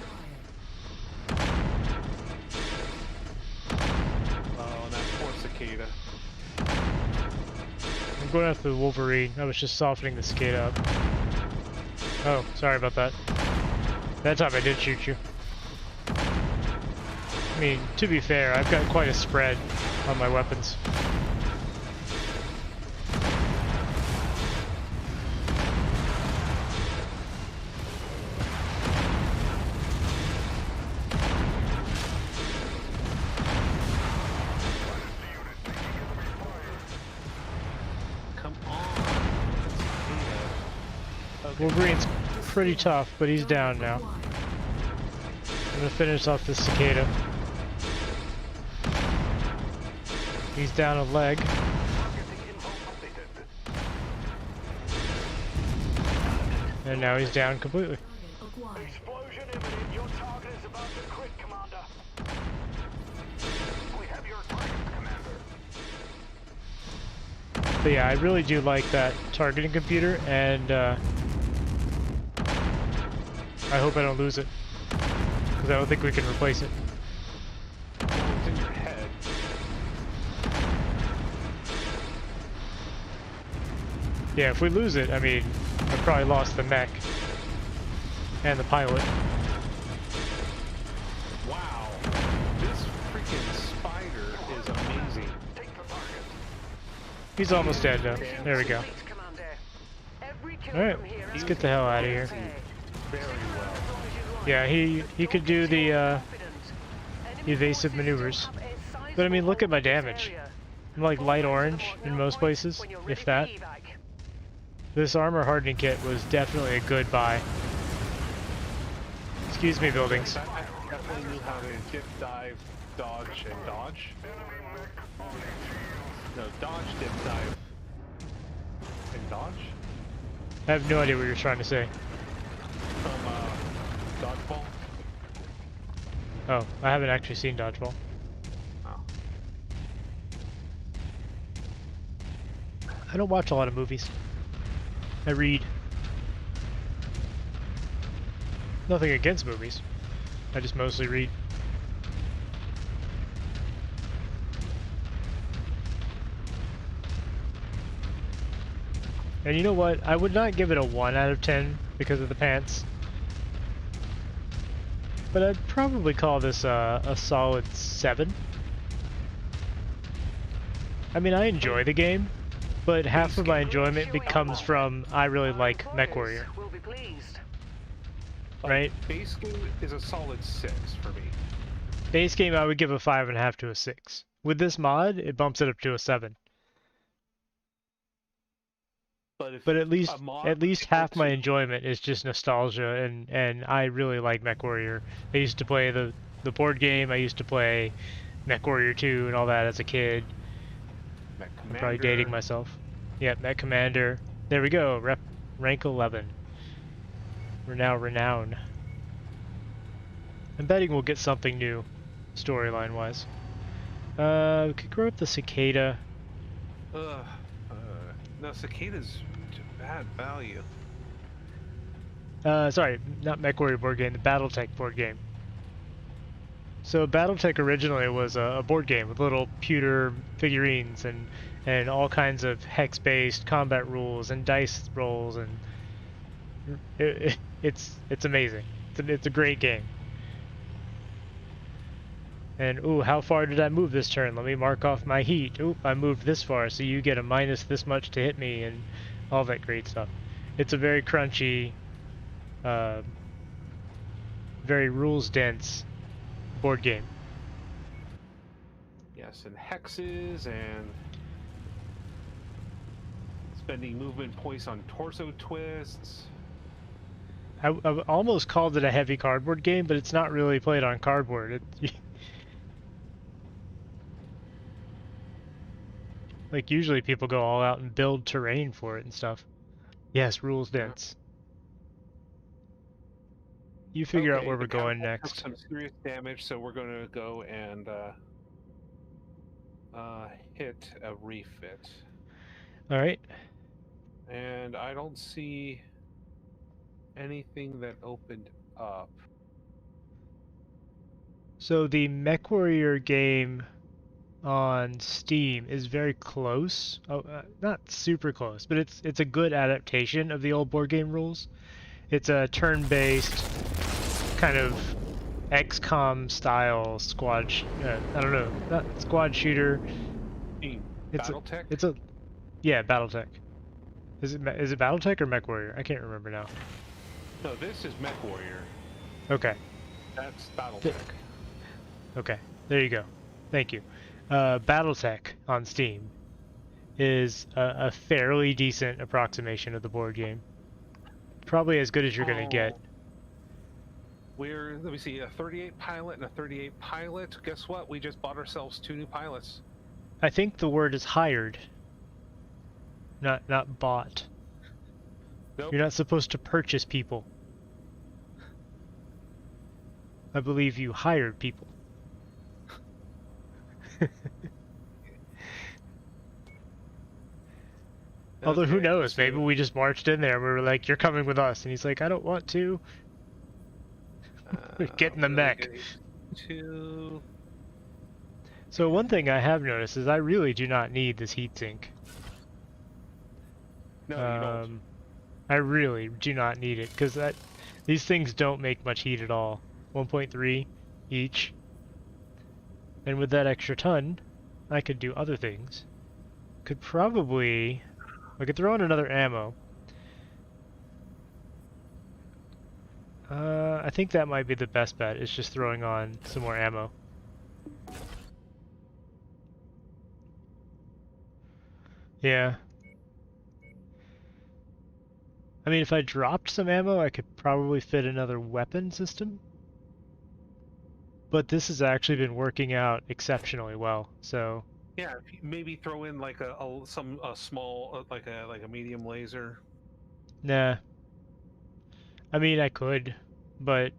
Oh, and that poor cicada. I'm going after the Wolverine. I was just softening the skate up. Oh, sorry about that. That time I did shoot you. I mean, to be fair, I've got quite a spread on my weapons. Come on. Okay. Wolverine's pretty tough, but he's down now. I'm gonna finish off this cicada. He's down a leg. Targeting info updated. And now he's down completely. Target acquired. Explosion imminent. Your target is about to crit, Commander. We have your target, Commander. But yeah, I really do like that targeting computer, and I hope I don't lose it, because I don't think we can replace it. Well, it's in your head. Yeah, if we lose it, I mean, I probably lost the mech and the pilot. Wow. This freaking spider is amazing. Take the target. He's almost dead though. There we go. Complete, Commander. Every kill Alright, from here let's is get the hell out of here. Very well. Yeah, he could do the evasive maneuvers. But I mean, look at my damage. I'm like light orange in most places, if that. This armor hardening kit was definitely a good buy. Excuse me, buildings. I definitely knew how to dip, dive, dodge, and dodge. No, dodge, dip, dive, and dodge? I have no idea what you're trying to say. From, Dodgeball? Oh, I haven't actually seen Dodgeball. Oh. I don't watch a lot of movies. I read. Nothing against movies. I just mostly read. And you know what? I would not give it a 1 out of 10 because of the pants. But I'd probably call this a solid 7. I mean, I enjoy the game, but half of my enjoyment comes from I really like MechWarrior, Will be pleased. right? Base game is a solid 6 for me. Base game I would give a 5.5 to a 6. With this mod, it bumps it up to a 7. But at least half my enjoyment is just nostalgia, and I really like MechWarrior. I used to play the board game. I used to play MechWarrior 2 and all that as a kid. I'm probably dating myself. Yeah, Mech Commander. There we go. Rank 11. We're now renowned. I'm betting we'll get something new, storyline wise. We could grow up the cicada. No, Cicada's bad value. Sorry, not MechWarrior board game, the BattleTech board game. So BattleTech originally was a board game with little pewter figurines and all kinds of hex-based combat rules and dice rolls, and it's amazing. It's a great game. And ooh, how far did I move this turn? Let me mark off my heat. Oop, I moved this far, so you get a minus this much to hit me, and all that great stuff. It's a very crunchy, very rules-dense board game. Yes, and hexes and spending movement points on torso twists. I almost called it a heavy cardboard game, but it's not really played on cardboard. Like, usually people go all out and build terrain for it and stuff. Yes, rules dense. You figure out where we're going next. Took some serious damage, so we're going to go and hit a refit. Alright. And I don't see anything that opened up. So the MechWarrior game on Steam is very close. Oh, not super close, but it's a good adaptation of the old board game rules. It's a turn-based kind of XCOM style squad. I don't know, not squad shooter. BattleTech? Yeah, BattleTech. Is it BattleTech or MechWarrior? I can't remember now. No, this is MechWarrior. Okay. That's BattleTech. Okay, there you go. Thank you. BattleTech on Steam is a fairly decent approximation of the board game. Probably as good as you're going to get. Let me see, a 38 pilot and a 38 pilot. Guess what? We just bought ourselves 2 new pilots. I think the word is hired, not bought. Nope. You're not supposed to purchase people. I believe you hired people. Although who Okay, knows, maybe so, we just marched in there and we were like, you're coming with us. And he's like, I don't want to. Get in the where are we mech. getting to? So one thing I have noticed is I really do not need this heatsink. No, you don't. I really do not need it, because these things don't make much heat at all. 1.3 each. And with that extra ton, I could do other things. I could throw in another ammo. I think that might be the best bet, is just throwing on some more ammo. Yeah. I mean, if I dropped some ammo, I could probably fit another weapon system. But this has actually been working out exceptionally well, so... Yeah, if you maybe throw in like a small, like a medium laser. Nah. I mean, I could, but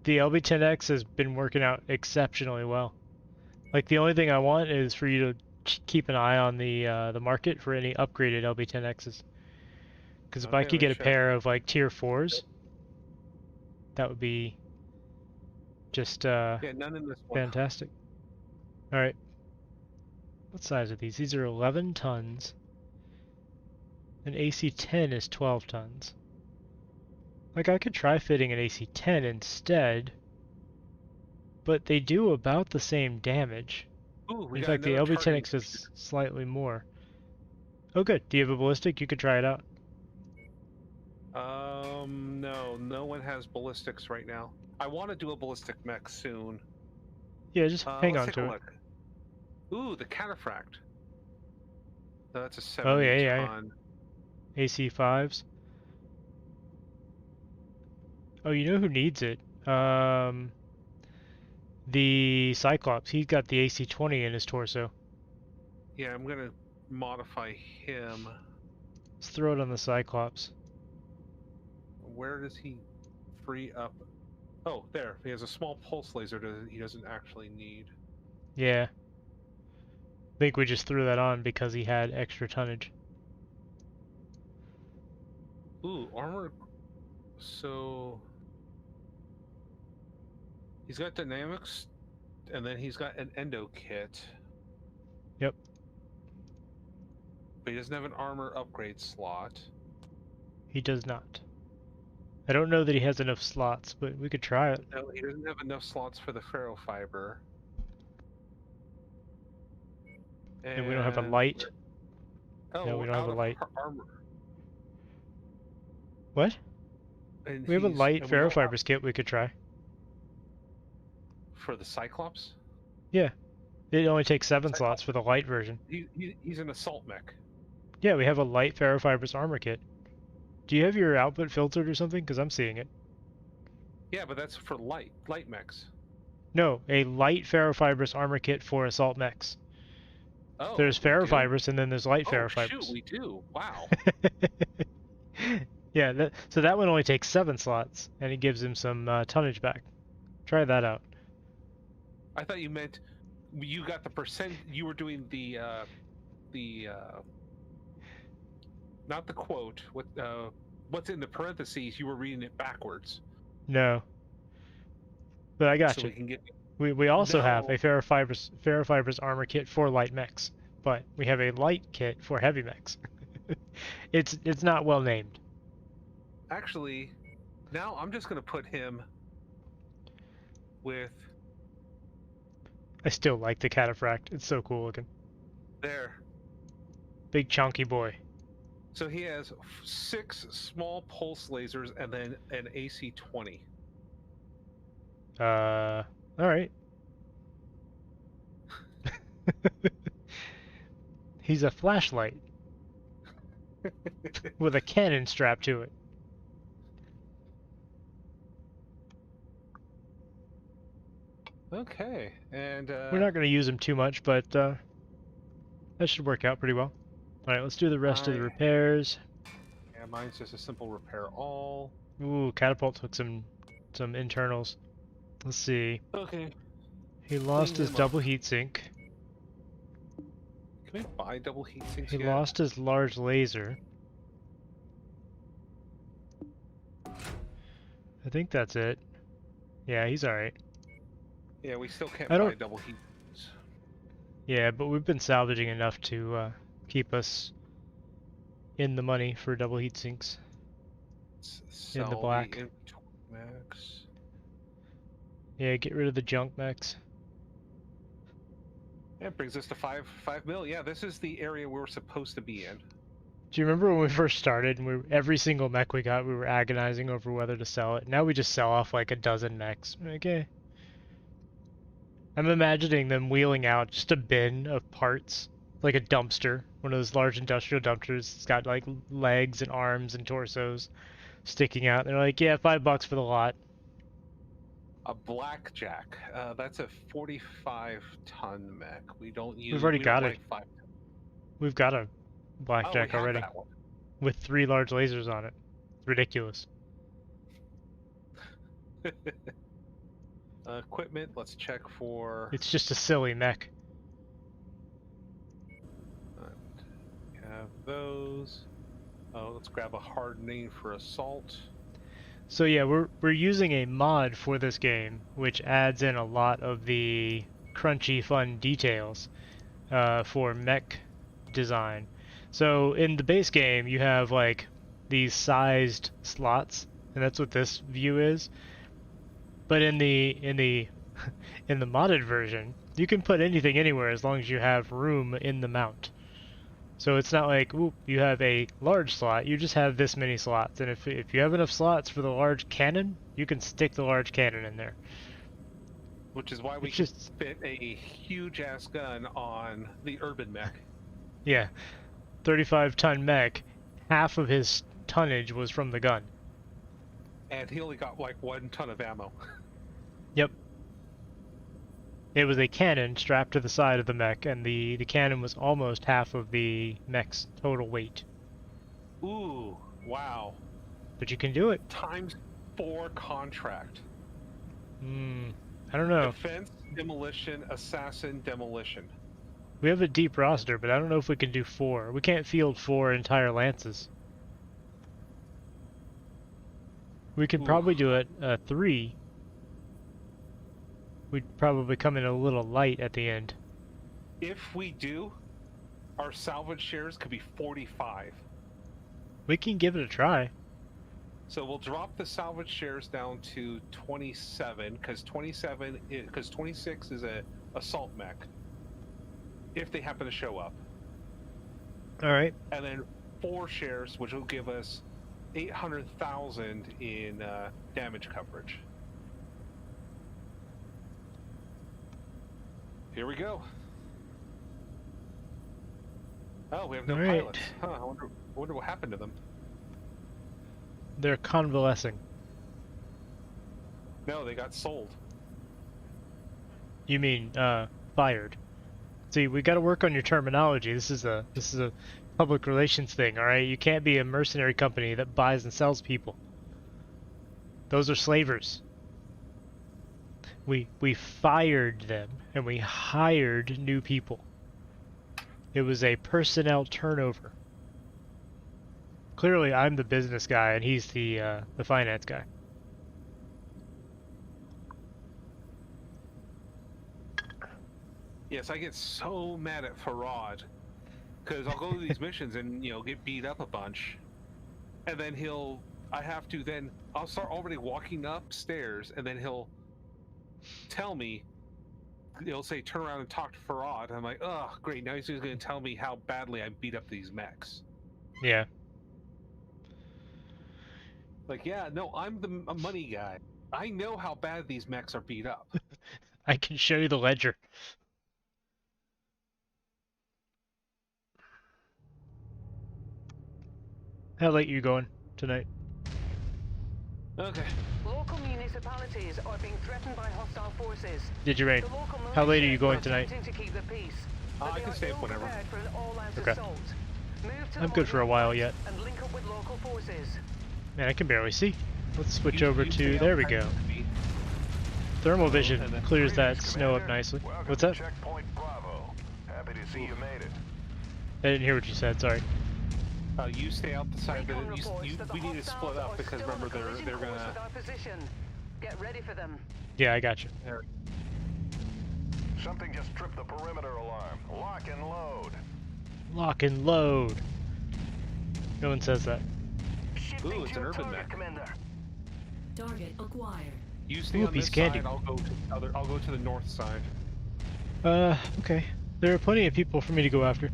the LB-10X has been working out exceptionally well. Like, the only thing I want is for you to keep an eye on the market for any upgraded LB-10Xs. Because if I could get a pair of, like, tier 4s, that would be just, yeah, none in this one. fantastic. Alright. What size are these? These are 11 tons. An AC-10 is 12 tons. Like, I could try fitting an AC-10 instead, but they do about the same damage. Ooh, In fact, the LB-10X is slightly more. Oh good, do you have a ballistic? You could try it out. No one has ballistics right now. I want to do a ballistic mech soon. Yeah, just hang on to it. Look. Ooh, the cataphract. No, that's a 70 Oh yeah, ton. yeah. AC-5s. Oh, you know who needs it? The Cyclops. He's got the AC-20 in his torso. Yeah, I'm gonna modify him. Let's throw it on the Cyclops. Where does he free up? Oh, there. He has a small pulse laser that he doesn't actually need. Yeah. I think we just threw that on because he had extra tonnage. Ooh, armor. So he's got dynamics, and then he's got an endo kit. Yep. But he doesn't have an armor upgrade slot. He does not. I don't know that he has enough slots, but we could try it. No, he doesn't have enough slots for the ferrofiber. And we don't have a light. Oh, No, we don't have a light. Armor. What? And We have a light and we don't ferrofibers kit we could try. for the Cyclops? Yeah. It only takes 7 slots for the light version. He's an assault mech. Yeah, we have a light ferrofibers armor kit. Do you have your output filtered or something? Because I'm seeing it. Yeah, but that's for light mechs. No, a light ferrofibers armor kit for assault mechs. Oh, There's ferrofibers and then there's light ferrofibers. Shoot, we do. Wow. Yeah, so that one only takes 7 slots, and it gives him some tonnage back. Try that out. I thought you meant you got the percent. You were doing the not the quote. What's in the parentheses? You were reading it backwards. No. But I got so you. We can get. We also have a No. ferrofibers armor kit for light mechs, but we have a light kit for heavy mechs. It's not well named. Actually, now I'm just gonna put him with I still like the cataphract. It's so cool looking. there. Big chunky boy. So he has 6 small pulse lasers and then an AC-20. All right. He's a flashlight with a cannon strapped to it. Okay, and We're not going to use him too much, but that should work out pretty well. All right, let's do the rest of the repairs. Yeah, mine's just a simple repair all. Ooh, Catapult took some internals. Let's see. Okay. He lost Clean his him double up. heatsink. Can we buy double heat sinks He yet? lost his large laser. I think that's it. Yeah, he's alright. Yeah, we still can't I buy don't- double heat sinks. Yeah, but we've been salvaging enough to keep us in the money for double heatsinks. In the Sell black. inventory max. Yeah, get rid of the junk mechs. That brings us to 5 mil. Yeah, this is the area we're supposed to be in. Do you remember when we first started and every single mech we got, we were agonizing over whether to sell it? Now we just sell off like a dozen mechs. Okay. I'm imagining them wheeling out just a bin of parts, like a dumpster, one of those large industrial dumpsters. It's got like legs and arms and torsos sticking out. They're like, yeah, $5 for the lot. A blackjack. That's a 45-ton mech. We don't use. We've already we got don't it. like 5. We've got a Oh, we blackjack have already that one. with 3 large lasers on it. It's ridiculous. Equipment. Let's check for. It's just a silly mech. We have those. Oh, let's grab a hardening for assault. So yeah, we're using a mod for this game, which adds in a lot of the crunchy, fun details for mech design. So in the base game, you have like these sized slots, and that's what this view is. But in the in the modded version, you can put anything anywhere as long as you have room in the mount. So it's not like, ooh, you have a large slot, you just have this many slots. And if you have enough slots for the large cannon, you can stick the large cannon in there. Which is why we can fit a huge-ass gun on the urban mech. Yeah. 35-ton mech, half of his tonnage was from the gun. And he only got like 1 ton of ammo. Yep. It was a cannon strapped to the side of the mech, and the cannon was almost half of the mech's total weight. Ooh, wow. But you can do it. ×4 contract. I don't know. Defense, demolition, assassin, demolition. We have a deep roster, but I don't know if we can do 4. We can't field 4 entire lances. We could probably do it 3. We'd probably come in a little light at the end. If we do, our salvage shares could be 45. We can give it a try. So we'll drop the salvage shares down to 27, because 26 is a assault mech. If they happen to show up. All right. And then 4 shares, which will give us 800,000 in damage coverage. Here we go. Oh, we have no pilots. Huh, I wonder what happened to them. They're convalescing. No, they got sold. You mean fired? See, we got to work on your terminology. This is a public relations thing, all right? You can't be a mercenary company that buys and sells people. Those are slavers. We fired them and we hired new people. It was a personnel turnover. Clearly, I'm the business guy and he's the finance guy. Yes, I get so mad at Farad because I'll go to these missions and get beat up a bunch, and then I'll start already walking upstairs, and then he'll tell me, he'll say turn around and talk to Farad. I'm like, oh great, now he's just going to tell me how badly I beat up these mechs. Yeah. Like, yeah, no, I'm the money guy. I know how bad these mechs are beat up. I can show you the ledger. How late you going tonight? Okay. Local municipalities are being threatened by hostile forces. Did you raid? The local How late are militia you going are tonight? attempting to keep the peace, but I they can are stay up ill whenever. prepared for an all-out Okay. assault. Move to I'm the good for a monument while site yet. and link up with local forces. Man, I can barely see. Let's switch over You stay to, there we outside go. of me. Thermal vision and then- clears that Greetings, snow up Commander. nicely. Welcome What's to that? Checkpoint Bravo. Happy to see you made it. I didn't hear what you said, sorry. You stay out the side. Recon reports that the We need to split hostiles up are because still on remember a collision they're course gonna. with our position. Get ready for them. Yeah, I got you. Something just tripped the perimeter alarm. Lock and load. Lock and load. No one says that. Shifting Ooh, it's to an your urban target, mech. Commander. Target acquired. You stay Ooh, on piece this of candy. side. I'll go to the north side. Okay. There are plenty of people for me to go after.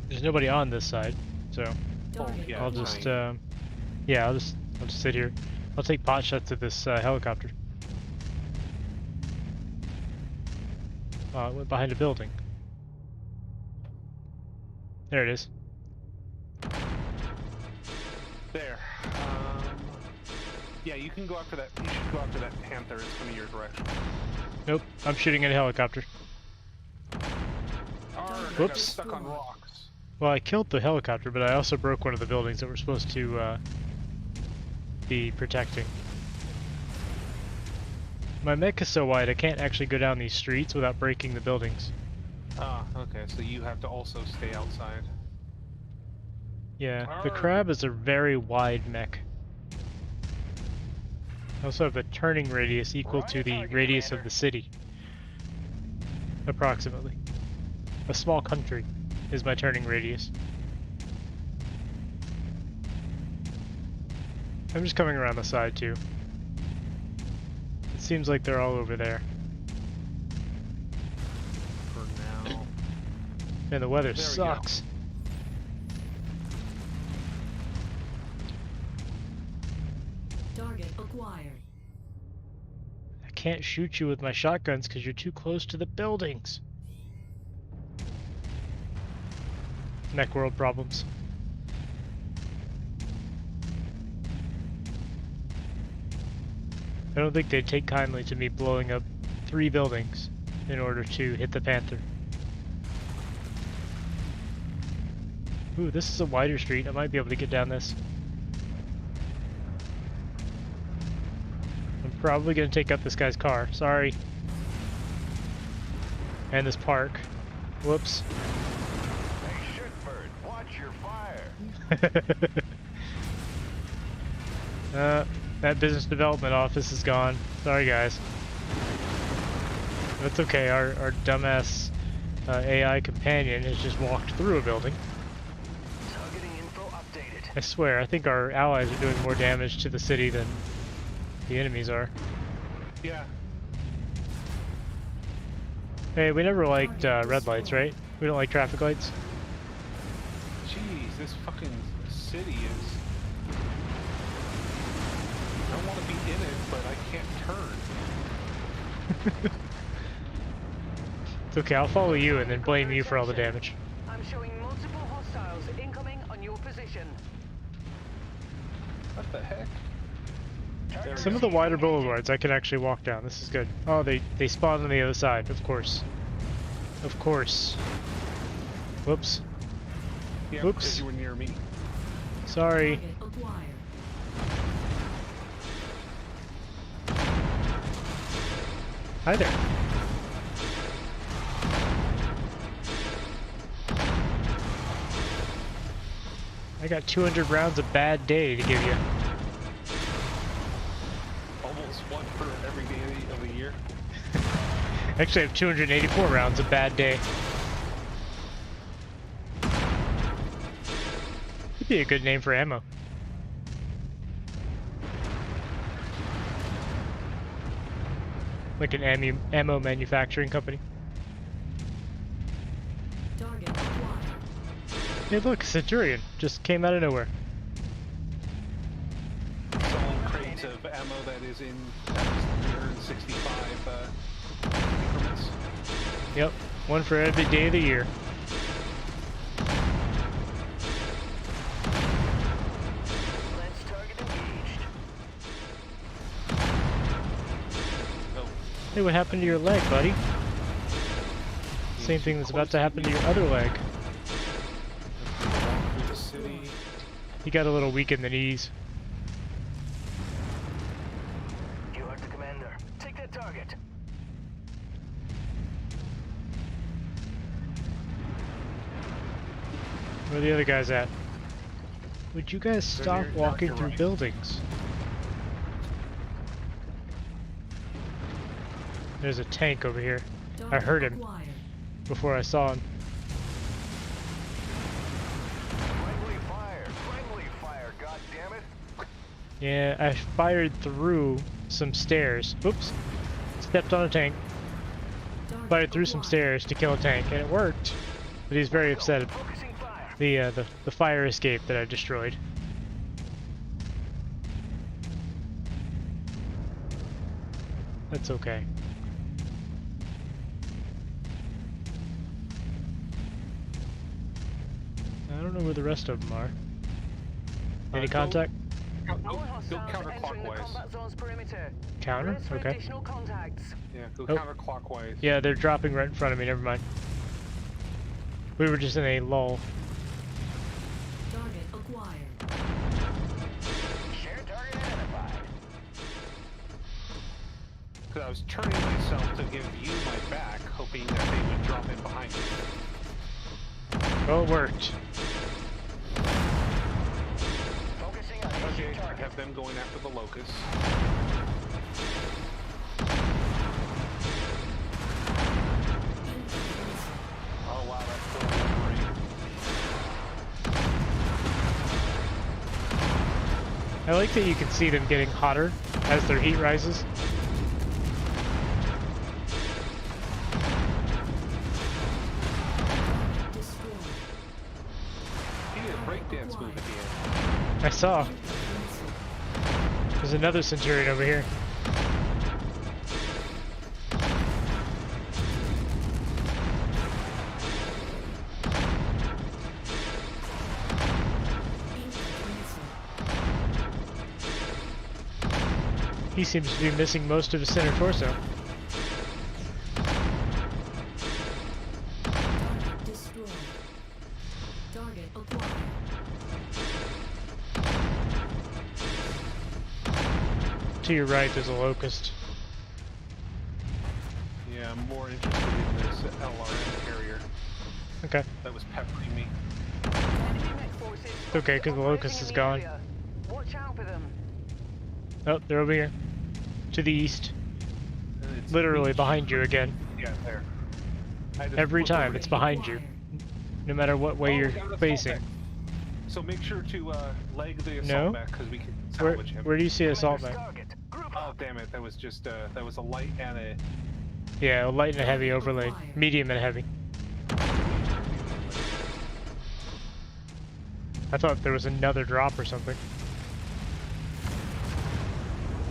There's nobody on this side, so Target yeah, I'll acquired. just, yeah, I'll just sit here. I'll take pot shots at this helicopter. Oh, it went behind a building. There it is. There. Yeah, you can go after that. You should go after that panther. It's coming your direction. Nope, I'm shooting at a helicopter. Arrgh, I got Whoops. stuck on rocks. Well, I killed the helicopter, but I also broke one of the buildings that we're supposed to be protecting. My mech is so wide I can't actually go down these streets without breaking the buildings. Ah, okay. So you have to also stay outside. Yeah, the Arrgh. crab is a very wide mech. I also have a turning radius equal to the radius of the city. Approximately. A small country is my turning radius. I'm just coming around the side too. It seems like they're all over there. For now. Man, the weather There we go. sucks. Target acquired. I can't shoot you with my shotguns because you're too close to the buildings. Mech world problems. I don't think they'd take kindly to me blowing up 3 buildings in order to hit the Panther. Ooh, this is a wider street. I might be able to get down this. I'm probably going to take up this guy's car. Sorry. And this park. Whoops. Hey, shitbird, watch your fire. That business development office is gone. Sorry, guys. That's okay. Our dumbass AI companion has just walked through a building. Targeting info updated. I swear, I think our allies are doing more damage to the city than the enemies are. Yeah. Hey, we never liked red lights, right? We don't like traffic lights? Jeez, this fucking city is. I don't want to be in it, but I can't turn. It's okay, I'll follow you and then blame you for all the damage. I'm showing multiple hostiles incoming on your position. What the heck? There we Some go. of the wider boulevards I can actually walk down. This is good. Oh, they spawned on the other side, of course. Of course. Whoops. Yeah, Oops. because you were near me. Sorry. Target acquired. Hi there. I got 200 rounds of bad day to give you. Almost one for every day of the year. Actually, I have 284 rounds of bad day. Could be a good name for ammo. Like an ammo manufacturing company. Target acquired. Hey look, Centurion just came out of nowhere. Selling crates of ammo that is in 365 increments. Yep, one for every day of the year. Let's target engaged. Oh, Hey, what happened to your leg, buddy? Same thing that's about to happen to your other leg. Walk through the city. He got a little weak in the knees. You heard the commander. Take that target. Where are the other guys at? Would you guys stop near walking your through right. buildings? There's a tank over here. I heard him Acquired. before I saw him. Friendly fire, goddammit. Yeah, I fired through some stairs. Oops. Stepped on a tank. Target Fired through some acquired. stairs to kill a tank, and it worked. But he's very upset at Focusing fire. the fire escape that I destroyed. That's okay. I don't know where the rest of them are. Any Go- contact? More Go hostiles entering the counterclockwise. combat zone's perimeter. Counter? Brace for Okay. additional contacts. Yeah, go Oh. counterclockwise. Yeah, they're dropping right in front of me, never mind. We were just in a lull. Target acquired. Shared target identified. Because I was turning myself to give you my back, hoping that they would drop in behind me. Well, it worked. Focusing on Okay, issue I target. have them going after the locusts. Oh wow, that's cool. I like that you can see them getting hotter as their heat rises. Destroyed. He did a breakdance move at the end. I saw. There's another Centurion over here. He seems to be missing most of his center torso. Target destroyed. Target acquired. To your right, there's a locust. Yeah, I'm more interested in this LRM carrier Okay. that was peppering me. Enemy mech forces Okay, 'cause the locust operating is in the gone. area. Watch out for them. Oh, they're over here. To the east. And it's Literally behind you again. Yeah, there. I just Every flipped time, over it's to- behind you. No matter what way Oh, we you're got an assault facing. mech. So make sure to leg the assault No. mech because we can Where, salvage him. where do you see assault mech? Commander's target. Group Oh up. damn it! That was just that was a light and a. Yeah, a light and a heavy overlay. Medium and a heavy. I thought there was another drop or something.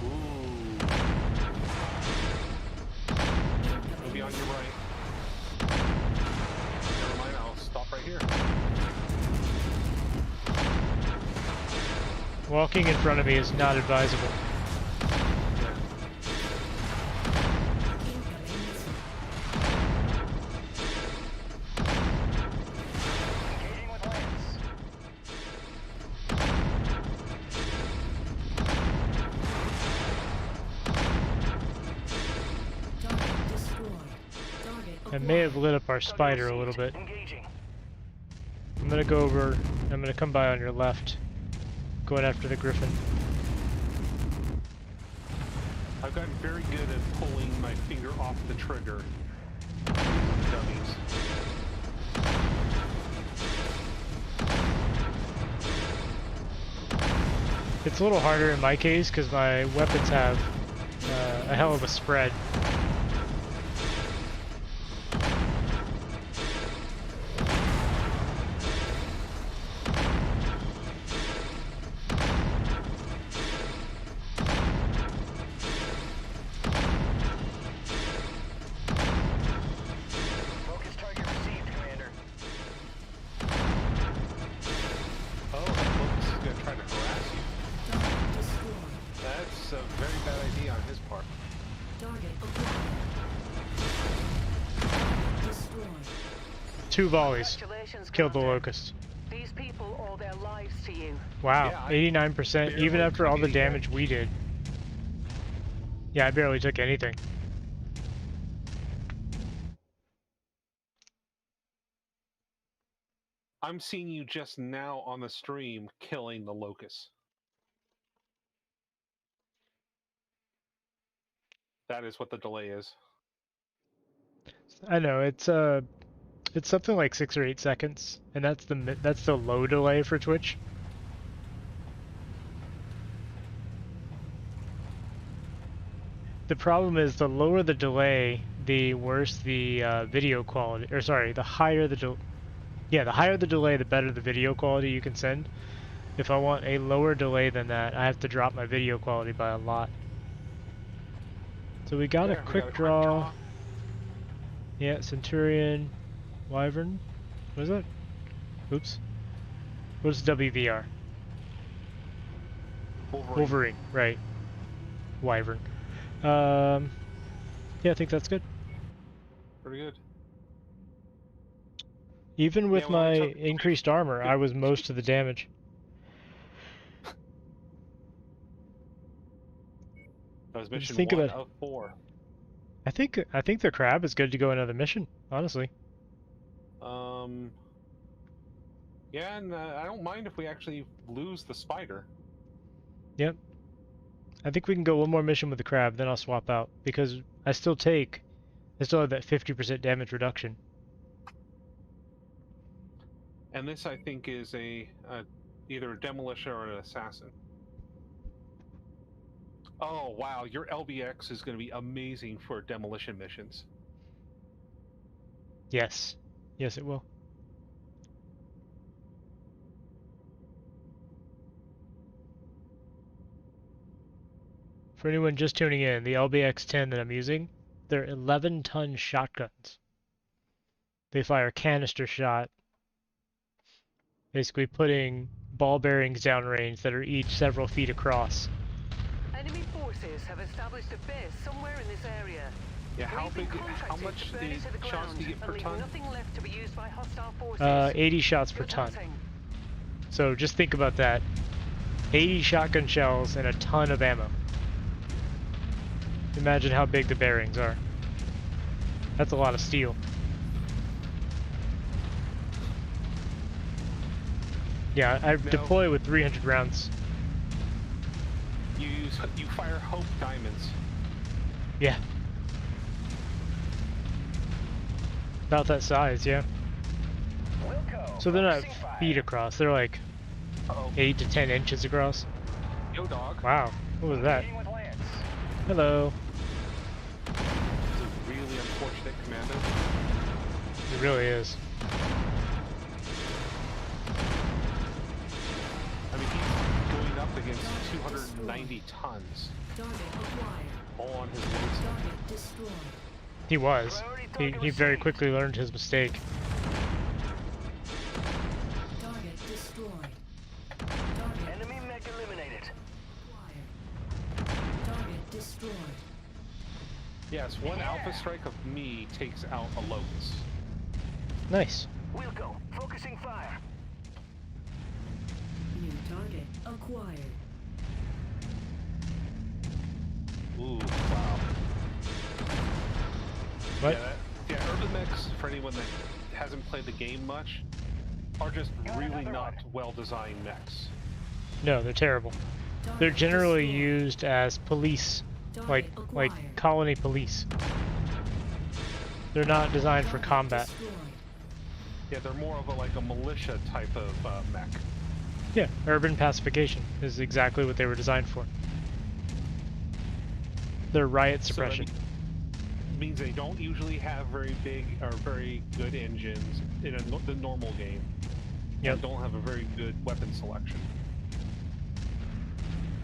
Ooh. It'll be on your right. Never mind. I'll stop right here. Walking in front of me is not advisable. Yeah. Incoming missile. Engaging with Lance. Target destroyed. Target I acquired. may have lit up our spider a little bit. Engaging. I'm gonna go over. I'm gonna come by on your left. Going after the griffin. I've gotten very good at pulling my finger off the trigger. Dummies. It's a little harder in my case because my weapons have a hell of a spread. Focus target received, Commander. Oh, that looks is gonna try to harass you. Target destroyed. That's a very bad idea on his part. Target acquired. 2 volleys. Congratulations, Killed the Commander. locust. These people owe their lives to you. Wow, Yeah, I 89%, even barely after all took the any damage damage. we did. Yeah, I barely took anything. I'm seeing you just now on the stream killing the locust. That is what the delay is. I know, it's something like 6 or 8 seconds, and that's the low delay for Twitch. The problem is the lower the delay, the worse the video quality. Or sorry, the higher the the higher the delay, the better the video quality you can send. If I want a lower delay than that, I have to drop my video quality by a lot. So we got a quick draw. Yeah, Centurion, Wyvern. What is that? Oops. What's WVR? Wolverine, right. Wyvern. Yeah, I think that's good. Pretty good. Even with well, my took- increased armor, I was most of the damage. That was mission think 1 about- of 4. I think the crab is good to go another mission, honestly. Yeah, and I don't mind if we actually lose the spider. Yep. I think we can go one more mission with the crab, then I'll swap out, because I still have that 50% damage reduction. And this, I think, is either a demolisher or an assassin. Oh, wow, your LBX is going to be amazing for demolition missions. Yes. Yes, it will. For anyone just tuning in, the LBX-10 that I'm using, they're 11-ton shotguns. They fire canister shot, basically putting ball bearings downrange that are each several feet across. Enemy forces have established a base somewhere in this area. Yeah, how We've been big? How contracted much to burn it to the shots do you ground get per and leave ton? nothing left to be used by hostile forces. 80 shots per Good ton. hunting. So just think about that. 80 shotgun shells and a ton of ammo. Imagine how big the bearings are. That's a lot of steel. Yeah, I deploy with 300 rounds. You fire Hope diamonds. Yeah. About that size, yeah. So they're not feet across, they're like 8 to 10 inches across. Yo, dog. Wow, what was that? Hello. This is really unfortunate, Commander. It really is. I mean, he's going up against 290 tons, Target acquired. all on his waist. Target destroyed. He was. He very quickly learned his mistake. Target destroyed. Target Enemy mech eliminated. acquired. Target destroyed. Yes, one alpha strike of me takes out a locust. Nice. We'll go. Focusing fire. New target acquired. Ooh, wow. What? Yeah, urban mechs, for anyone that hasn't played the game much, are just really not well-designed mechs. No, they're terrible. Target They're generally destroyed. used as police, like Target acquired. colony police. They're not designed for Target combat. destroyed. Yeah, they're more of a militia type of mech. Yeah, urban pacification is exactly what they were designed for. They're riot So suppression. that means they don't usually have very big or very good engines in the normal game. Yep. And don't have a very good weapon selection.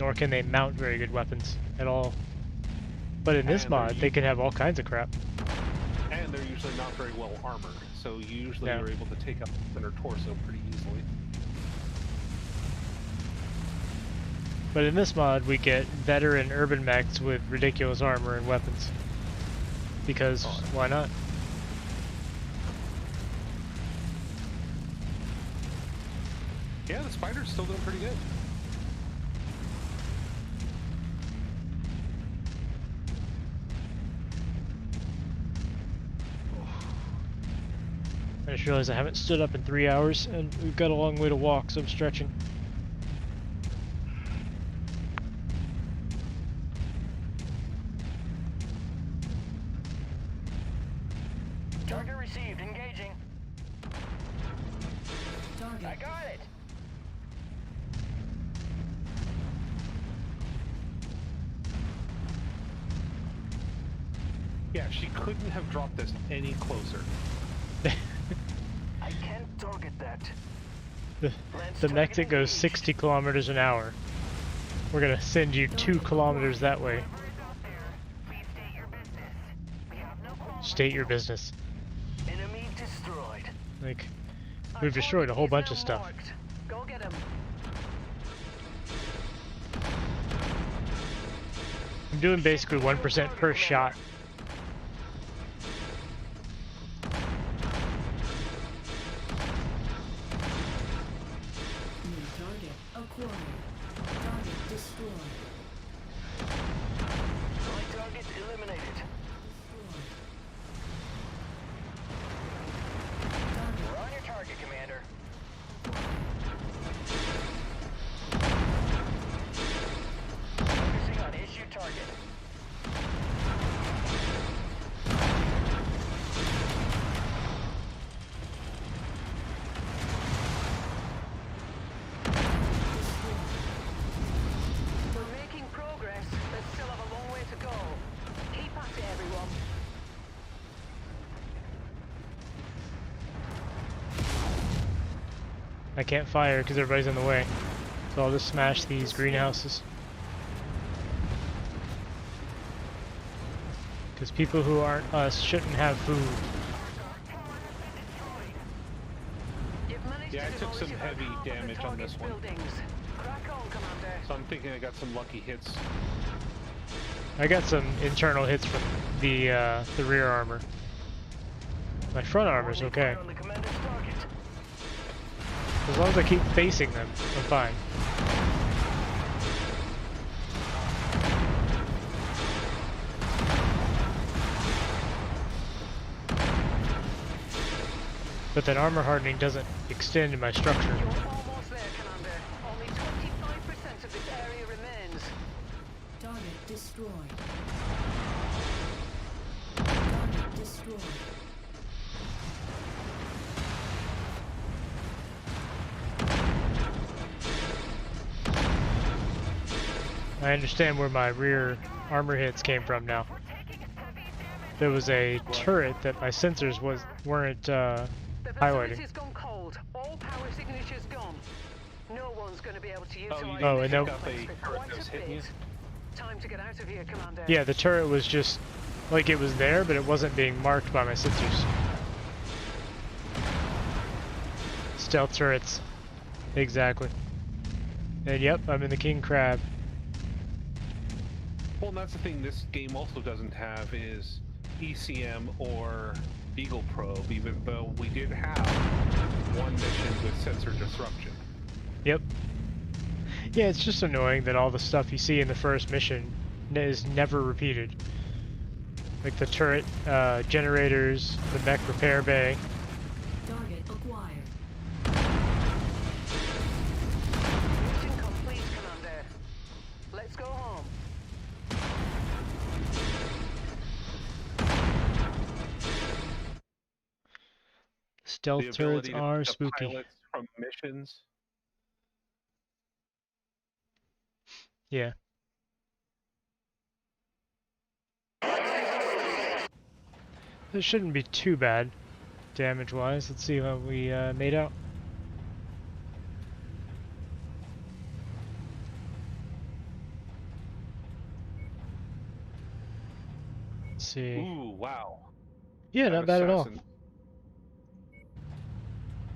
Nor can they mount very good weapons at all. But in this And they're mod, they can have all kinds of crap. And they're usually not very well armored, so you usually Yeah. are able to take up their torso pretty easily. But in this mod, we get veteran urban mechs with ridiculous armor and weapons. Because why not? Yeah, the spider's still doing pretty good. I just realized I haven't stood up in 3 hours, and we've got a long way to walk, so I'm stretching. Target received. Engaging. I Target. got it. Yeah, she couldn't have dropped this any closer. I can't target that. The mech that goes 60 kilometers an hour. We're gonna send you 2 kilometers that way. State your business. Enemy destroyed. Like, we've destroyed a whole bunch of stuff. Go get him. I'm doing basically 1% per shot. New target acquired. Target destroyed. My target eliminated. We're on your target, Commander. Focusing on issue target. We're making progress, but still have a long way to go. Keep at it, everyone. I can't fire because everybody's in the way. So I'll just smash these greenhouses. Because people who aren't us shouldn't have food. You've managed Yeah, to I took some demolish about heavy half of the damage on this target's one. buildings. Crack on, Commander. So I'm thinking I got some lucky hits. I got some internal hits from the rear armor. My front armor's okay. On the commander's target. As long as I keep facing them, I'm fine. But that armor hardening doesn't extend in my structure. You're almost there, Commander. Only 25% of this area remains. Target destroyed. Target destroyed. I understand where my rear armor hits came from now. There was a turret that my sensors weren't The highlighting. facility's gone cold. All power signatures gone. No one's going to be able to utilize Oh, this and no- complex Pick up for a quite turret that was a hitting you? bit. Time to get out of here, Commander. Yeah, the turret was just like it was there, but it wasn't being marked by my sensors. Stealth turrets. Exactly. And yep, I'm in the king crab. Well, and that's the thing this game also doesn't have is ECM or Beagle Probe, even though we did have one mission with sensor disruption. Yep. Yeah, it's just annoying that all the stuff you see in the first mission is never repeated. Like the turret, generators, the mech repair bay. Target acquired. Mission complete, Commander. Let's go home. Stealth The turrets ability to are pick up spooky. pilots from missions. Yeah. This shouldn't be too bad, damage-wise. Let's see how we made out. Let's see. Ooh, wow. Yeah, That not bad at all. assassin.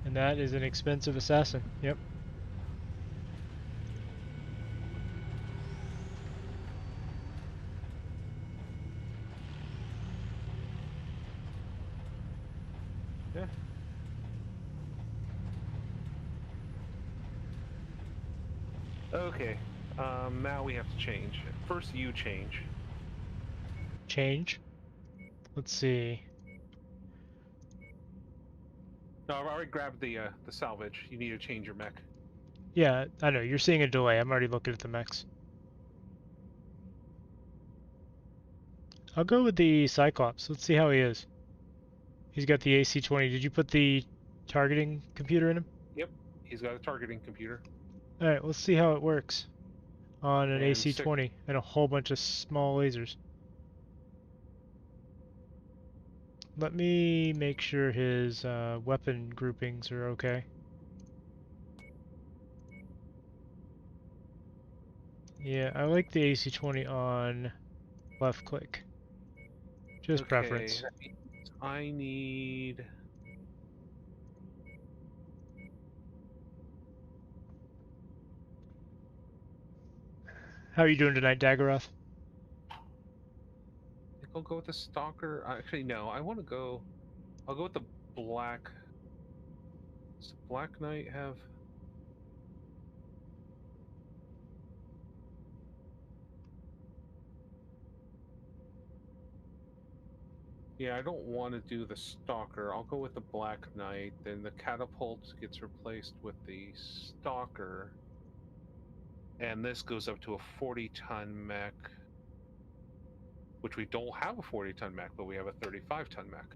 And that is an expensive assassin. Yep. Yeah. Okay. Now we have to change. First, you change. Change. Let's see. No, I've already grabbed the salvage. You need to change your mech. Yeah, I know. You're seeing a delay. I'm already looking at the mechs. I'll go with the Cyclops. Let's see how he is. He's got the AC-20. Did you put the targeting computer in him? Yep. He's got a targeting computer. Alright, let's see how it works on an And AC-20 and a whole bunch of small lasers. Let me make sure his weapon groupings are okay. Yeah, I like the AC-20 on left click. Just preference. that means I need... How are you doing tonight, Daggerath? I think I'll go with the Stalker. Actually, no. I want to go... I'll go with the Black... Does Black Knight have... Yeah, I don't want to do the Stalker. I'll go with the Black Knight. Then the Catapult gets replaced with the Stalker. And this goes up to a 40-ton mech. Which we don't have a 40-ton mech, but we have a 35-ton mech.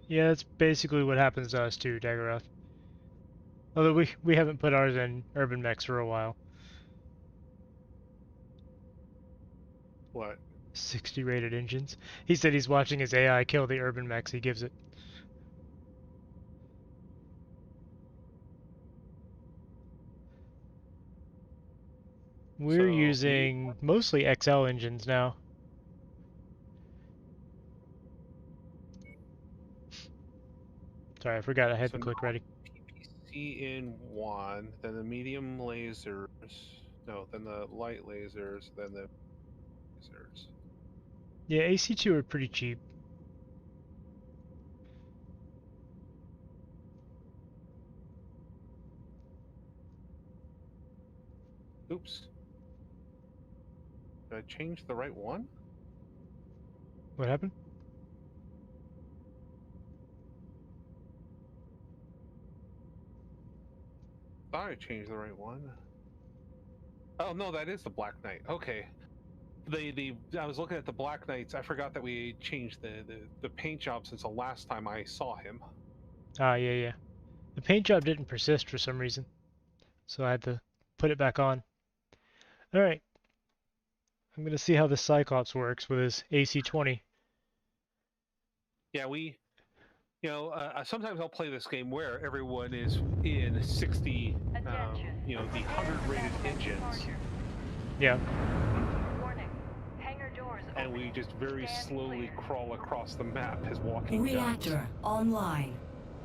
Yeah, that's basically what happens to us too, Daggerath. Although we haven't put ours in urban mechs for a while. What? 60 rated engines. He said he's watching his AI kill the urban mechs he gives it. We're using mostly XL engines now. Sorry, I forgot I had the click ready. PPC in one, then the medium lasers. No, then the light lasers, then the lasers. Yeah, AC2 are pretty cheap. Oops. Did I change the right one? What happened? Thought I changed the right one. Oh no, that is the Black Knight. Okay. I was looking at the Black Knights. I forgot that we changed the paint job since the last time I saw him. Ah, yeah. The paint job didn't persist for some reason, so I had to put it back on. Alright. I'm gonna see how the Cyclops works with his AC-20. Yeah, sometimes I'll play this game where everyone is in 60, the 100 rated engines. Yeah. Warning. Hangar doors And we just very slowly crawl across the map as walking Reactor ducks. online.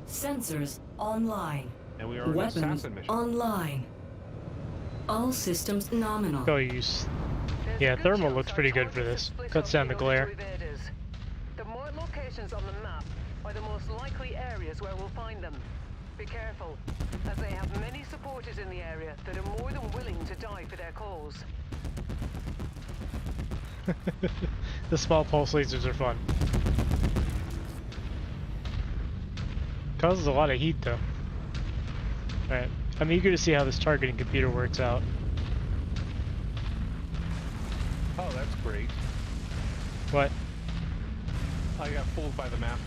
Sensors online. And we are on an Weapons assassin mission. online. All systems nominal. Go use. Yeah, thermal looks pretty good for this. Cuts down the glare. The more locations on the map are the most likely areas where we'll find them. Be careful, as they have many supporters in the area that are more than willing to die for their cause. The small pulse lasers are fun. Causes a lot of heat though. Alright, I'm eager to see how this targeting computer works out. Oh, that's great. What? I got fooled by the map.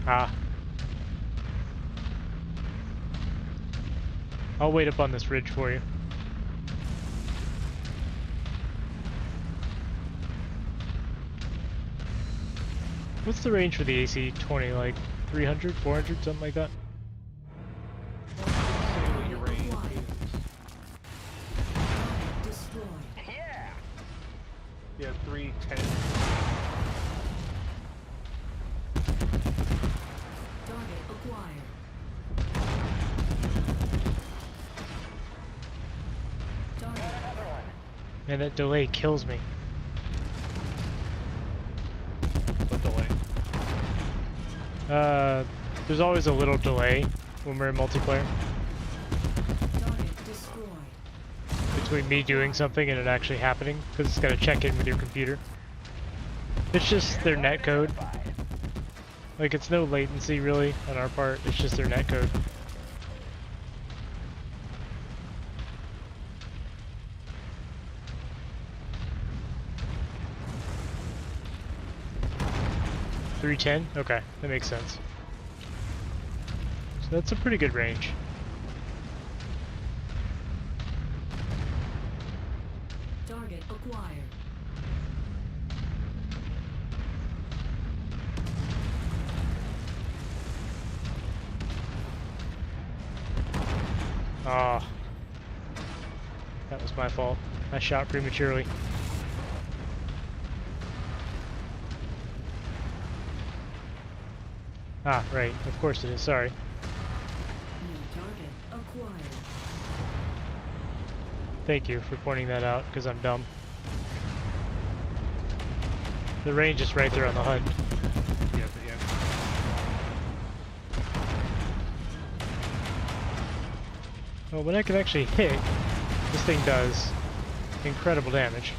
Ah. I'll wait up on this ridge for you. What's the range for the AC-20? Like 300, 400, something like that? Say what your range is. Destroyed. Yeah! Yeah, 310. Target acquired. Target. Another one. Man, that delay kills me. What delay? There's always a little delay when we're in multiplayer. between me doing something and it actually happening, because it's got to check in with your computer. It's just their net code. Like, it's no latency really on our part, it's just their net code. .310? Okay, that makes sense. So that's a pretty good range. Target acquired. Ah, that was my fault. I shot prematurely. Ah, right. Of course it is. Sorry. New target acquired. Thank you for pointing that out, because I'm dumb. The range is right there on the HUD. Yeah, yeah. Well, when I can actually hit, this thing does incredible damage.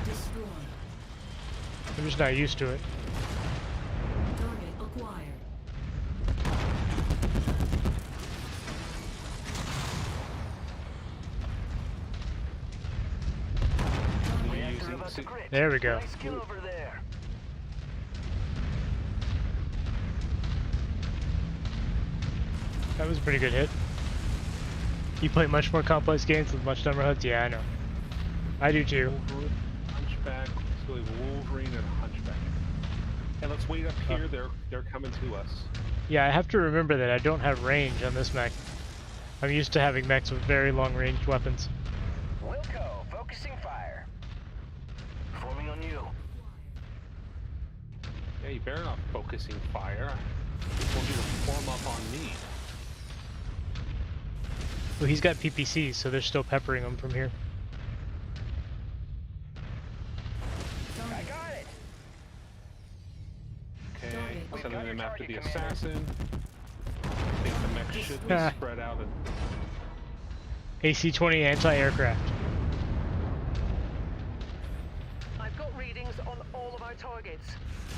Destroyed. I'm just not used to it. Target acquired. Reactor about to grid. There we go. Nice kill over there. That was a pretty good hit. You play much more complex games with much dumber HUDs? Yeah, I know. I do too. Wolverine, Hunchback. So we have Wolverine and Hunchback. And let's wait up here. They're coming to us. Yeah, I have to remember that I don't have range on this mech. I'm used to having mechs with very long ranged weapons. Wilco, focusing fire. Forming on you. Yeah, you better not focusing fire. I want you to form up on me. Well, he's got PPCs, so they're still peppering him from here. I got it. Okay, We've sending got them your after the target, Commander. assassin. I think the mech should be Ah. spread out. And AC-20 anti-aircraft. I've got readings on all of our targets.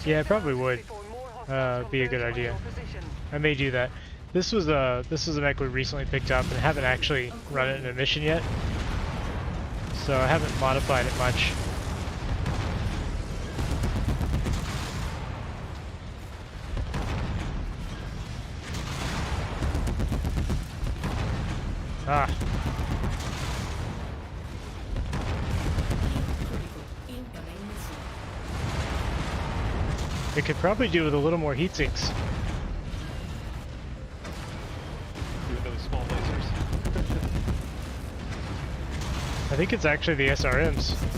Yeah, I probably would. Before more hostiles Be a good converge on idea. your position. I may do that. This was a mech we recently picked up and haven't actually run it in a mission yet, so I haven't modified it much. Ah, Critical. Incoming missile. it could probably do with a little more heat sinks. with those small lasers. I think it's actually the SRMs. System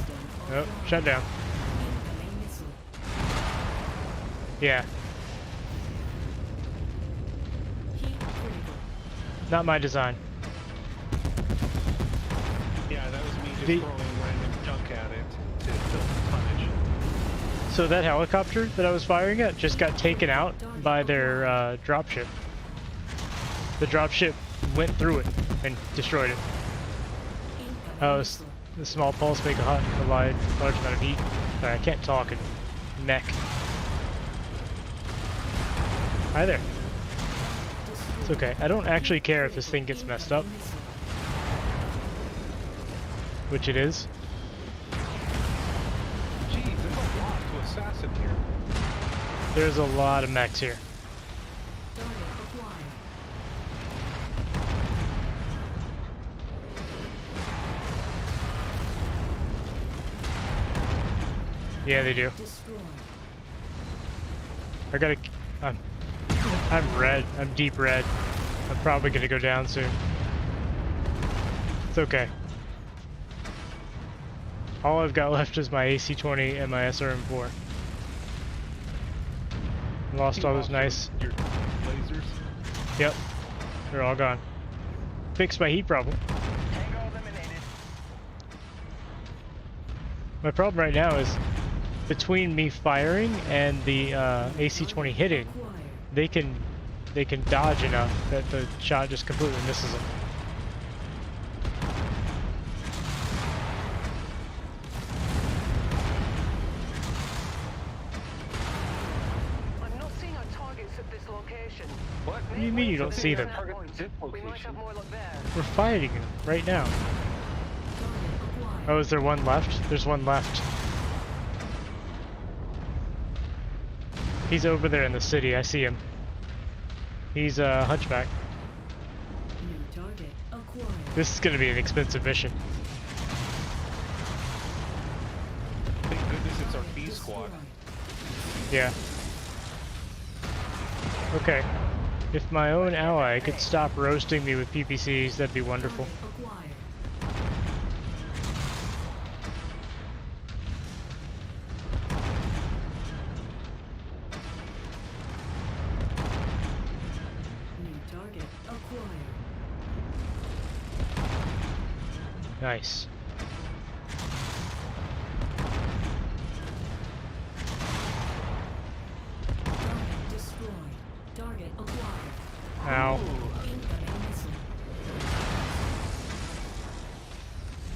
Oh, offline. shut down. Incoming missile. Yeah, Heat critical. not my design. Yeah, that was me just The- throwing random junk at it to fill the tonnage. So that helicopter that I was firing at just got taken out by their dropship. The dropship went through it and destroyed it. Incoming Oh, missile. the small pulse make a large amount of heat. Sorry, I can't talk and neck. Hi there. It's okay. I don't actually care if this thing gets messed up, Missile. which it is. Geez, there's a lot to assassin here. There's a lot of mechs here. Target acquired. Yeah, they do. Destroyed. I gotta. I'm red. I'm deep red. I'm probably gonna go down soon. It's okay. All I've got left is my AC-20 and my SRM-4. Lost You all those lost nice. your lasers. Yep. They're all gone. Fixed my heat problem. Tango eliminated. My problem right now is between me firing and the AC-20 hitting, Acquired. they can dodge enough that the shot just completely misses them. location. What? What do you mean you don't see them? Target zip We might have location. more luck there. We're fighting him right now. Oh, is there one left? There's one left. He's over there in the city. I see him. He's a hunchback. New target acquired. This is going to be an expensive mission. Thank goodness it's our B squad. Yeah. Okay. If my own ally could stop roasting me with PPCs, that'd be wonderful. Acquired. New target acquired. Nice. Target destroyed. Target acquired. Ow. Incoming missile.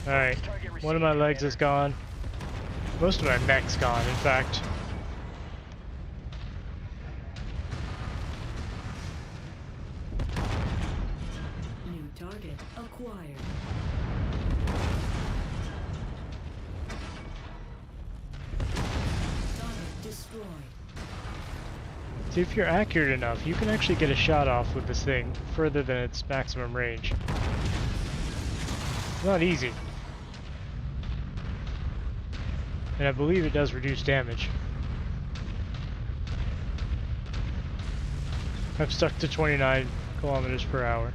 Alright. One of my legs is gone. Most of my mech's gone, in fact. New target acquired. Target destroyed. See, if you're accurate enough, you can actually get a shot off with this thing further than its maximum range. It's not easy. And I believe it does reduce damage. I've stuck to 29 kilometers per hour.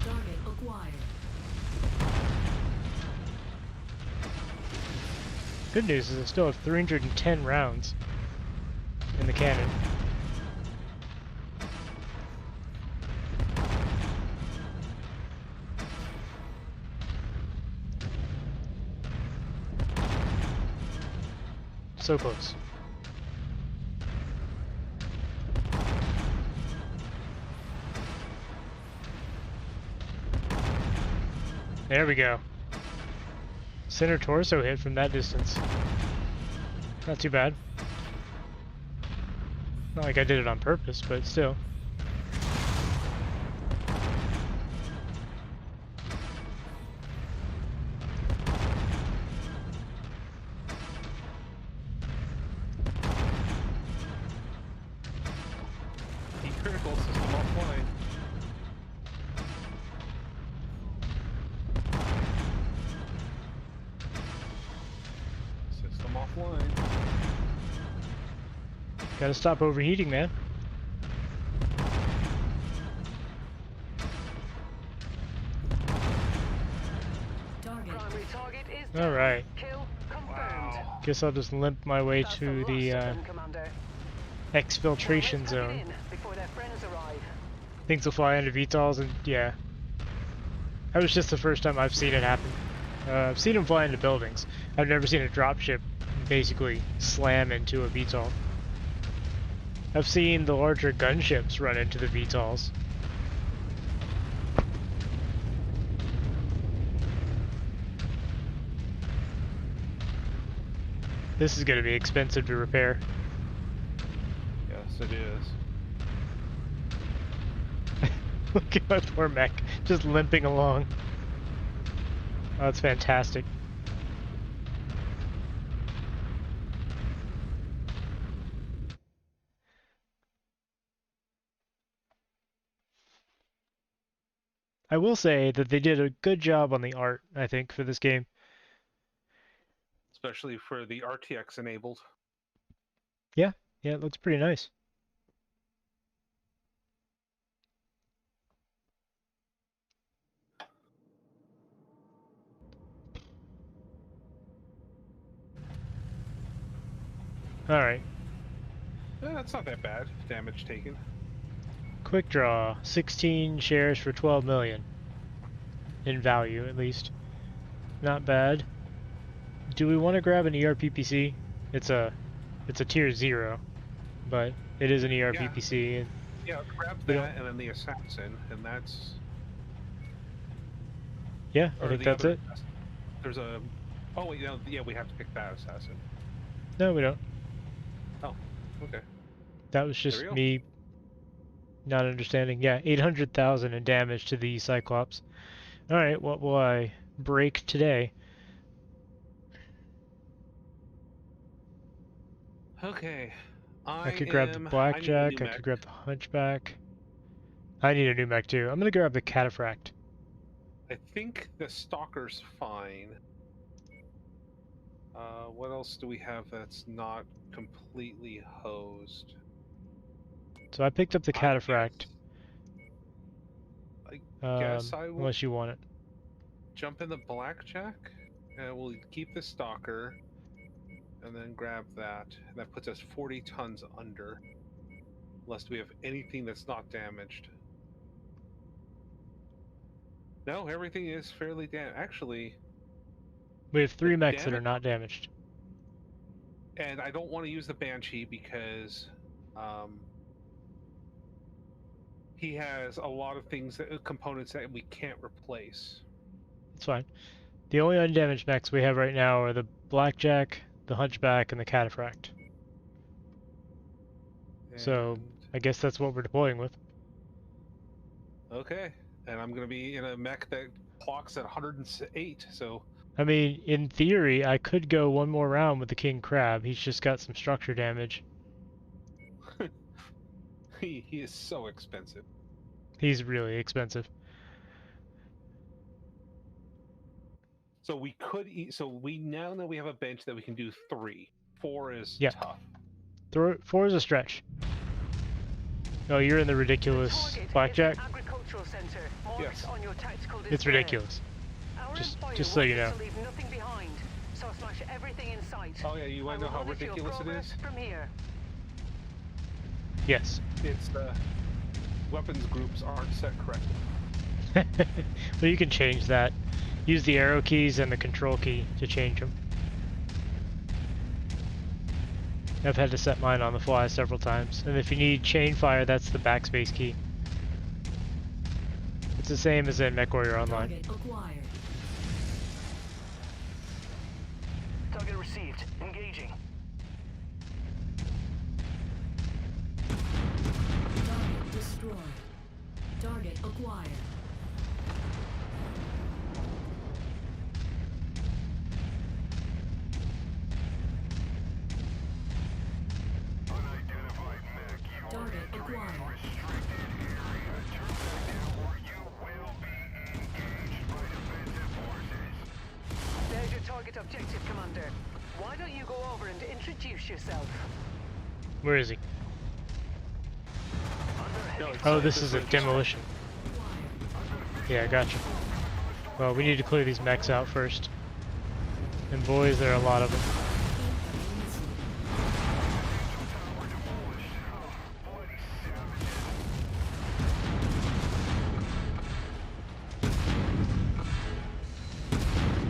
Target acquired. Good news is I still have 310 rounds in the cannon. So close. There we go. Center torso hit from that distance. Not too bad. Not like I did it on purpose, but still. The critical system offline. System offline. Gotta stop overheating, man. Target. Primary target is down. Alright. Kill confirmed. Wow. Guess I'll just limp my way That's to last the of them, Commander. exfiltration Let's pack it zone. in before their friends arrive. Things will fly into VTOLs, and yeah. That was just the first time I've seen it happen. I've seen them fly into buildings. I've never seen a dropship basically slam into a VTOL. I've seen the larger gunships run into the VTOLs. This is going to be expensive to repair. Yes, it is. Look at my poor mech, just limping along. Oh, that's fantastic. I will say that they did a good job on the art, I think, for this game. Especially for the RTX enabled. Yeah, it looks pretty nice. Alright, That's not that bad. Damage taken. quick draw. 16 shares for 12 million. In value, at least. Not bad. Do we want to grab an ERPPC? It's a tier 0, but it is an ERPPC. And Yeah, grab We that and then the assassin, and that's. yeah, I or think the that's other it. assassin. There's a. Oh wait, no, yeah, we have to pick that assassin. No, we don't. Oh, okay. That was There just we go. me not understanding. Yeah, 800,000 in damage to the Cyclops. Alright, what will I break today? Okay. I could grab the I need a Blackjack, new I mech. could grab the Hunchback. I need a new mech too. I'm gonna grab the Cataphract. I think the Stalker's fine. What else do we have that's not completely hosed? So I picked up the Cataphract. I guess I will Unless you want it. jump in the Blackjack, and we'll keep the Stalker, and then grab that. And that puts us 40 tons under. Unless we have anything that's not damaged. No, everything is fairly damaged. Actually, We have 3 mechs that are damage, not damaged. and I don't want to use the Banshee because he has a lot of things, components that we can't replace. It's fine. The only undamaged mechs we have right now are the Blackjack, the Hunchback, and the Cataphract. So, I guess that's what we're deploying with. Okay, and I'm going to be in a mech that clocks at 108, so... I mean, in theory, I could go one more round with the King Crab. He's just got some structure damage. he is so expensive. He's really expensive. So we could so we now know we have a bench that we can do 3. 4 is Yeah. tough. 4 is a stretch. Oh, you're in the ridiculous Blackjack? Agricultural center marked Yes. on your tactical display. It's ridiculous. Our Just employer so you wants us know. to leave nothing behind, so smash everything in sight. Oh yeah, you want to know how ridiculous it is? From here. Yes. It's weapons groups aren't set correctly. Well, you can change that. Use the arrow keys and the control key to change them. I've had to set mine on the fly several times. And if you need chain fire, that's the backspace key. It's the same as in MechWarrior Online. Target acquired. Target received. Engaging. Target destroyed. Target acquired. Unidentified mech. You Target acquired. restricted area. Turn back now or you will be engaged by defensive forces. There's your target objective, Commander. Why don't you go over and introduce yourself? Where is he? No, it's, Oh, this this is a way. demolition. Yeah, gotcha. Well, we need to clear these mechs out first. And boys, there are a lot of them.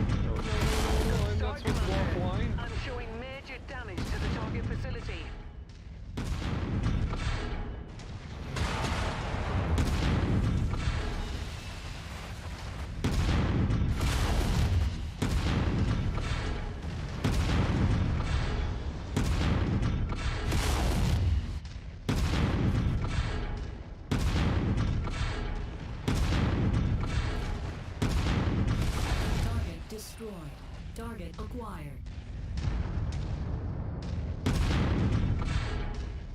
And that's what's offline. I'm showing major damage to the target facility. Target destroyed. Target acquired.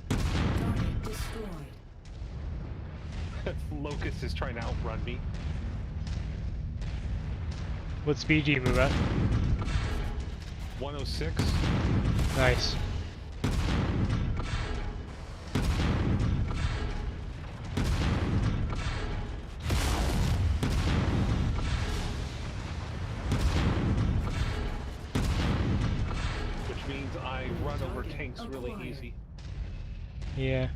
Target destroyed. Locust is trying to outrun me. What speed do you move at? 106. Nice. Which means I run over tanks really easy. Yeah.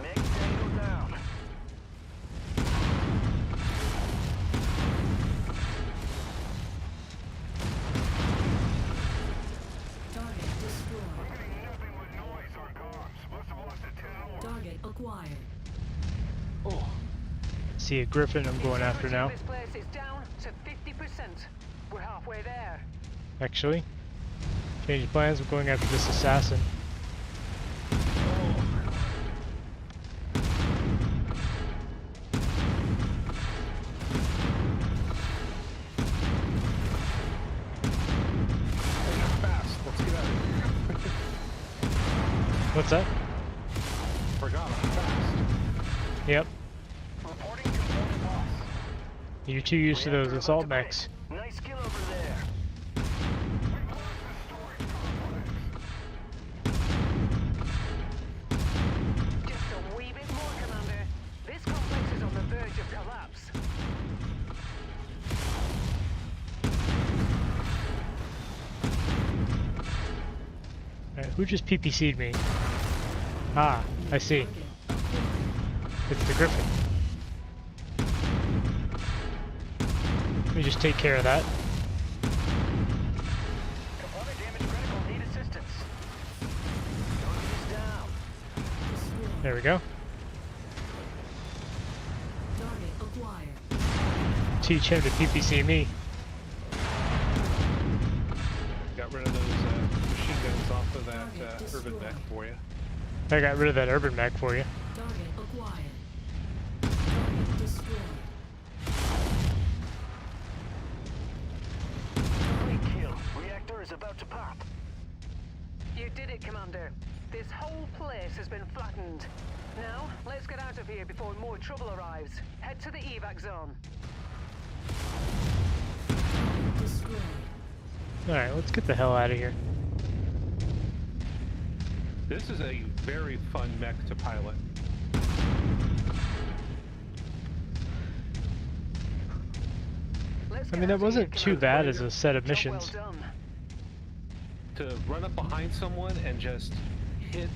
Mech tango down. see a griffin I'm going after now. This place is down to 50%. We're halfway there. Actually, change plans. I'm going after this assassin. Fast. Let's get out of here. What's that? Forgot I'm fast. Yep. Reporting component loss. You're too used to those assault mechs. Nice kill over there. Just a wee bit more, Commander. This complex is on the verge of collapse. Alright, who just PPC'd me? Ah, I see. It's the griffin. Let me just take care of that. Component damage critical. Need assistance. Target is down. There we go. Target acquired. Teach him to PPC me. Got rid of those machine guns off of that urban mech for you. I got rid of that urban mech for you. Target acquired. Target destroyed. Great kill. Reactor is about to pop. You did it, Commander. This whole place has been flattened. Now, let's get out of here before more trouble arrives. Head to the evac zone. Target destroyed. Alright, let's get the hell out of here. This is a very fun mech to pilot. Let's I get mean, out that of wasn't here, too Commander. bad as a set of Job missions. well done. To run up behind someone and just hit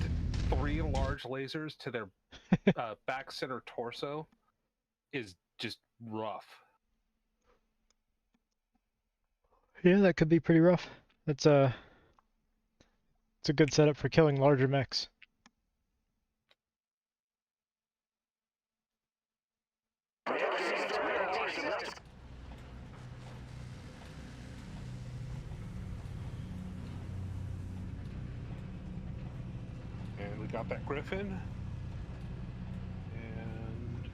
3 large lasers to their back center torso is just rough. Yeah, that could be pretty rough. It's a good setup for killing larger mechs. And we got that griffin. And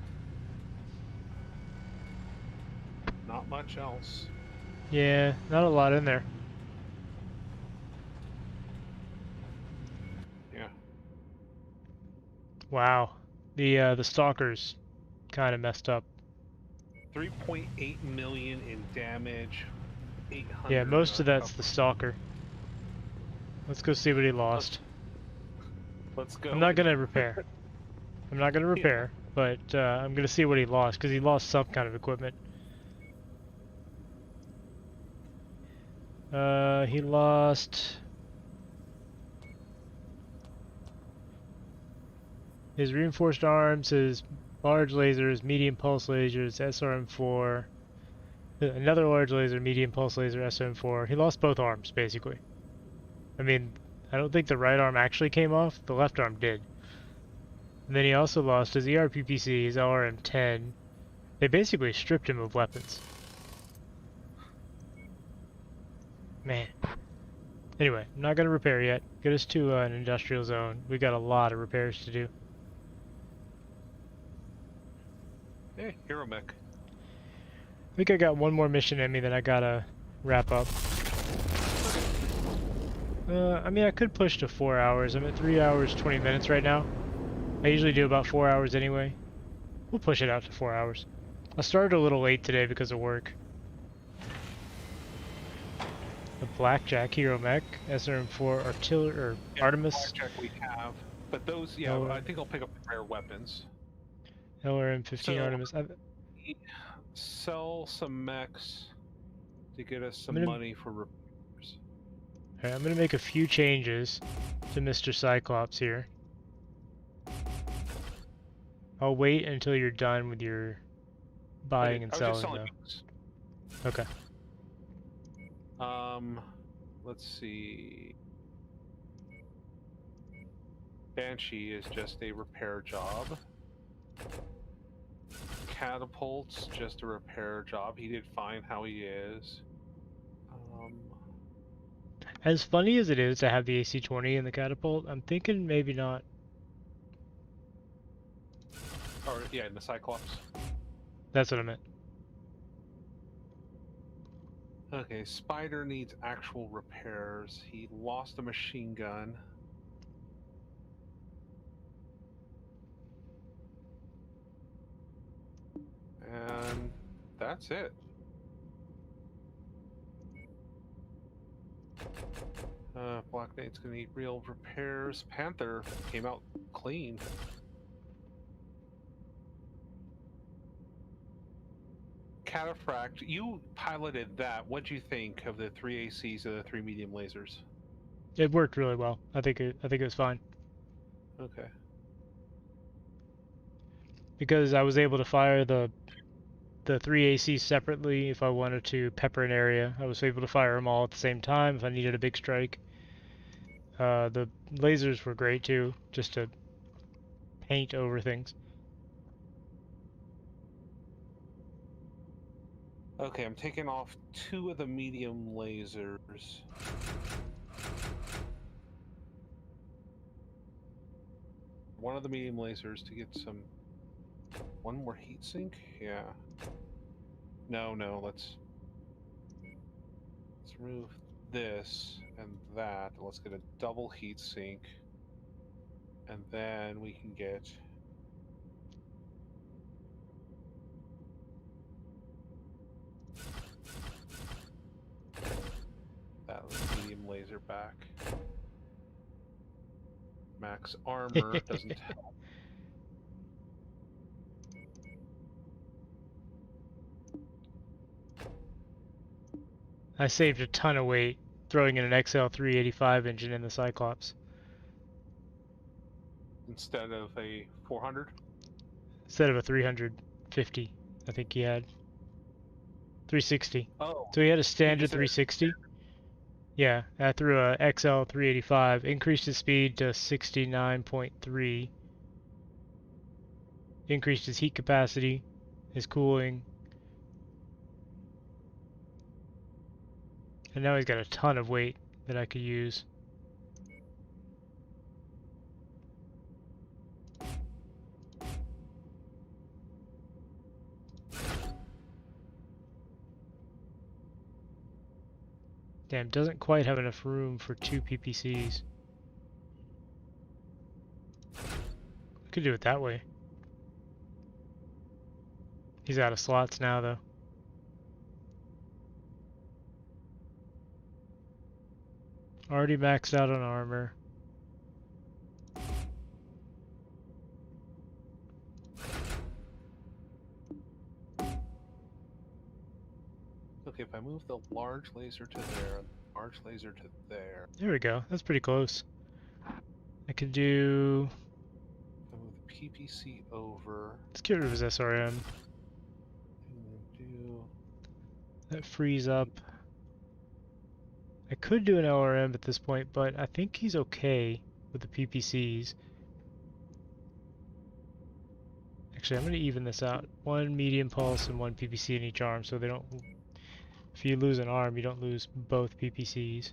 not much else. Yeah, not a lot in there. Yeah. Wow, the stalkers kind of messed up. 3.8 million in damage. 800. Yeah, most of that's the stalker. Let's go see what he lost. Let's go. I'm not gonna repair. I'm not gonna repair, but I'm gonna see what he lost because he lost some kind of equipment. He lost his reinforced arms, his large lasers, medium pulse lasers, SRM4, another large laser, medium pulse laser, SRM4. He lost both arms, basically. I mean, I don't think the right arm actually came off, the left arm did. And then he also lost his ERPPC, his LRM-10. They basically stripped him of weapons. Man. Anyway, I'm not going to repair yet. Get us to an industrial zone. We got a lot of repairs to do. Hey, hero mech. I think I got one more mission in me that I gotta wrap up. I mean, I could push to 4 hours. I'm at 3 hours, 20 minutes right now. I usually do about 4 hours anyway. We'll push it out to 4 hours. I started a little late today because of work. The Blackjack Hero Mech, SRM4 Artillery, or Yeah, Artemis, Blackjack we have, but those, yeah, Oh, I think I'll pick up the rare weapons. LRM-15 So- Artemis. Sell some mechs to get us some I'm gonna- money for repairs. Alright, I'm gonna make a few changes to Mr. Cyclops here. I'll wait until you're done with your buying and I was just selling, selling though. mechs. Okay. Let's see. Banshee is just a repair job. catapult's just a repair job. He did fine how he is. As funny as it is to have the AC-20 in the catapult, I'm thinking maybe not. Or yeah, in the Cyclops. That's what I meant. Okay, Spider needs actual repairs. He lost a machine gun. And that's it. Black Knight's gonna need real repairs. Panther came out clean. Cataphract, you piloted that. What'd you think of the 3 ACs and the 3 medium lasers? It worked really well. I think it was fine. Okay. Because I was able to fire the 3 ACs separately if I wanted to pepper an area. I was able to fire them all at the same time if I needed a big strike. The lasers were great too, just to paint over things. Okay, I'm taking off 2 of the medium lasers. One of the medium lasers to get some... One more heatsink? Yeah. No, let's remove this and that. Let's get a double heatsink. And then we can get... that medium laser back. Max armor doesn't help. I saved a ton of weight throwing in an XL 385 engine in the Cyclops. Instead of a 400? Instead of a 350, I think he had. 360. Oh. So he had a standard Is it- 360. Yeah, I threw a XL 385, increased his speed to 69.3, increased his heat capacity, his cooling, and now he's got a ton of weight that I could use. Damn, doesn't quite have enough room for 2 PPCs. I could do it that way. He's out of slots now, though. Already maxed out on armor. Okay, if I move the large laser to there, large laser to there. There we go. That's pretty close. I could do... If I move the PPC over. Let's get rid of his SRM. And then do... That frees up. I could do an LRM at this point, but I think he's okay with the PPCs. Actually, I'm going to even this out. 1 medium pulse and 1 PPC in each arm, so they don't... If you lose an arm, you don't lose both PPCs.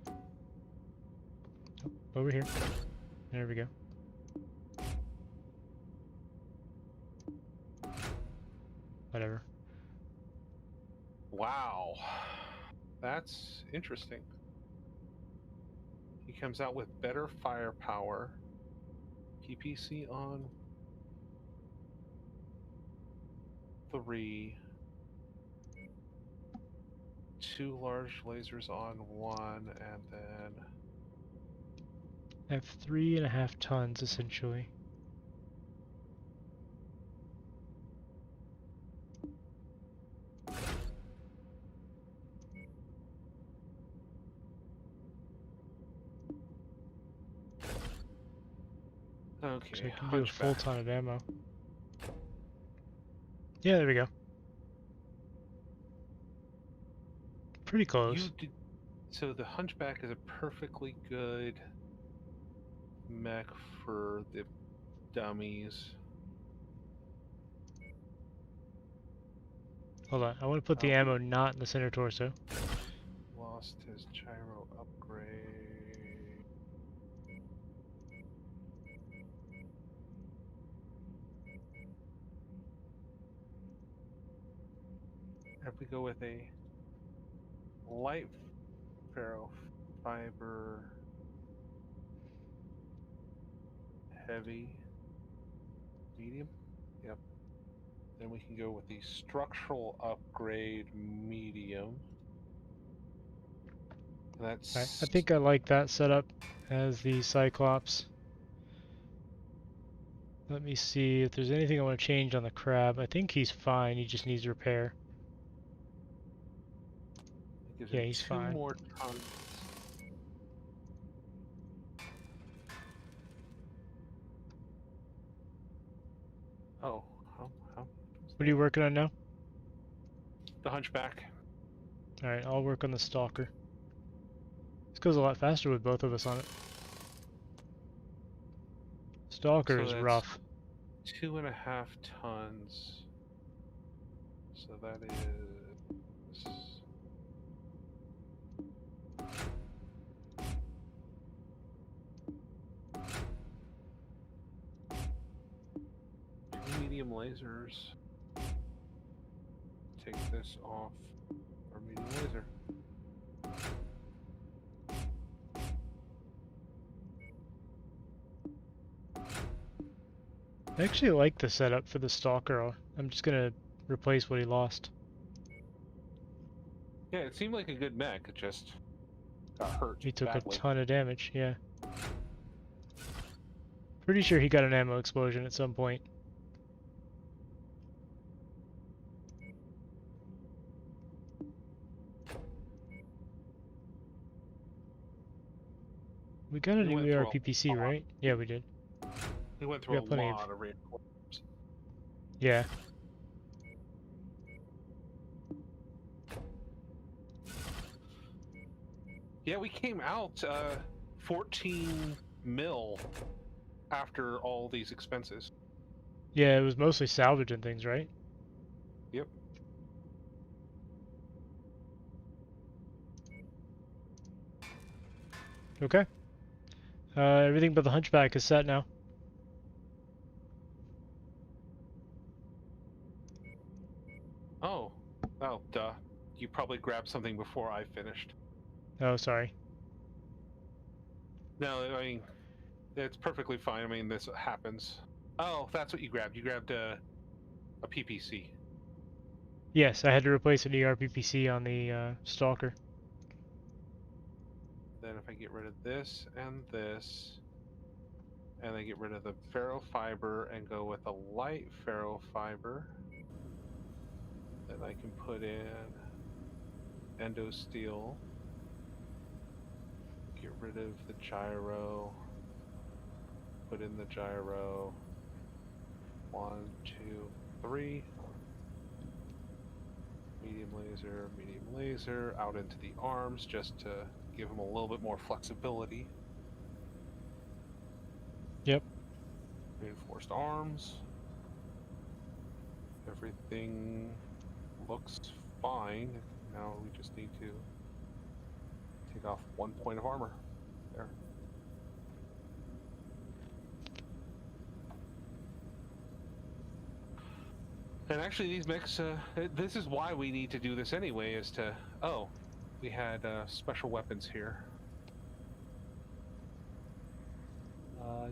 Oh, over here. There we go. Whatever. Wow. That's interesting. He comes out with better firepower. PPC on 3. 2 large lasers on 1, and then... I have 3.5 tons, essentially. Okay, So I can do a full Hunchback. ton of ammo. Yeah, there we go. Pretty close. You did, so the Hunchback is a perfectly good mech for the dummies. Hold on, I want to put the ammo not in the center torso. Lost his gyro upgrade. If we go with a light ferro fiber, heavy, medium, yep. Then we can go with the structural upgrade, medium. And that's. Alright, I think I like that setup as the Cyclops. Let me see if there's anything I want to change on the crab. I think he's fine, he just needs repair. Gives Yeah, him he's two fine. more tons. Oh, how? What are you working on now? The Hunchback. Alright, I'll work on the Stalker. This goes a lot faster with both of us on it. Stalker So is that's rough. 2.5 tons. So that is. Two medium lasers. Take this off our medium laser. I actually like the setup for the Stalker. I'm just gonna replace what he lost. Yeah, it seemed like a good mech. It just got hurt He took badly. a ton of damage, yeah. Pretty sure he got an ammo explosion at some point. We got a We new went through ARPPC, right? Yeah, we did. We went We through a got plenty lot of... of reinforcements. Yeah. Yeah, we came out 14 mil after all these expenses. Yeah, it was mostly salvage and things, right? Yep. Okay. Everything but the Hunchback is set now. Oh, duh. You probably grabbed something before I finished. Oh, sorry. No, I mean, it's perfectly fine. I mean, this happens. Oh, that's what you grabbed. You grabbed a PPC. Yes, I had to replace an ERPPC on the Stalker. Then if I get rid of this, and I get rid of the ferrofiber and go with a light ferrofiber, then I can put in endo steel, get rid of the gyro, put in the gyro, 1, 2, 3, medium laser, out into the arms just to give them a little bit more flexibility. Yep. Reinforced arms. Everything looks fine. Now we just need to take off 1 point of armor. There. And actually these mechs, this is why we need to do this anyway, is to... Oh, we had special weapons here.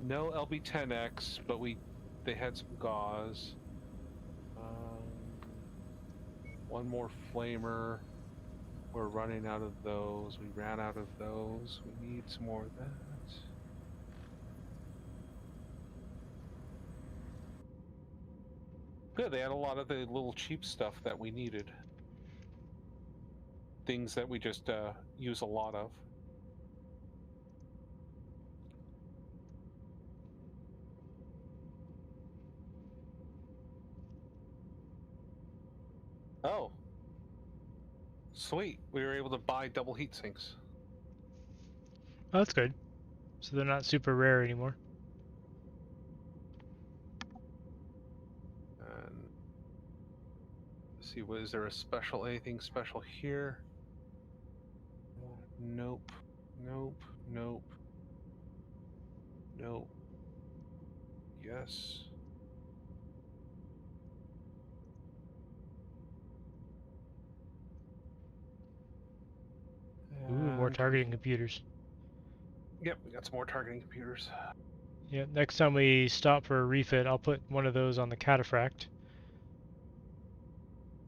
No LB-10X, but they had some gauze. One more flamer. We're running out of those. We ran out of those. We need some more of that. Good, they had a lot of the little cheap stuff that we needed. Things that we just use a lot of. Oh. Sweet. We were able to buy double heat sinks. Oh, that's good. So they're not super rare anymore. And see, what is there a special, anything special here? Nope. Nope. Nope. Nope. Yes. Ooh, more And targeting computers. Yep, we got some more targeting computers. Yeah, next time we stop for a refit, I'll put one of those on the cataphract.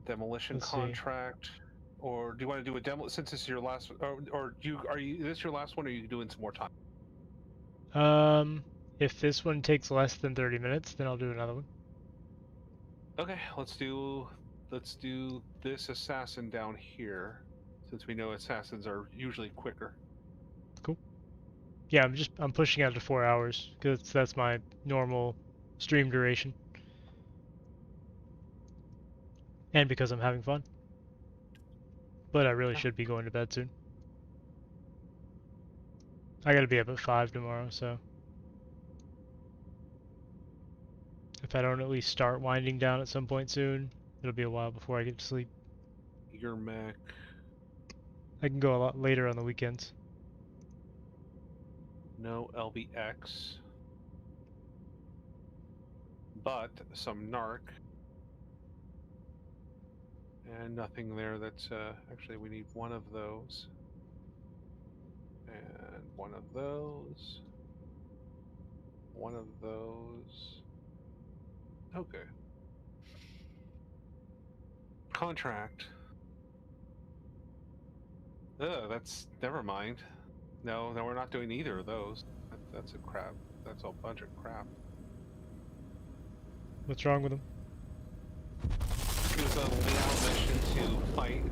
Demolition Let's see. contract. Or do you want to do a demo since this is your last, or do you, are you, is this your last one, or are you doing some more time? If this one takes less than 30 minutes, then I'll do another one. Okay, let's do this assassin down here, since we know assassins are usually quicker. Cool. Yeah, I'm pushing out to 4 hours because that's my normal stream duration, and because I'm having fun. But I really should be going to bed soon. I gotta be up at 5 tomorrow, so if I don't at least start winding down at some point soon, it'll be a while before I get to sleep. Your mech. I can go a lot later on the weekends. No LBX. But some narc. And nothing there that's, actually we need one of those. And one of those. One of those. Okay. Contract. That's, never mind. No, we're not doing either of those. That's a crap. That's a bunch of crap. What's wrong with them? It was a layout mission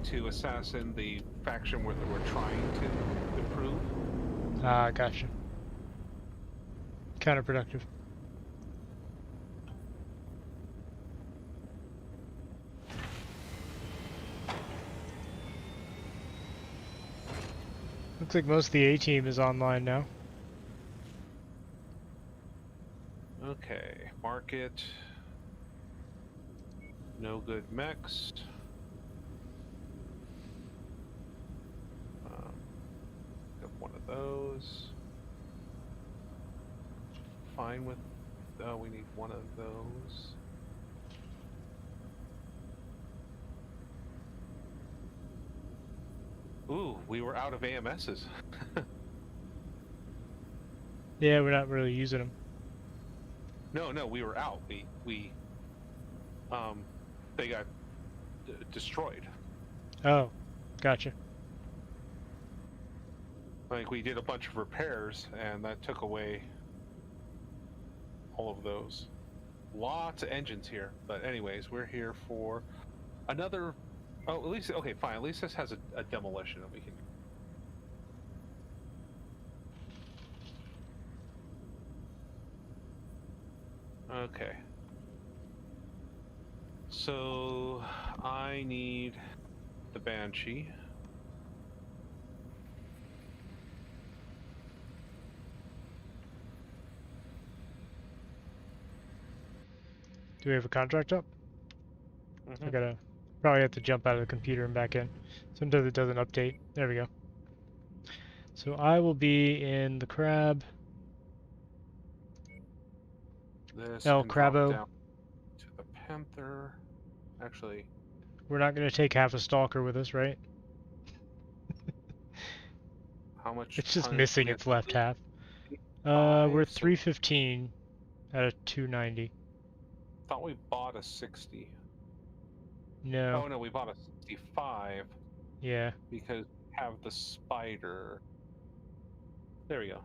to assassin the faction where we're trying to improve. Ah, gotcha. Counterproductive. Looks like most of the A-team is online now. Okay, market. No good mechs. Got one of those. Fine with. Oh, we need one of those. Ooh, we were out of AMSs. Yeah, we're not really using them. No, we were out. They got destroyed. Oh, gotcha. Like, we did a bunch of repairs, and that took away all of those. Lots of engines here. But anyways, we're here for another... Oh, at least... Okay, fine. At least this has a demolition that we can... Okay. So, I need the Banshee. Do we have a contract up? I gotta probably have to jump out of the computer and back in. Sometimes it doesn't update. There we go. So I will be in the crab. This El can drop Crabo. down to the Panther. Actually, We're not gonna take half a stalker with us, right? how much? It's just tonnage missing do we its have? left half. We're 315 out of 290. Thought we bought a 60. No. Oh no, we bought a 65 Yeah. because we have the spider. There we go.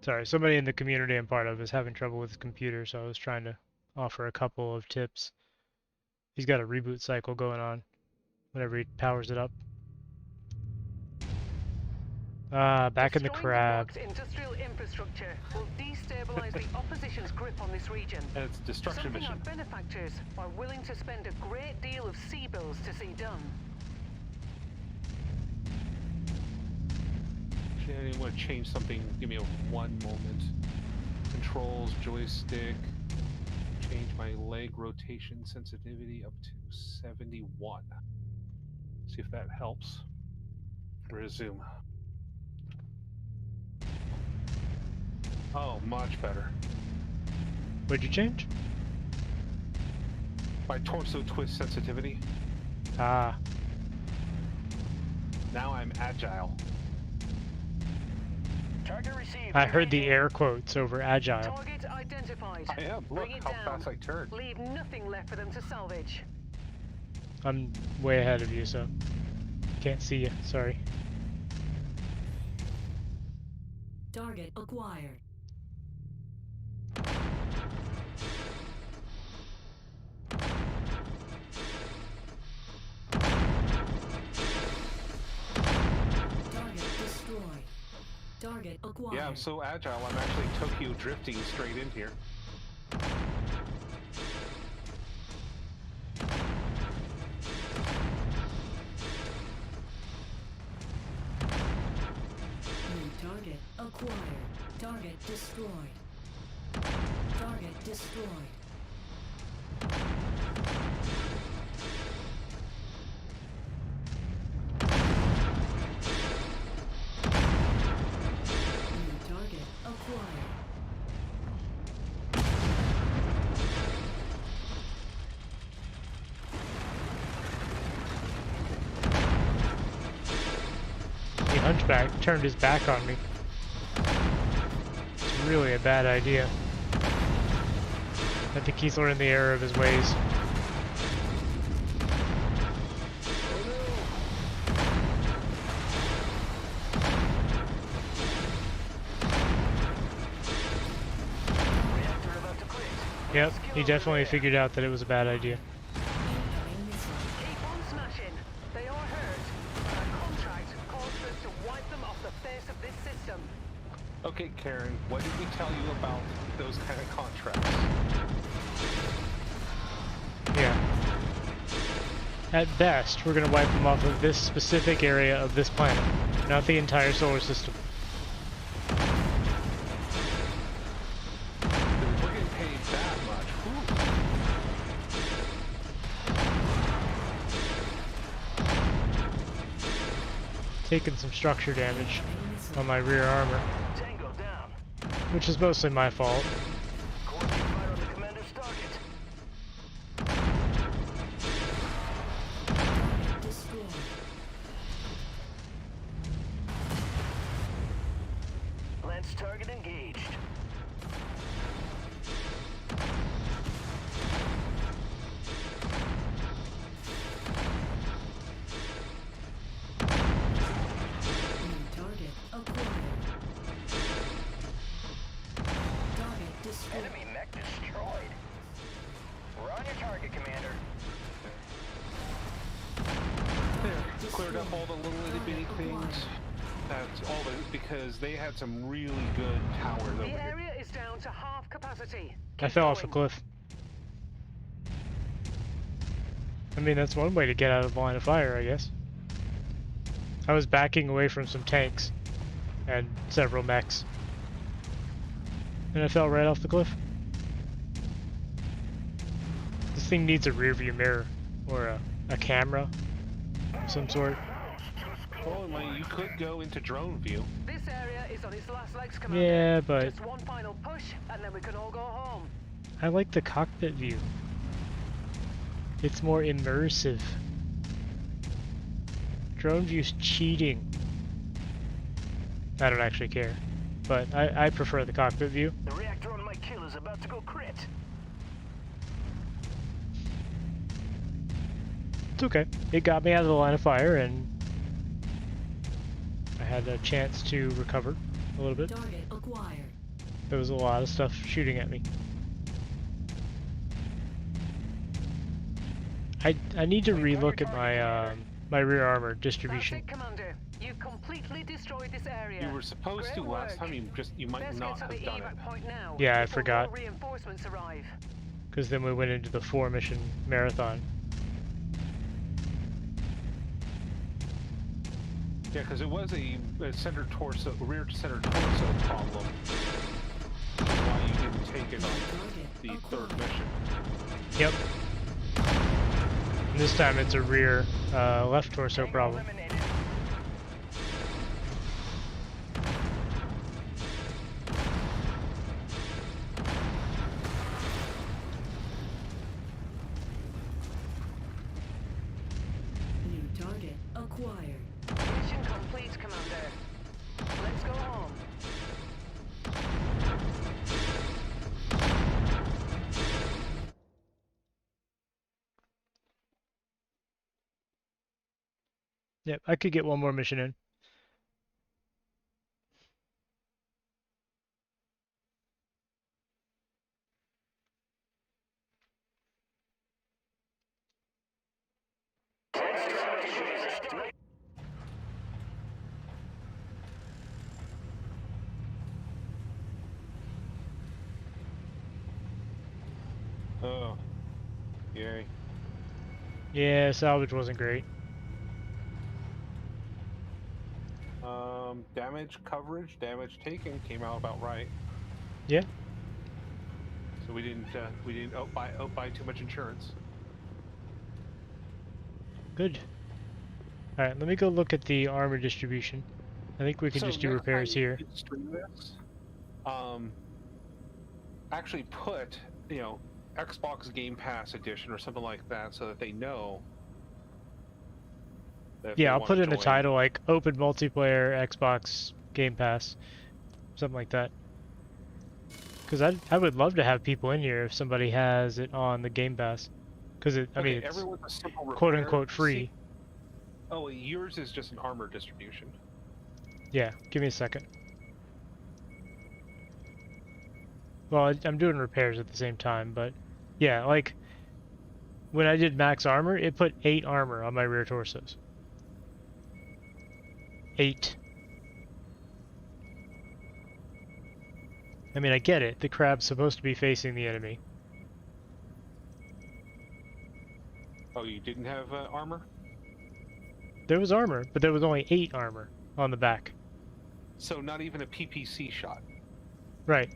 Sorry, somebody in the community I'm part of is having trouble with his computer, so I was trying to offer a couple of tips. He's got a reboot cycle going on whenever he powers it up. Ah, back in the Destroying crab. Rogue's industrial infrastructure will destabilize the opposition's grip on this region. And it's a destruction Something mission. our benefactors are willing to spend a great deal of sea bills to see done. Actually, I want to change something. Give me one moment. Controls, joystick. Change my leg rotation sensitivity up to 71. See if that helps. Resume. Oh, much better. What'd you change? My torso twist sensitivity. Ah, Now I'm agile. Target received. I heard the air quotes over agile. Target identified. I am. Look Bring it how down. fast I turn. Leave nothing left for them to salvage. I'm way ahead of you, so can't see you. Sorry. Target acquired. Target destroyed. Target acquired. Yeah, I'm so agile. I'm actually Tokyo drifting straight in here. New target acquired. Target destroyed. Target destroyed. New target acquired. The hunchback turned his back on me. It's really a bad idea. I think he's learned the error of his ways. Reactor about to quit. Yep, he definitely figured out that it was a bad idea. Incoming missile. Keep on smashing. They are hurt. Our contract calls for us to wipe them off the face of this system. Okay, Karen, what did we tell you about those kind of contracts? Yeah. At best, we're gonna wipe them off of this specific area of this planet, not the entire solar system. If we're getting paid that much. Whew. Taking some structure damage on my rear armor, Tango down. which is mostly my fault. Coordinate fire on the commander's target. Target destroyed. Lance target engaged. New target acquired. Target destroyed. Enemy mech destroyed. We're on your target, Commander. There, cleared up all the little itty bitty things. That's all the, because they had some really good towers over The here. area is down to half capacity. I Keep fell off a going. cliff. I mean, that's one way to get out of the line of fire, I guess. I was backing away from some tanks and several mechs, and I fell right off the cliff. This thing needs a rear view mirror or a camera of some sort. Oh, you could go into drone view. This area is on its last legs, Commander. Yeah, but Just one final push, and then we can all go home. I like the cockpit view. It's more immersive. Drone view's cheating. I don't actually care, but I prefer the cockpit view. The reactor on my kill is about to go crit. It's okay. It got me out of the line of fire, and I had a chance to recover a little bit. Target acquired. There was a lot of stuff shooting at me. I need to relook at my my rear armor distribution. That's it, Commander. You've completely destroyed this area. You were supposed to Great last work. time. You might Best not get to have the done it. evac point now. Yeah, I before forgot. more reinforcements arrive. Because then we went into the 4-mission marathon. Yeah, because it was a center torso, rear center torso problem. Why you didn't take it on the third mission? Yep. And this time it's a rear left torso problem. Eliminated. New target acquired. Mission complete, Commander. Let's go home. Yep, I could get one more mission in. Oh, yay. Yeah, salvage wasn't great. Damage coverage, damage taken came out about right. Yeah. So we didn't outbuy too much insurance. Good. Alright, let me go look at the armor distribution. I think we can So just do next repairs time you here. stream this, actually put, you know, Xbox Game Pass edition or something like that so that they know. That if they Yeah, I'll wanna put in the join. title like Open Multiplayer Xbox Game Pass. Something like that. Because I would love to have people in here if somebody has it on the Game Pass. Because I mean, it's everyone's a simple quote repair. unquote free. See- oh, yours is just an armor distribution. Yeah, give me a second. Well, I'm doing repairs at the same time, but yeah, like when I did max armor, it put 8 armor on my rear torsos. 8. I mean, I get it. The crab's supposed to be facing the enemy. Oh, you didn't have armor? There was armor, but there was only 8 armor on the back. So not even a PPC shot. Right.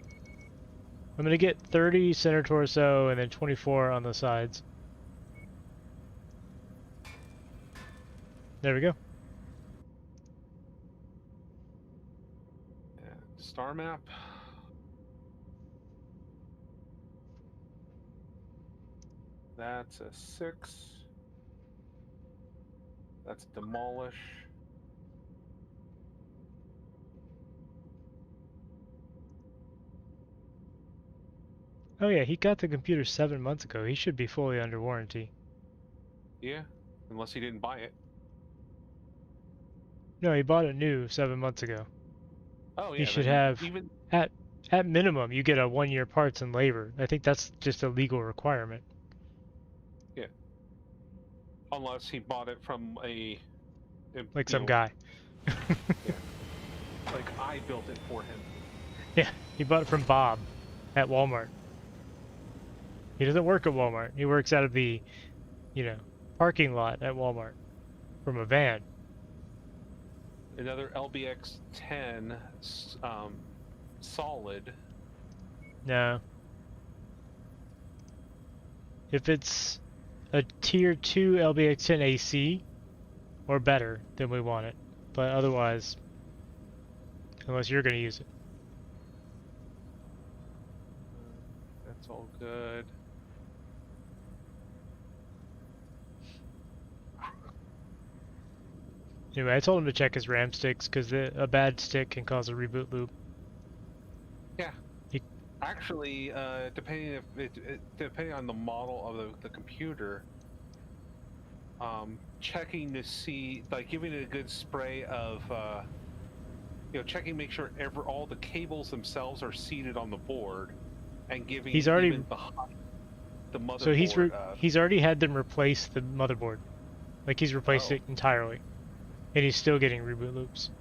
I'm gonna get 30 center torso and then 24 on the sides. There we go. Star map. That's a 6. That's demolish. Oh yeah, he got the computer 7 months ago. He should be fully under warranty. Yeah, unless he didn't buy it. No, he bought it new 7 months ago. Oh yeah, He should then have even at minimum you get a 1-year parts and labor. I think that's just a legal requirement. unless he bought it from Like some guy. Like I built it for him. Yeah, he bought it from Bob at Walmart. He doesn't work at Walmart. He works out of the, you know, parking lot at Walmart from a van. Another LBX-10 solid. No. If it's a tier 2 LBX-10 AC or better, then we want it. But otherwise, unless you're going to use it. That's all good. Anyway, I told him to check his RAM sticks because a bad stick can cause a reboot loop. Yeah. He- Actually, depending on the model of the computer, checking to see, like giving it a good spray of, checking, make sure all the cables themselves are seated on the board, and giving He's already- even the the motherboard. So he's already had them replace the motherboard. Like he's replaced it entirely. And he's still getting reboot loops.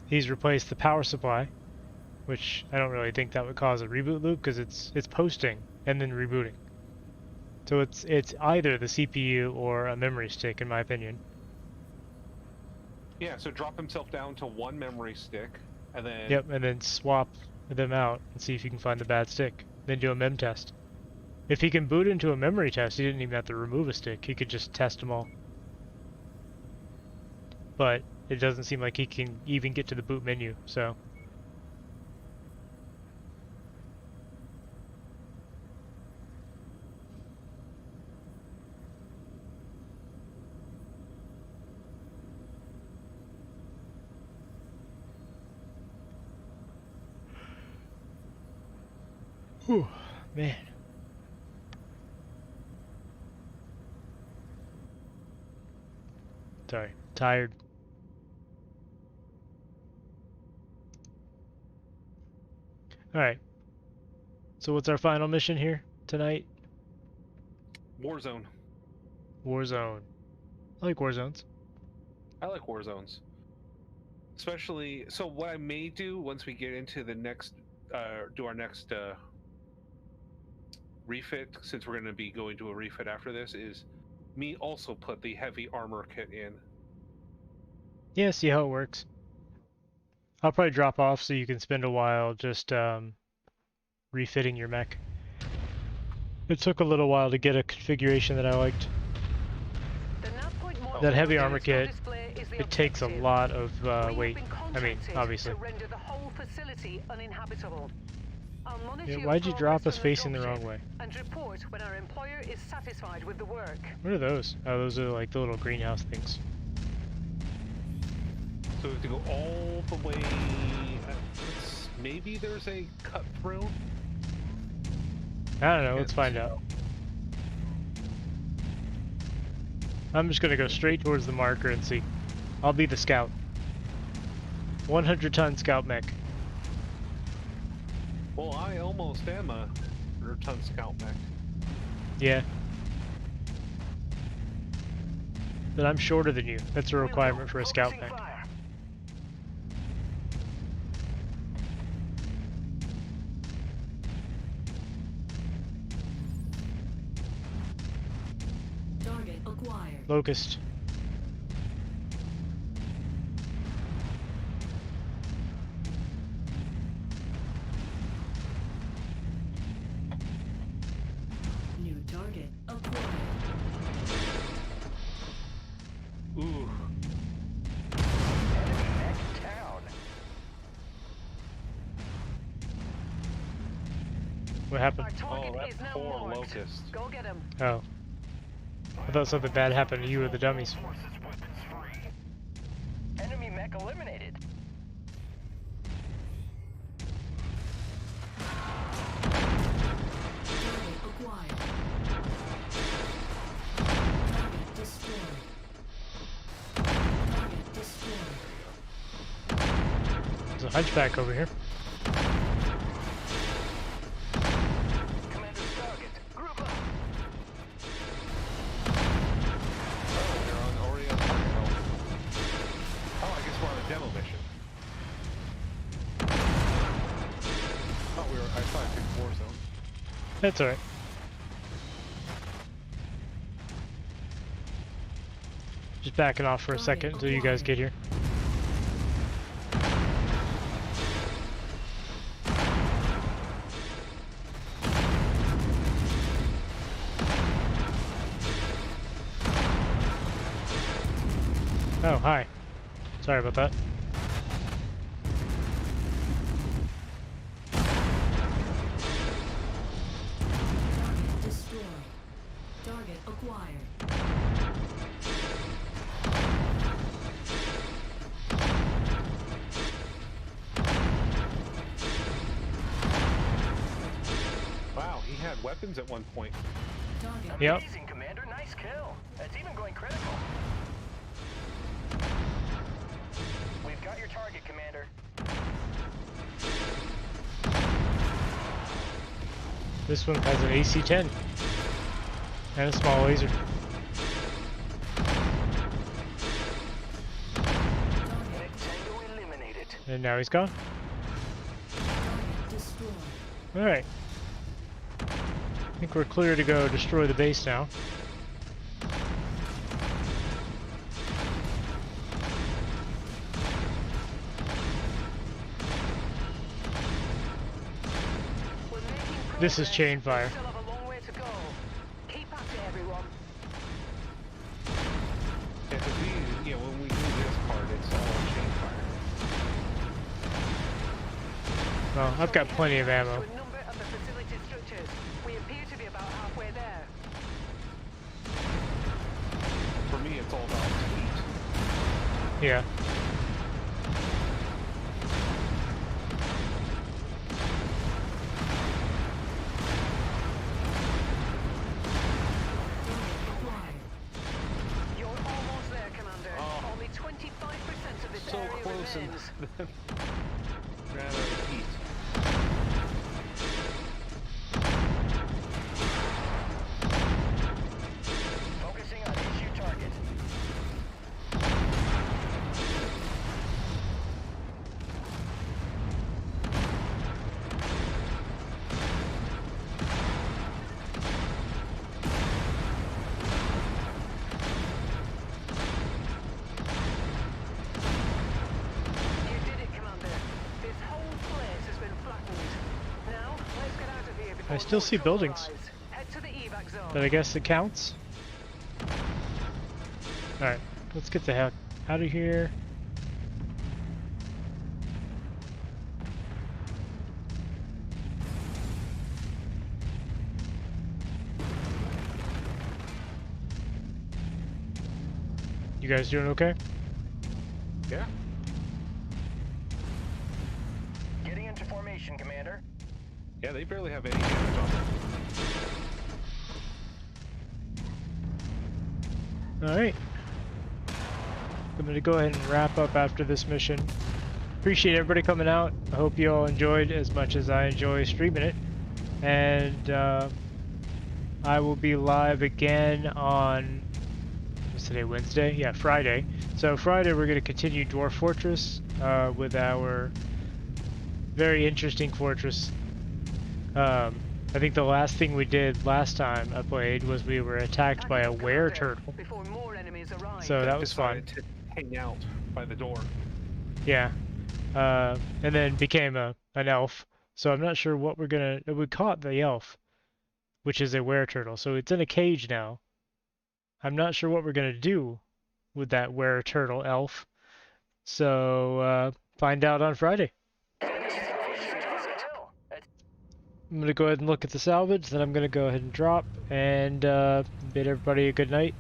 He's replaced the power supply, which I don't really think that would cause a reboot loop because it's posting and then rebooting. So it's either the CPU or a memory stick in my opinion. Yeah, so drop himself down to one memory stick and then Yep, and then swap them out and see if you can find the bad stick. Then do a mem test. If he can boot into a memory test, he didn't even have to remove a stick. He could just test them all. But it doesn't seem like he can even get to the boot menu, so... Whew, man. Sorry, tired. Alright. So what's our final mission here tonight? Warzone. Warzone. I like Warzones. I like Warzones. Especially, so what I may do once we get into the next, do our next refit, since we're going to be going to a refit after this, is me also put the heavy armor kit in. Yeah, see how it works. I'll probably drop off so you can spend a while just refitting your mech. It took a little while to get a configuration that I liked. That heavy armor kit, it takes a lot of weight. I mean, obviously. Yeah, why'd you drop us facing the wrong way? And report when our employer is satisfied with the work. What are those? Oh, those are like the little greenhouse things. So we have to go all the way. Maybe there's a cut through. I don't know. Let's find out. I'm just gonna go straight towards the marker and see. I'll be the scout. 100-ton scout mech. Well, I almost am a 100-ton scout mech. Yeah. But I'm shorter than you. That's a requirement for a scout mech. Target acquired. Locust. New target acquired. Ooh. Next town. What happened? Our target Oh, that is now poor marked. locust. Go get him. Oh. I thought something bad happened to you or the dummies. Forces weapons free. Enemy mech eliminated. Target acquired. Target destroyed. Target destroyed. There's a hunchback over here. Commander's target. Group up. Oh, you're on already on target health. Oh, I guess we're on a demo mission. I thought I picked Warzone. That's alright. Just backing off for a second until you guys get here. Oh, hi. Sorry about that. Target destroyed. Target acquired. Wow, he had weapons at one point. Target. Yep. Amazing, Commander. Nice kill. It's even going critical. We've got your target, Commander. This one has an AC-10. And a small laser. Tango eliminated. And now he's gone. Destroyed. Alright. I think we're clear to go destroy the base now. We're making This is progress. chain fire. We still have a long way to go. Keep at it, everyone. Yeah, 'cause when we do this part, it's all chain fire. Well, I've got plenty of ammo. To a number of the facility structures. We appear to be about halfway there. For me, it's all about heat. Yeah. Acquired. You're almost there, Commander. Oh. Only 25% of this So area close and remains. ran out of heat. Focusing on issue target. You did it, Commander. This whole place has been flattened. Now, let's get out of here before I still more see trouble buildings. arrives. Head to the evac zone. But I guess it counts. Alright, let's get the heck out of here. You guys doing okay? Yeah. Getting into formation, Commander. Yeah, they barely have any damage on them. Alright. I'm gonna go ahead and wrap up after this mission. Appreciate everybody coming out. I hope you all enjoyed as much as I enjoy streaming it. And I will be live again on, what's today, Wednesday? Yeah, Friday. So Friday we're going to continue Dwarf Fortress with our very interesting fortress. I think the last thing we did last time I played was we were attacked by a were turtle. Before more enemies arrive. So that was fun. Decided to hang out by the door. Yeah. And then became an elf. So I'm not sure what we're gonna. We caught the elf, which is a were turtle. So it's in a cage now. I'm not sure what we're gonna do with that were turtle elf. So find out on Friday. I'm gonna go ahead and look at the salvage. Then I'm gonna go ahead and drop and bid everybody a good night.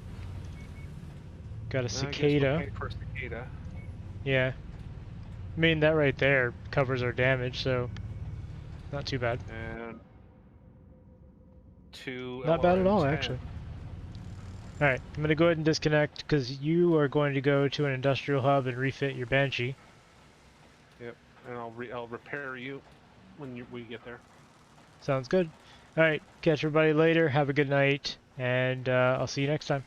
Got a I guess we'll cicada. pay for a cicada. Yeah. I mean, that right there covers our damage, so not too bad. And 2 Not bad at all, LRM-10. actually. Alright, I'm going to go ahead and disconnect because you are going to go to an industrial hub and refit your Banshee. Yep, and I'll repair you when we get there. Sounds good. Alright, catch everybody later. Have a good night, and I'll see you next time.